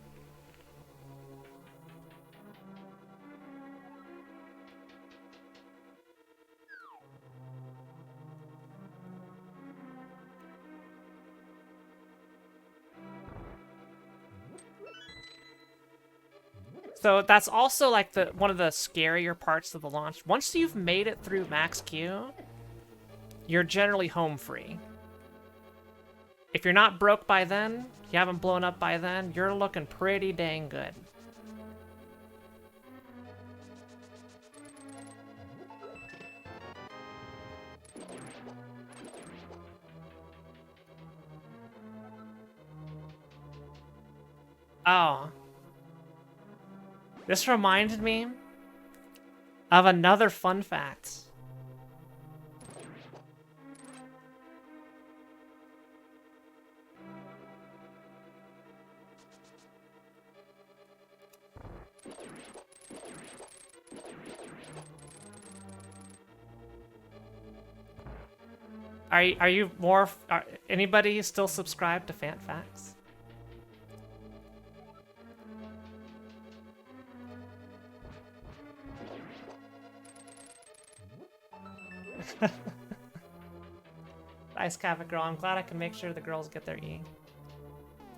So that's also like one of the scarier parts of the launch. Once you've made it through max Q, you're generally home free. If you're not broke by then, you haven't blown up by then, you're looking pretty dang good. Oh. This reminded me of another fun fact. Are you more? Anybody still subscribed to Phant Facts? Nice, Catholic girl. I'm glad I can make sure the girls get their E.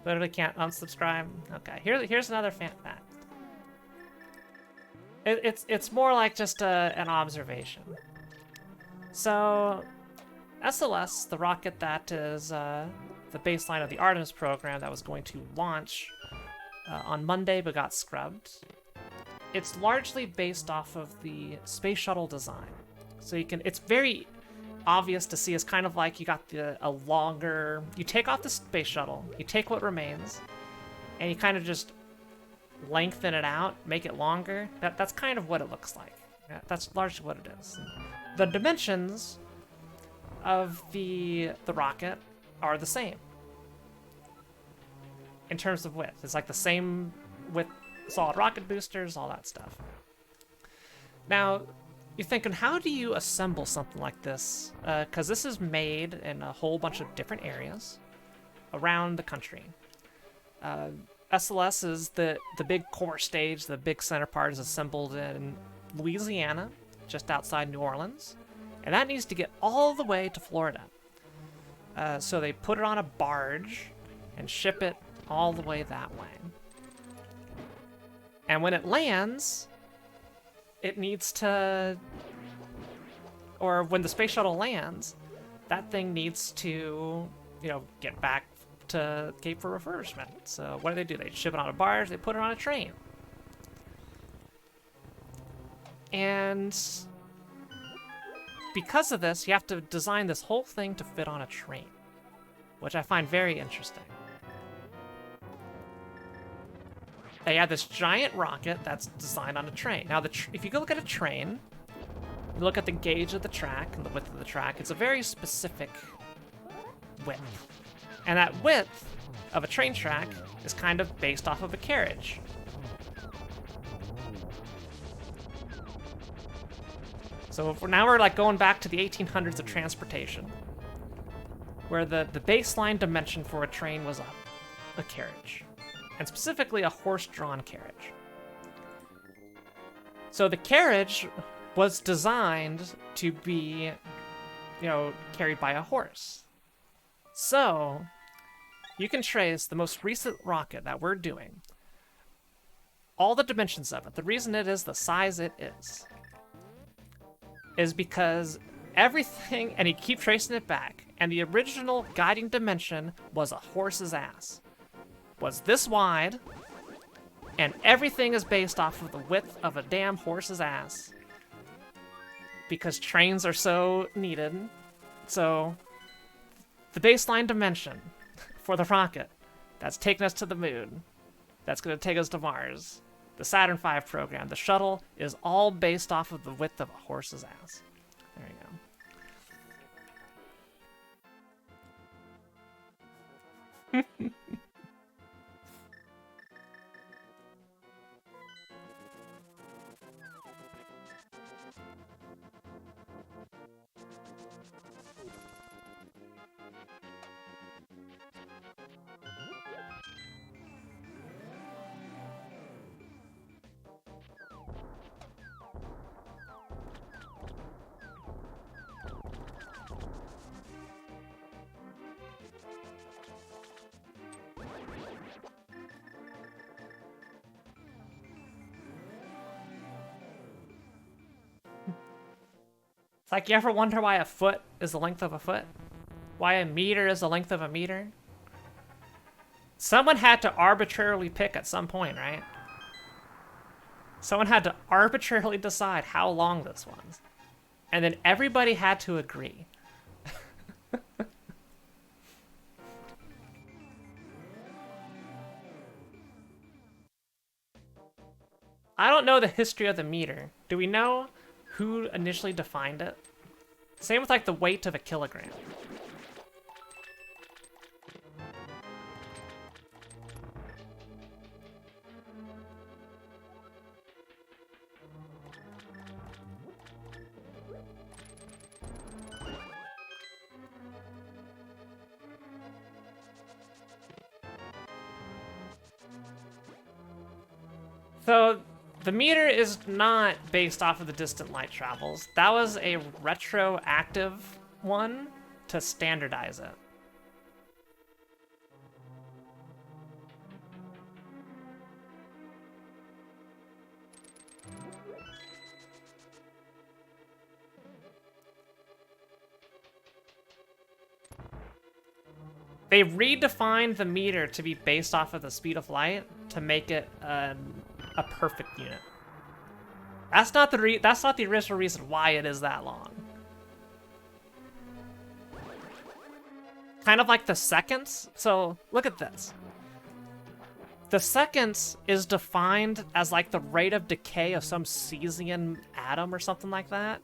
Literally can't unsubscribe. Okay, here's another Phant fact. It's more like just an observation. So, SLS, the rocket that is the baseline of the Artemis program that was going to launch on Monday but got scrubbed, it's largely based off of the space shuttle design. So it's very obvious to see. It's kind of like you got a longer, you take off the space shuttle, you take what remains, and you kind of just lengthen it out, make it longer. That's kind of what it looks like. That's largely what it is. The dimensions of the rocket are the same in terms of width. It's like the same with solid rocket boosters, all that stuff. Now, you're thinking, how do you assemble something like this? Because this is made in a whole bunch of different areas around the country. SLS is the big core stage, the big center part is assembled in Louisiana, just outside New Orleans. And that needs to get all the way to Florida. So they put it on a barge, and ship it all the way that way. And when it lands, it needs to, or when the space shuttle lands, that thing needs to, you know, get back to Cape for refurbishment. So what do? They ship it on a barge, they put it on a train. And because of this, you have to design this whole thing to fit on a train, which I find very interesting. They have this giant rocket that's designed on a train. Now, if you go look at a train, you look at the gauge of the track and the width of the track, it's a very specific width. And that width of a train track is kind of based off of a carriage. So now we're like going back to the 1800s of transportation, where the baseline dimension for a train was a carriage, and specifically a horse-drawn carriage. So the carriage was designed to be, you know, carried by a horse. So you can trace the most recent rocket that we're doing, all the dimensions of it. The reason it is the size it is because everything, and you keep tracing it back, and the original guiding dimension was a horse's ass. Was this wide, and everything is based off of the width of a damn horse's ass. Because trains are so needed. So the baseline dimension for the rocket that's taking us to the moon, that's going to take us to Mars, the Saturn V program, the shuttle, is all based off of the width of a horse's ass. There you go. It's like, you ever wonder why a foot is the length of a foot? Why a meter is the length of a meter? Someone had to arbitrarily pick at some point, right? Someone had to arbitrarily decide how long this was. And then everybody had to agree. I don't know the history of the meter. Do we know who initially defined it? Same with like the weight of a kilogram. So the meter is not based off of the distant light travels. That was a retroactive one to standardize it. They redefined the meter to be based off of the speed of light to make it a perfect unit. That's not the original reason why it is that long. Kind of like the seconds. So look at this. The seconds is defined as like the rate of decay of some cesium atom or something like that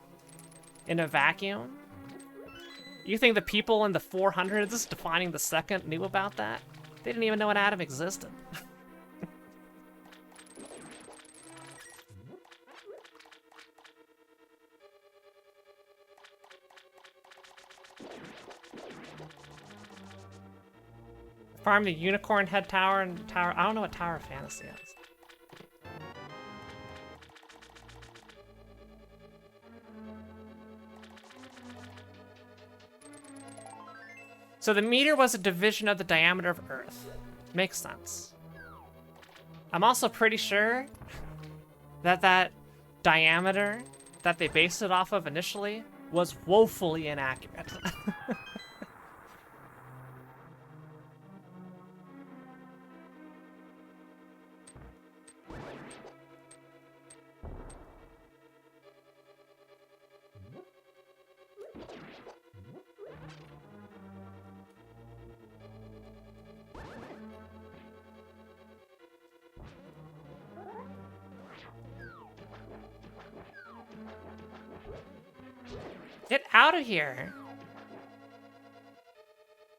in a vacuum. You think the people in the 400s defining the second knew about that? They didn't even know an atom existed. Farm the Unicorn Head Tower and Tower... I don't know what Tower of Fantasy is. So the meter was a division of the diameter of Earth. Makes sense. I'm also pretty sure that that diameter that they based it off of initially was woefully inaccurate. Get out of here.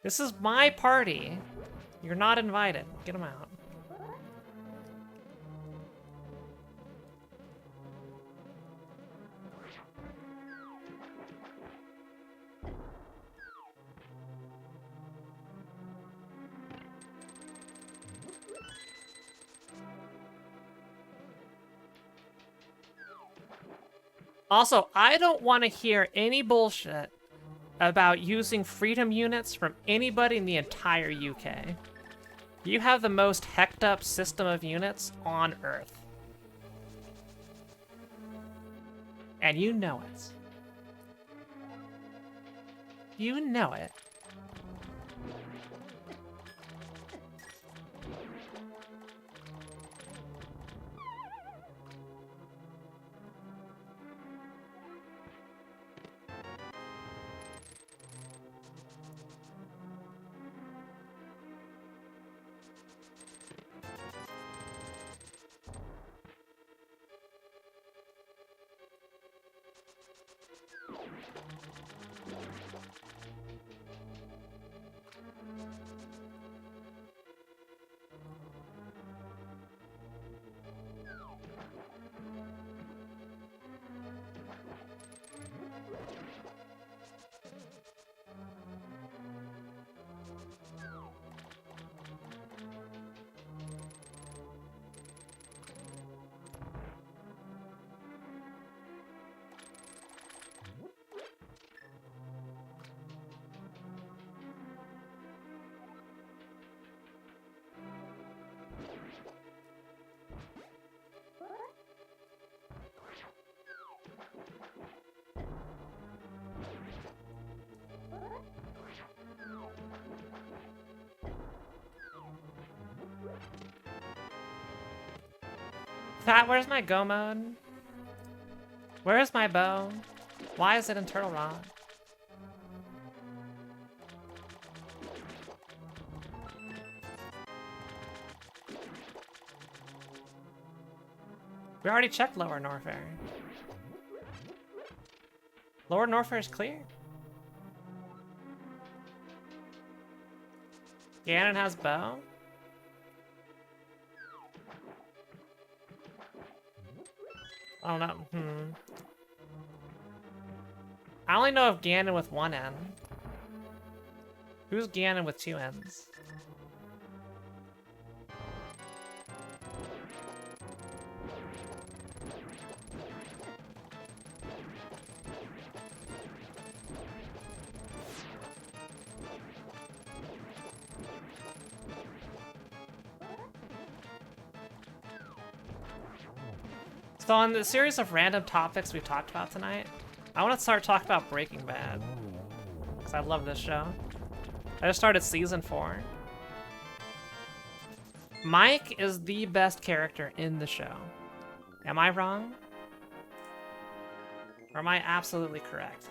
This is my party. You're not invited. Get him out. Also, I don't want to hear any bullshit about using freedom units from anybody in the entire UK. You have the most hecked up system of units on Earth. And you know it. You know it. Pat, where's my go mode? Where's my bow? Why is it in Turtle Rock? We already checked Lower Norfair. Lower Norfair is clear. Ganon has bow. I don't know. I only know of Ganon with one N. Who's Ganon with two N's? So on the series of random topics we've talked about tonight, I want to start talking about Breaking Bad. Because I love this show. I just started season 4. Mike is the best character in the show. Am I wrong? Or am I absolutely correct?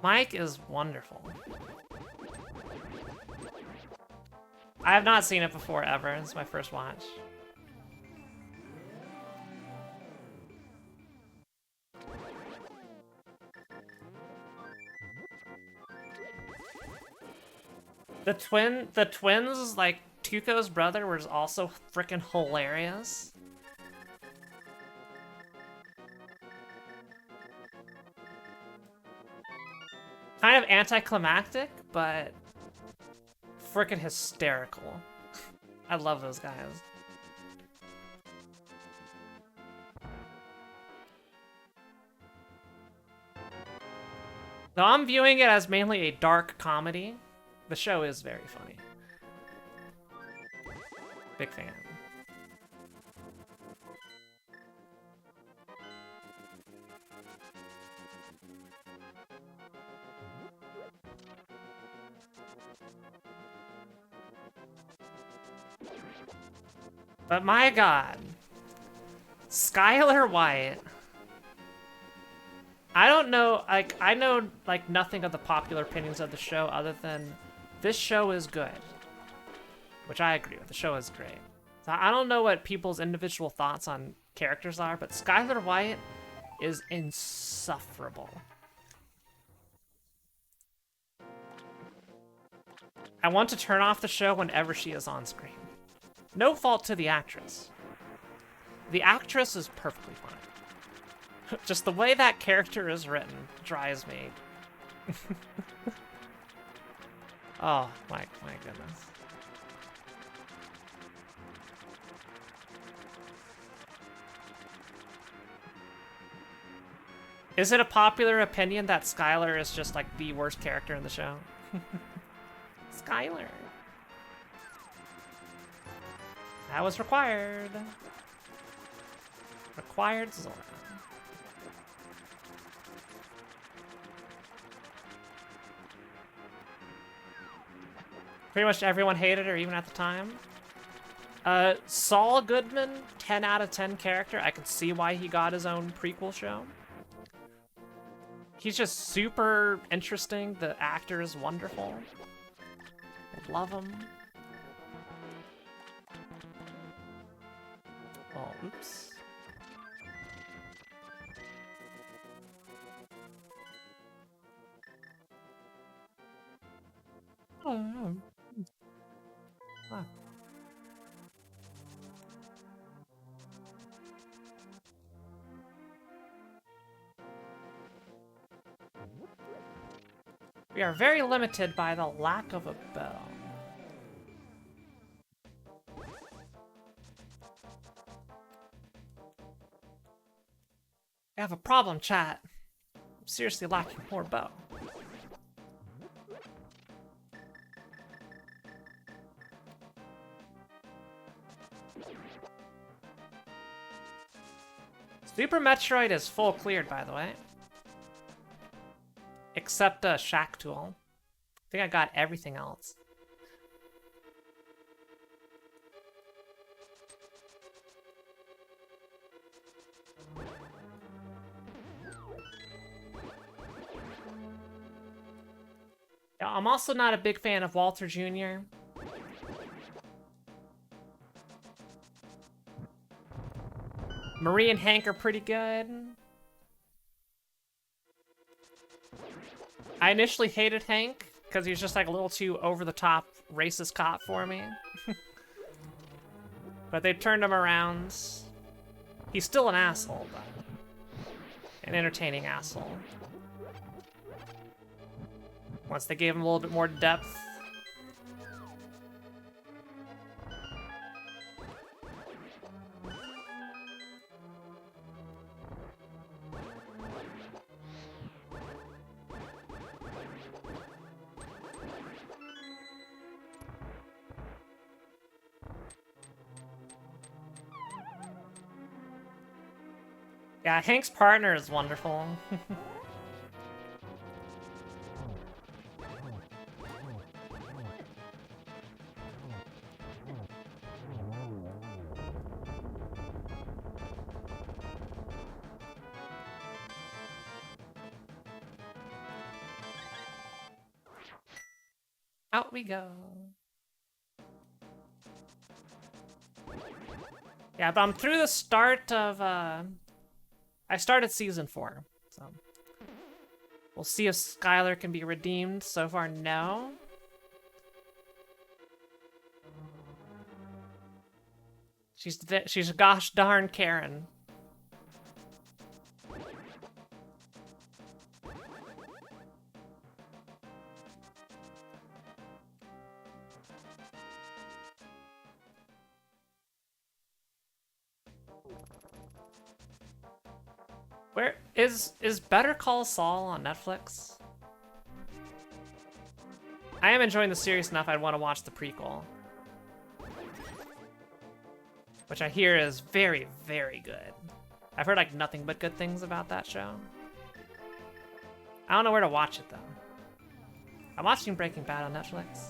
Mike is wonderful. I have not seen it before ever. It's my first watch. The twins, like Tuco's brother, was also freaking hilarious. Kind of anticlimactic, but freaking hysterical. I love those guys. Though I'm viewing it as mainly a dark comedy, the show is very funny. Big fan. But my god, Skylar White. I don't know, like, I know, like, nothing of the popular opinions of the show other than this show is good. Which I agree with, the show is great. So I don't know what people's individual thoughts on characters are, but Skylar White is insufferable. I want to turn off the show whenever she is on screen. No fault to the actress. The actress is perfectly fine. Just the way that character is written drives me. Oh, my goodness. Is it a popular opinion that Skylar is just like the worst character in the show? Skylar. That was required. Required Zora. Pretty much everyone hated her, even at the time. Saul Goodman, 10 out of 10 character. I can see why he got his own prequel show. He's just super interesting. The actor is wonderful. I love him. Oh, oops. Oh. Ah. We are very limited by the lack of a bell. I have a problem, chat. I'm seriously lacking more bow. Super Metroid is full cleared, by the way. Except Shack Tool. I think I got everything else. Yeah, I'm also not a big fan of Walter Jr. Marie and Hank are pretty good. I initially hated Hank because he was just like a little too over-the-top racist cop for me. But they turned him around. He's still an asshole, but an entertaining asshole. Once they gave him a little bit more depth. Yeah, Hank's partner is wonderful. Out we go. Yeah, but I'm through the start of, I started season 4, so we'll see if Skylar can be redeemed. So far, no. She's a gosh darn Karen. Where is Better Call Saul on Netflix? I am enjoying the series enough I'd want to watch the prequel. Which I hear is very, very good. I've heard like nothing but good things about that show. I don't know where to watch it though. I'm watching Breaking Bad on Netflix.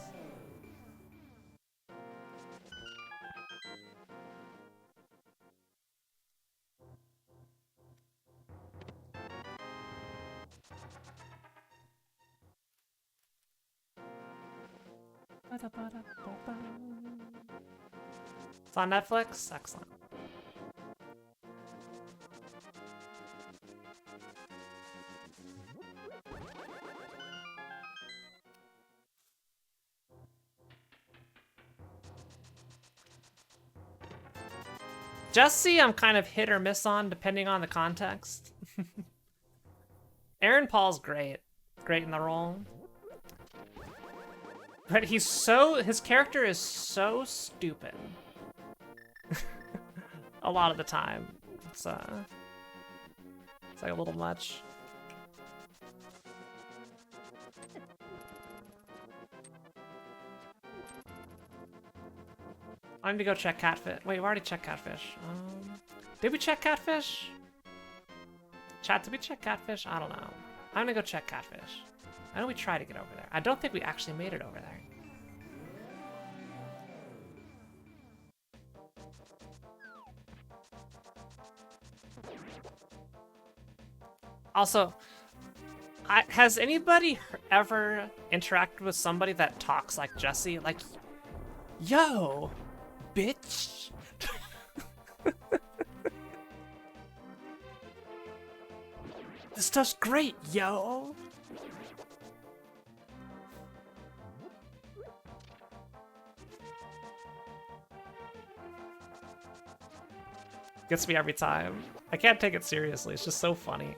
It's on Netflix? Excellent. Jesse, I'm kind of hit or miss on depending on the context. Aaron Paul's great. Great in the role. But his character is so stupid. A lot of the time. It's like a little much. I need to go check Catfish. Wait, we already checked Catfish. Did we check Catfish? Chat, did we check Catfish? I don't know. I'm gonna go check Catfish. I know we tried to get over there. I don't think we actually made it over there. Also, has anybody ever interacted with somebody that talks like Jesse? Like, yo, bitch. This stuff's great, yo. Gets me every time. I can't take it seriously. It's just so funny.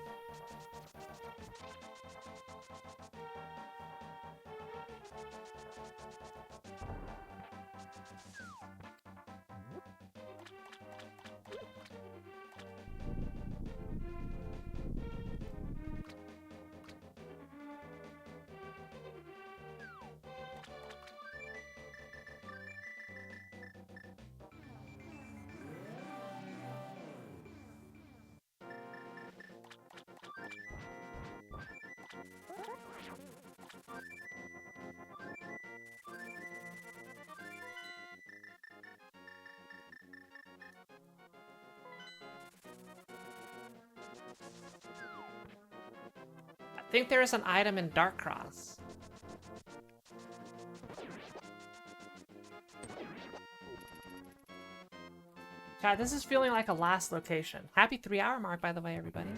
I think there is an item in Dark Cross. God, this is feeling like a last location. Happy 3-hour mark, by the way, everybody.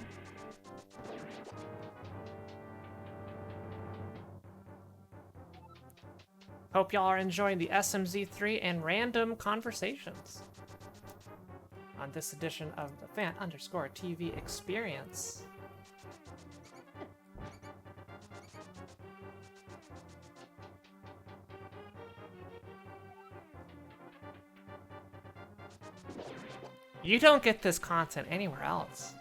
Hope y'all are enjoying the SMZ3 and random conversations on this edition of the Phant_TV experience. You don't get this content anywhere else.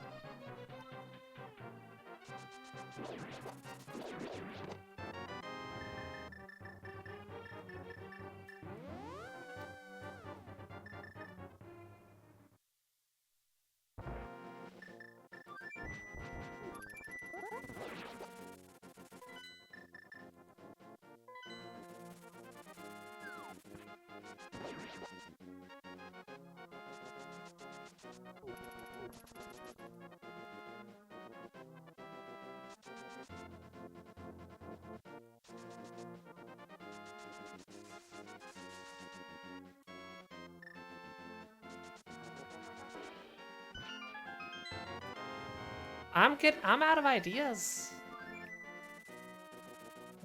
I'm out of ideas.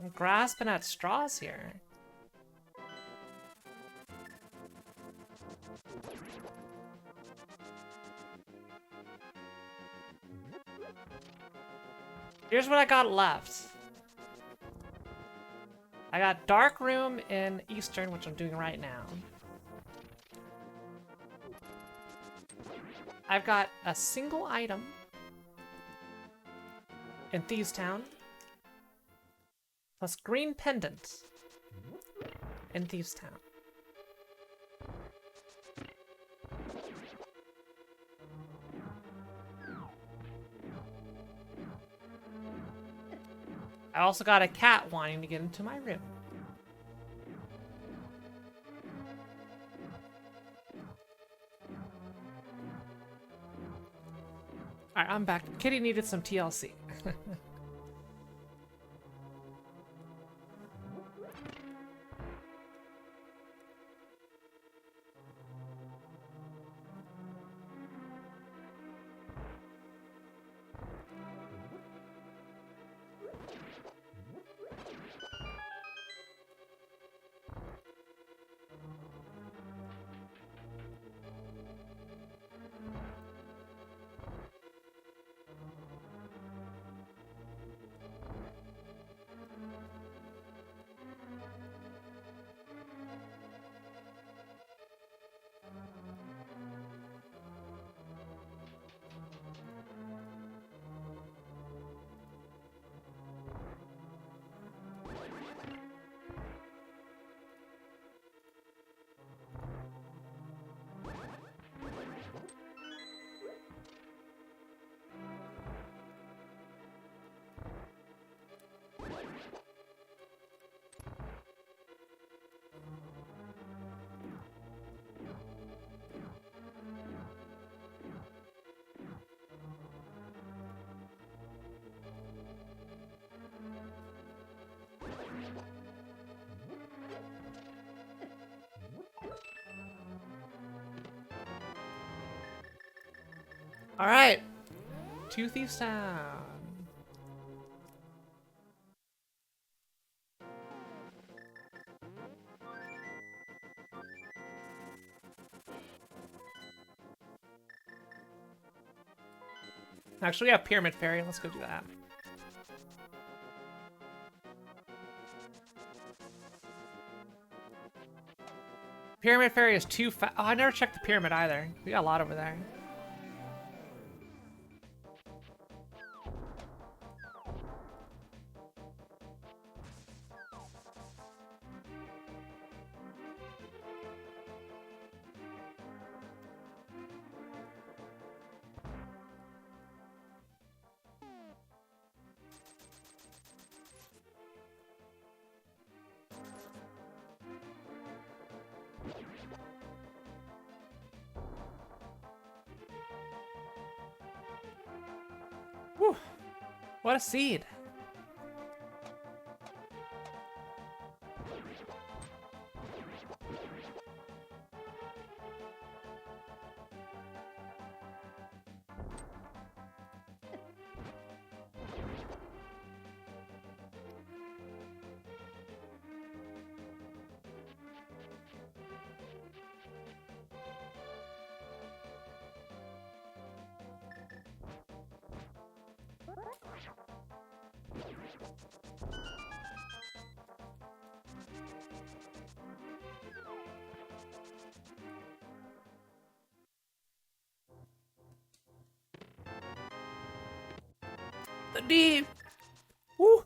I'm grasping at straws here. Here's what I got left. I got Dark Room in Eastern, which I'm doing right now. I've got a single item in Thieves Town. Plus green pendant in Thieves Town. I also got a cat wanting to get into my room. Alright, I'm back. Kitty needed some TLC. Alright. To Thieves Town. Actually, we have Pyramid Fairy. Let's go do that. Pyramid Fairy is too fast. Oh, I never checked the pyramid either. We got a lot over there. Whew. What a seed. The deep. Woo.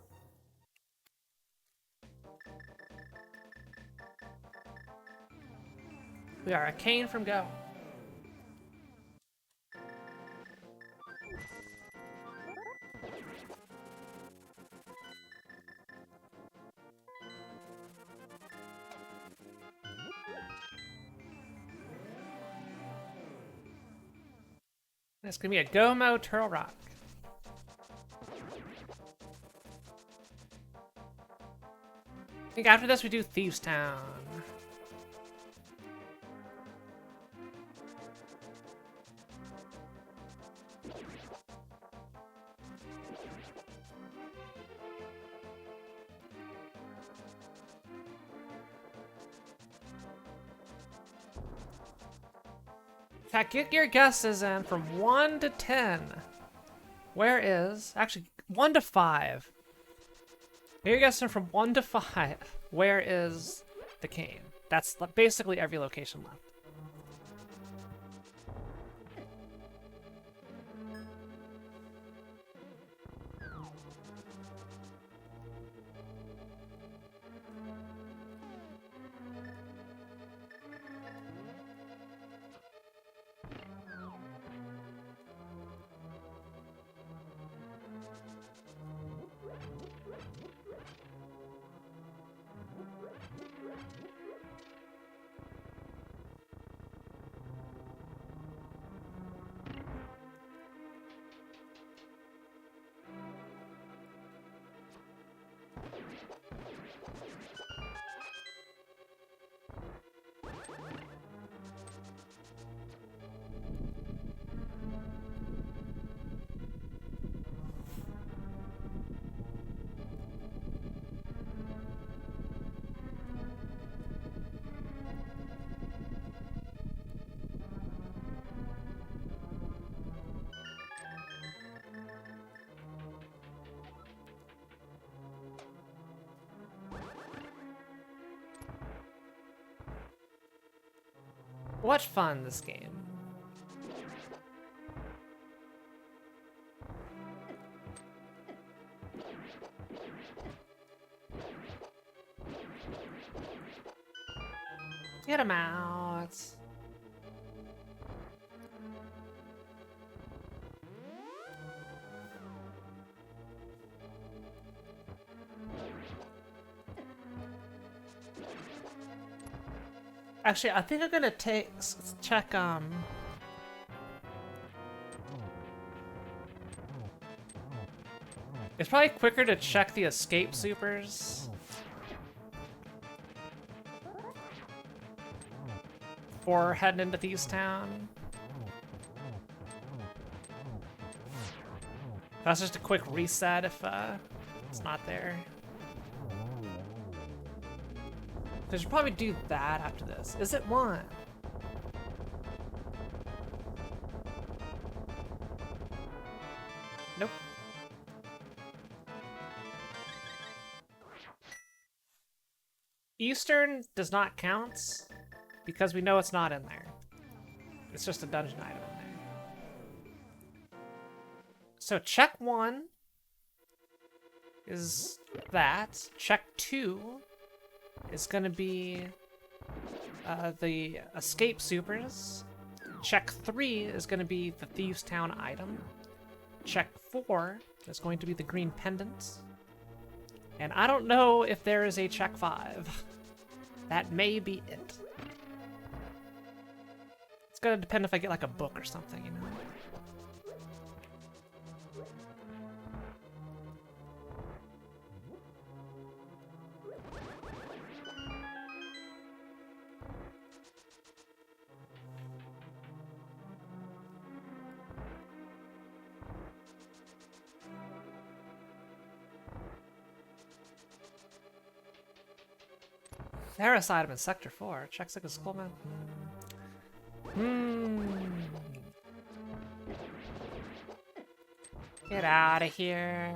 We are a cane from go. It's gonna be a Go-Mo Turtle Rock. I think after this we do Thieves Town. In fact, get your guesses in from 1 to 10. Where is... Actually, 1 to 5. Get your guesses in from 1 to 5. Where is the cane? That's basically every location left. What fun, this game. Get him out. Actually, I think I'm gonna check, it's probably quicker to check the escape supers before heading into Thieves Town. That's just a quick reset if it's not there. I should probably do that after this. Is it one? Nope. Eastern does not count because we know it's not in there. It's just a dungeon item in there. So check 1 is that. Check 2 is gonna be the escape supers. Check 3 is gonna be the Thieves Town item. Check 4 is going to be the green pendant. And I don't know if there is a check 5. That may be it. It's gonna depend if I get like a book or something, you know? Ferris item in Sector 4. Check Sector Schoolman. Get out of here.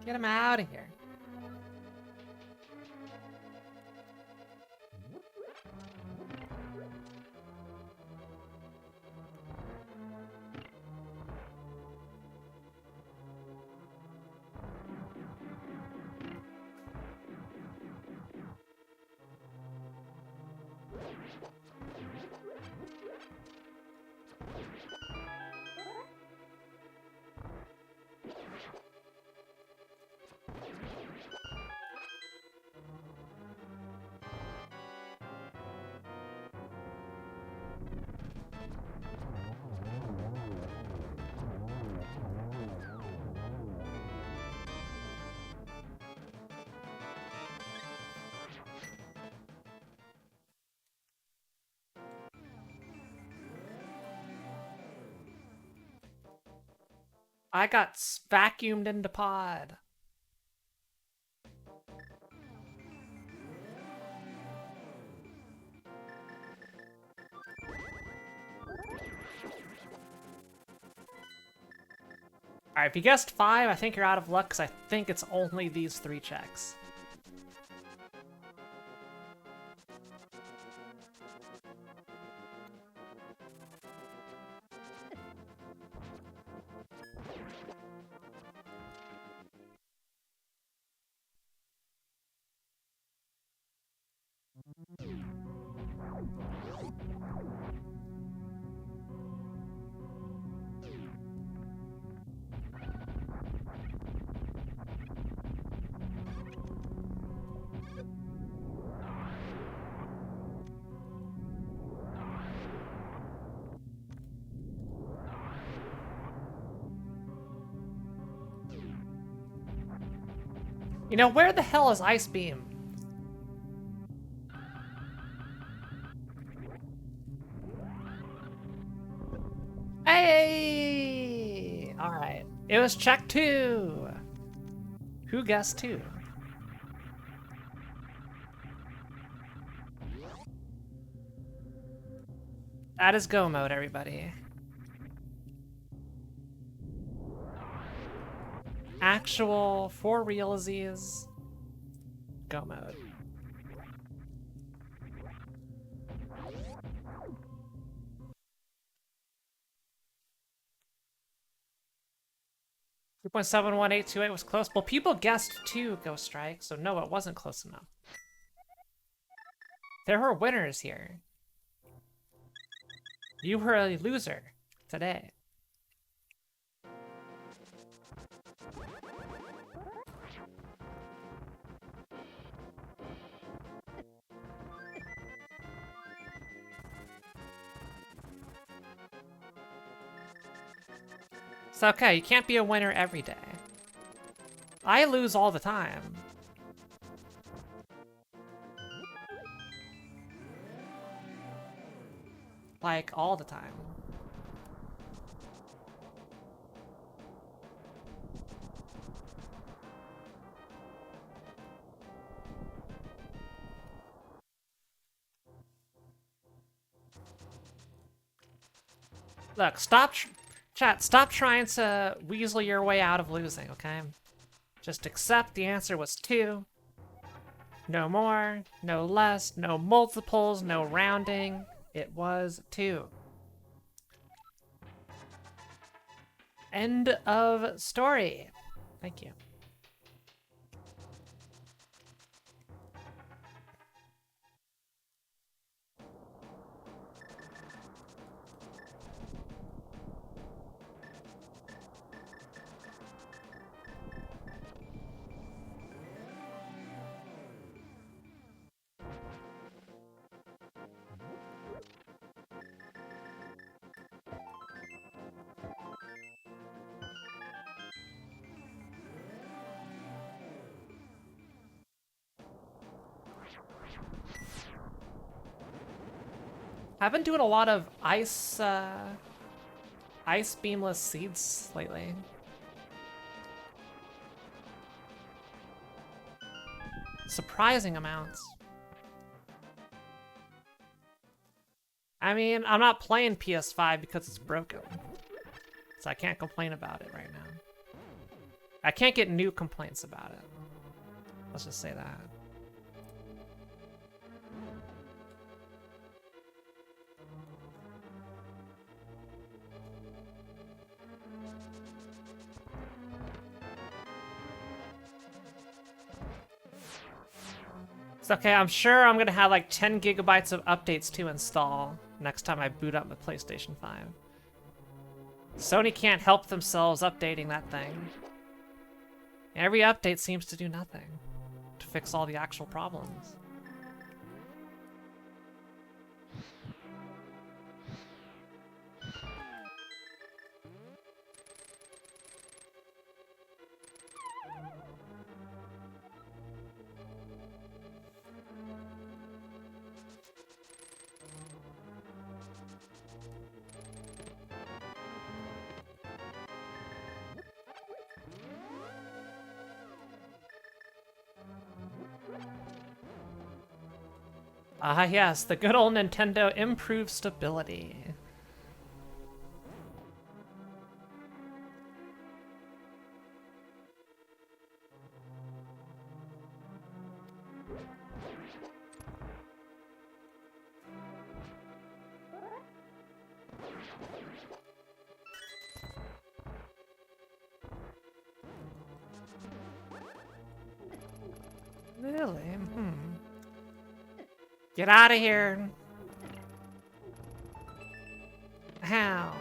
Get him out of here. I got vacuumed into pod. Alright, if you guessed 5, I think you're out of luck because I think it's only these 3 checks. You know, where the hell is Ice Beam? Hey! Alright. It was check 2. Who guessed 2? That is go mode, everybody. Actual, for realsies, go mode. 2.71828 was close. Well, people guessed 2, Ghost Strike, so no, it wasn't close enough. There were winners here. You were a loser today. It's okay, you can't be a winner every day. I lose all the time. Like, all the time. Look, chat, stop trying to weasel your way out of losing, okay? Just accept the answer was 2. No more, no less, no multiples, no rounding. It was 2. End of story. Thank you. I've been doing a lot of ice beamless seeds lately. Surprising amounts. I mean, I'm not playing PS5 because it's broken. So I can't complain about it right now. I can't get new complaints about it. Let's just say that. It's okay, I'm sure I'm gonna have like 10 gigabytes of updates to install next time I boot up my PlayStation 5. Sony can't help themselves updating that thing. Every update seems to do nothing to fix all the actual problems. Ah yes, the good old Nintendo improved stability. Really? Get out of here. How?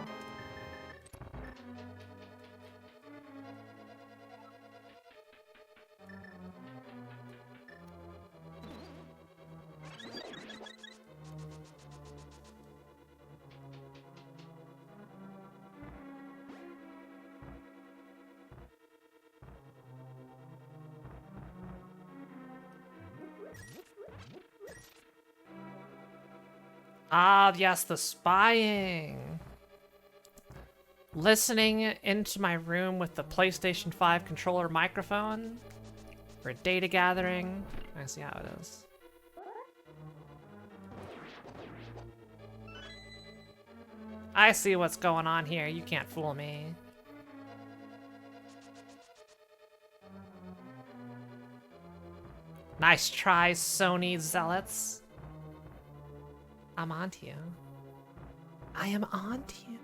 Ah, yes, the spying. Listening into my room with the PlayStation 5 controller microphone for data gathering. I see how it is. I see what's going on here. You can't fool me. Nice try, Sony zealots. I'm on to you. I am on to you.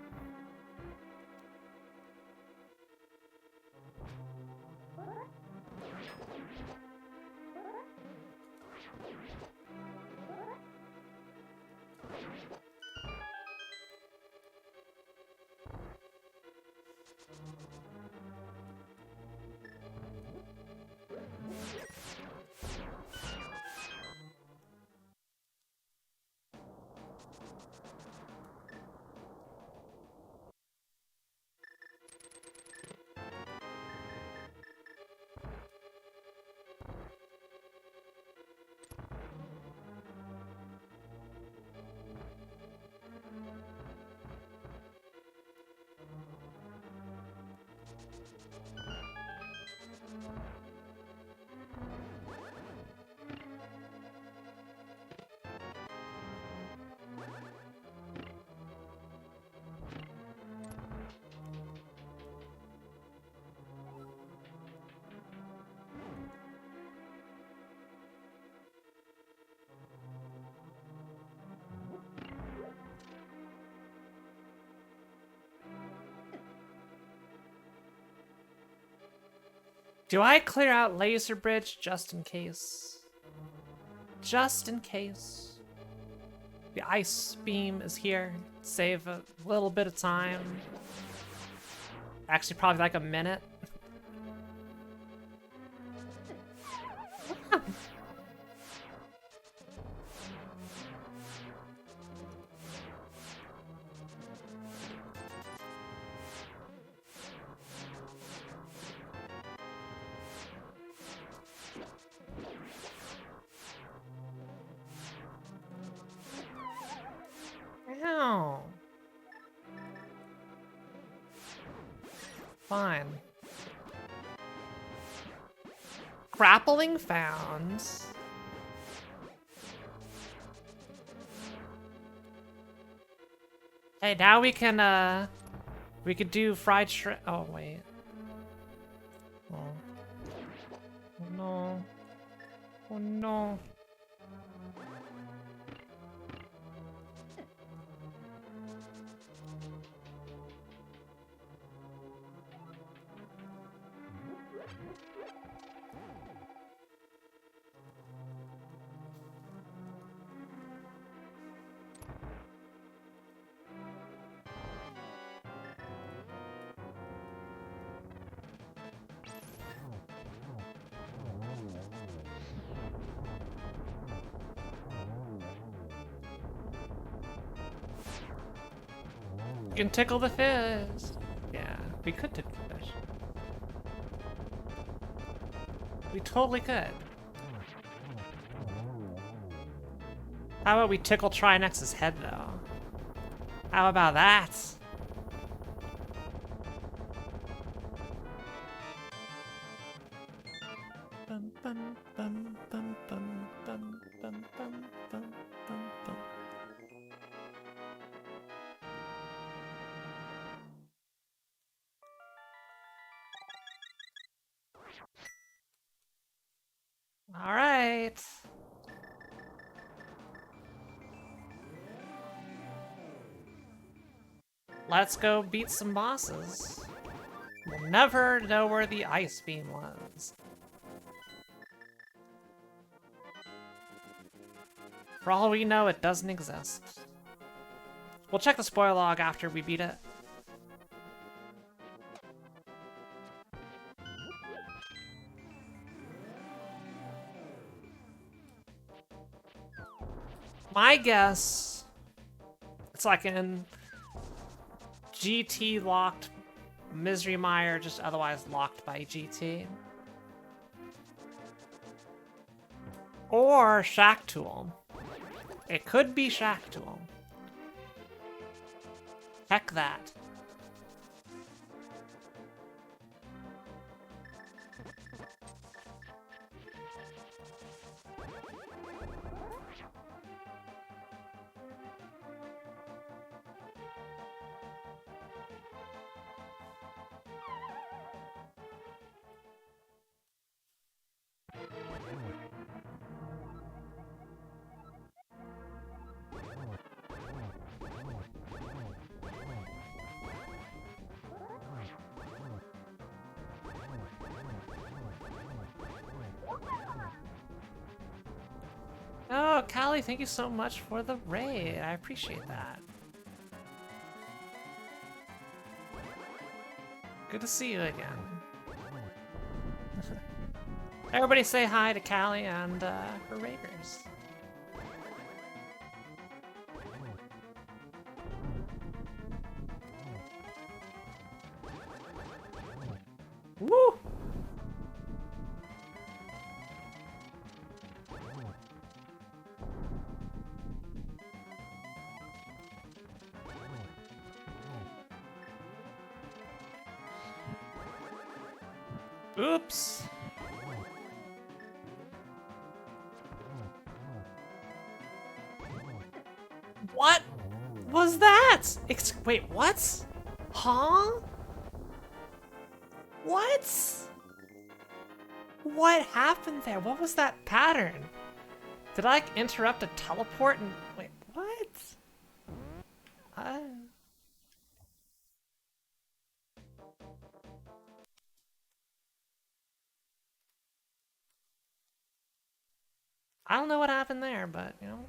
Do I clear out Laser Bridge just in case? Just in case. The ice beam is here. Save a little bit of time. Actually, probably like a minute. Ow. Fine. Grappling found. Hey, now we could do fried shrimp. Oh, wait. Oh. Oh no. Oh no. You can tickle the fish. Yeah, we could tickle the fish. We totally could. How about we tickle Trinex's head, though? How about that? Bum, bum, bum, bum, bum, bum, bum, bum, bum, bum, bum. All right. Let's go beat some bosses. We'll never know where the ice beam was. For all we know, it doesn't exist. We'll check the spoiler log after we beat it. My guess, it's like in GT locked Misery Mire, just otherwise locked by GT. Or Shack Tool. It could be Shack Tool. Heck that. Oh, Callie, thank you so much for the raid. I appreciate that. Good to see you again. Everybody say hi to Callie and her raiders. Woo! Oops. What was that? Wait, what? Huh? What? What happened there? What was that pattern? Did I like, interrupt a teleport and wait, what? I don't know what happened there, but you know.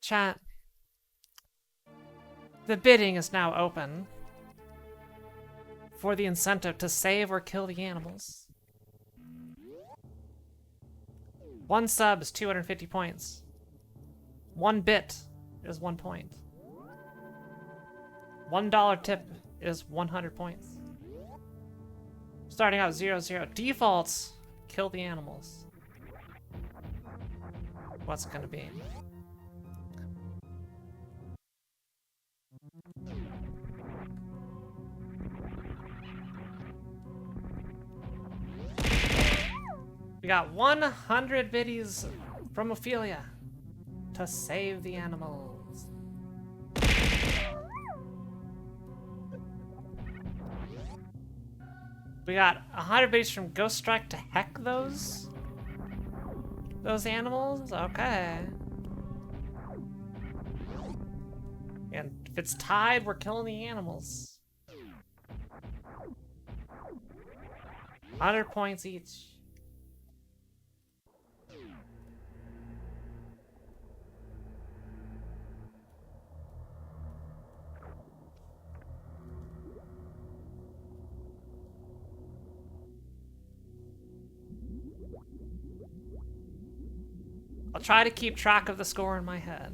Chat. The bidding is now open for the incentive to save or kill the animals. 1 sub is 250 points. 1 bit is 1 point. $1 tip is 100 points. Starting out 0-0. Defaults, kill the animals. What's it gonna be? We got 100 biddies from Ophelia to save the animals. We got 100 biddies from Ghost Strike to heck those animals? Okay. And if it's tied, we're killing the animals. 100 points each. I'll try to keep track of the score in my head.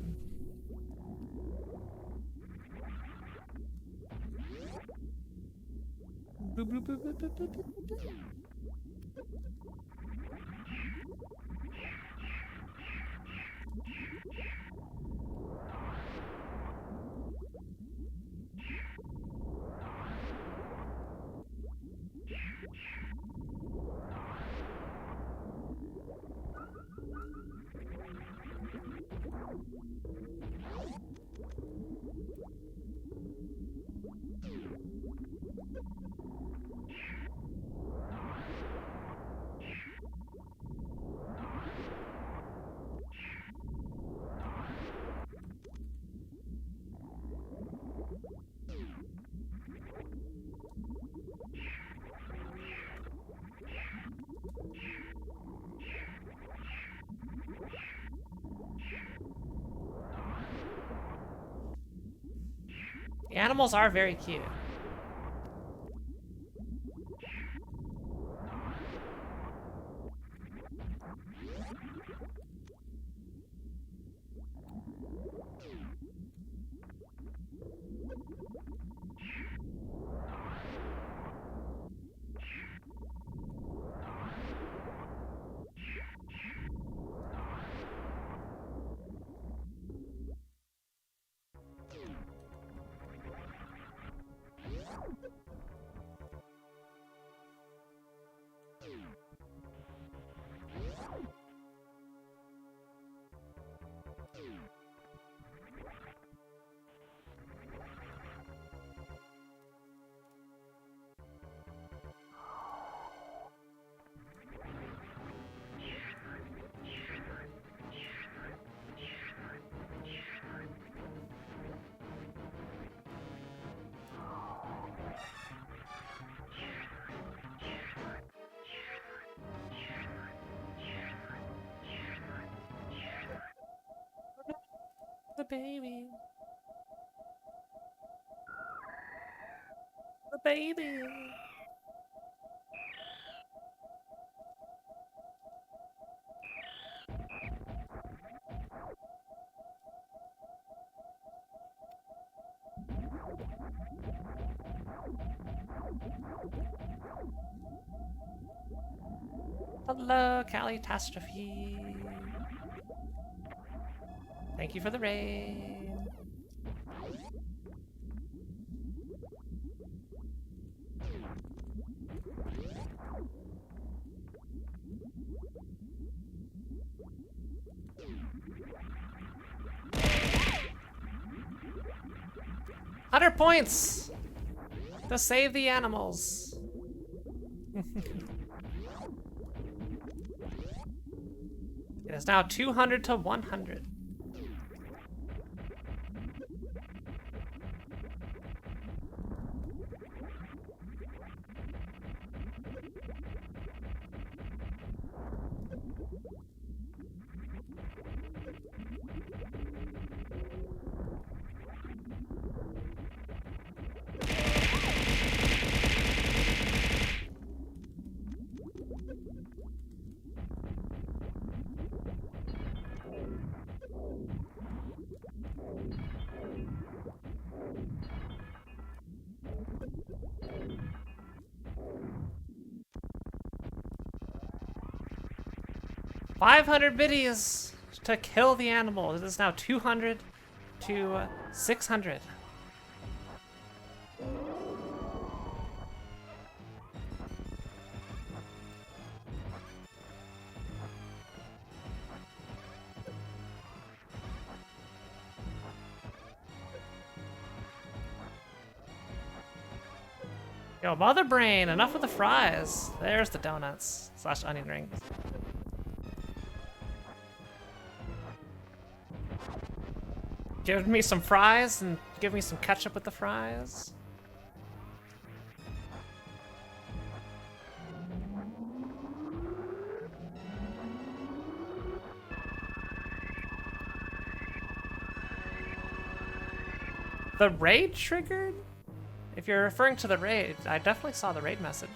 The animals are very cute. The baby. The baby. Hello, Catastrophe. Thank you for the raid. 100 points to save the animals. It is now 200 to 100. $500 biddies to kill the animal. It is now 200 to 600. Yo, Mother Brain, enough with the fries. There's the donuts / onion rings. Give me some fries and give me some ketchup with the fries. The raid triggered? If you're referring to the raid, I definitely saw the raid message.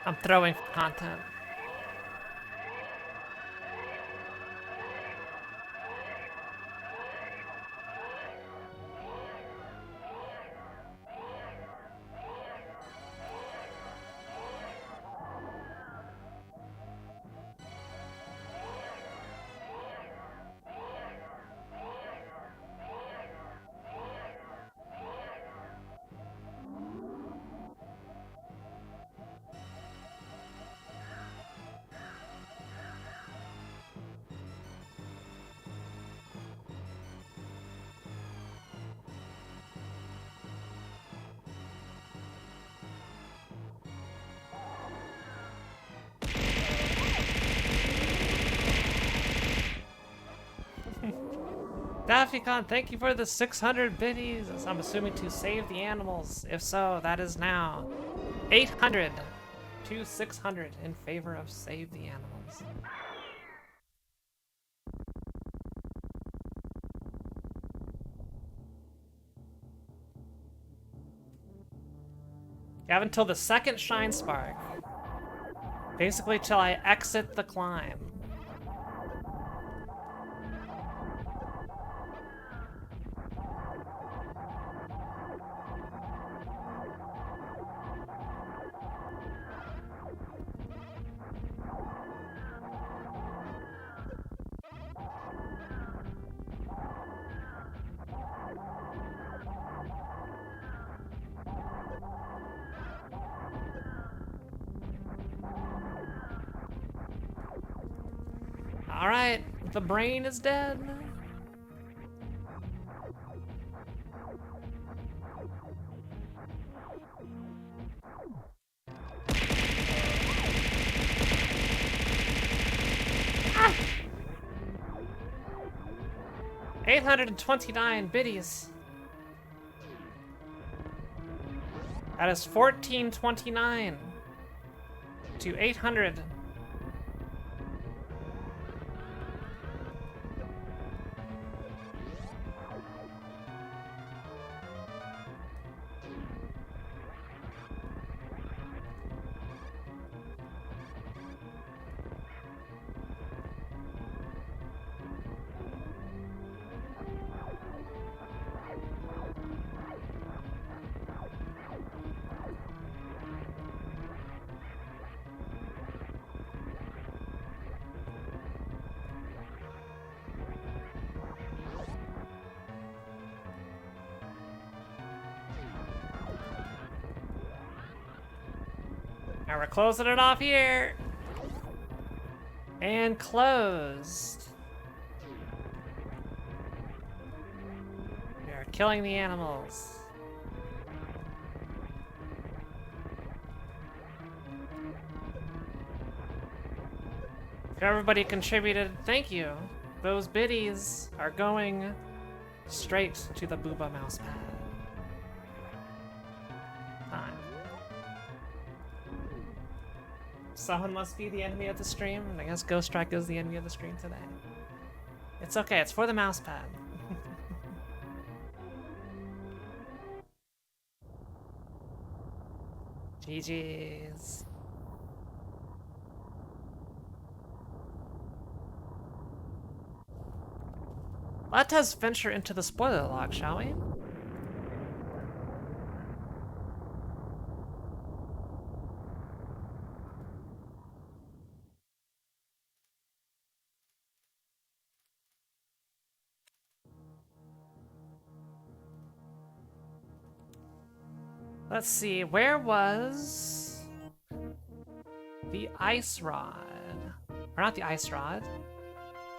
I'm throwing for content. Daffycon, thank you for the 600 biddies. I'm assuming to save the animals. If so, that is now 800 to 600 in favor of save the animals. You have until the second Shine Spark. Basically till I exit the climb. Alright, the brain is dead. Ah! 829 biddies. That is 1429 to 800. we're closing it off here. And closed. We are killing the animals. Everybody contributed, thank you. Those biddies are going straight to the Booba mouse pad. Time. Someone must be the enemy of the stream, and I guess Ghost Strike is the enemy of the stream today. It's okay, it's for the mouse pad. GG's. Let us venture into the spoiler log, shall we? Let's see, where was the ice rod? Or not the ice rod.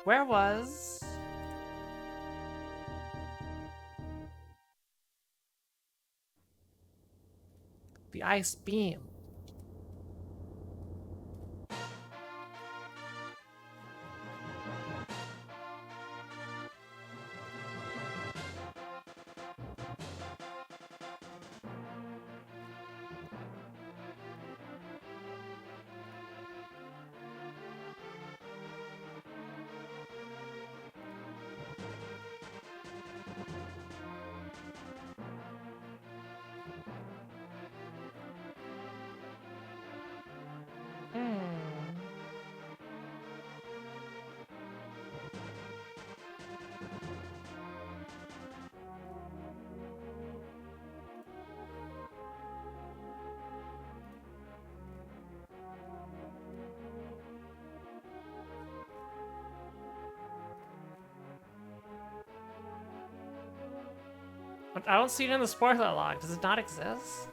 Where was the ice beam? I don't see it in the spoiler log. Does it not exist?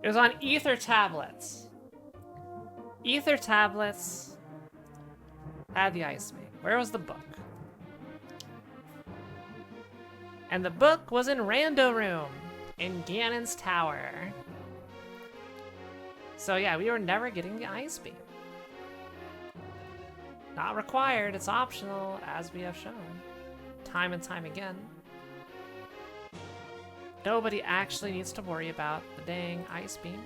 It was on Ether tablets. Ether tablets had the ice beam. Where was the book? And the book was in Rando Room in Ganon's tower. So yeah, we were never getting the ice beam. Not required, it's optional, as we have shown. Time and time again. Nobody actually needs to worry about the dang ice beam.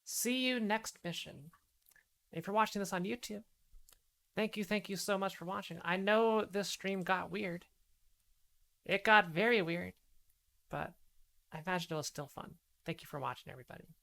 See you next mission. If you're watching this on YouTube, thank you so much for watching. I know this stream got weird. It got very weird, but I imagine it was still fun. Thank you for watching, everybody.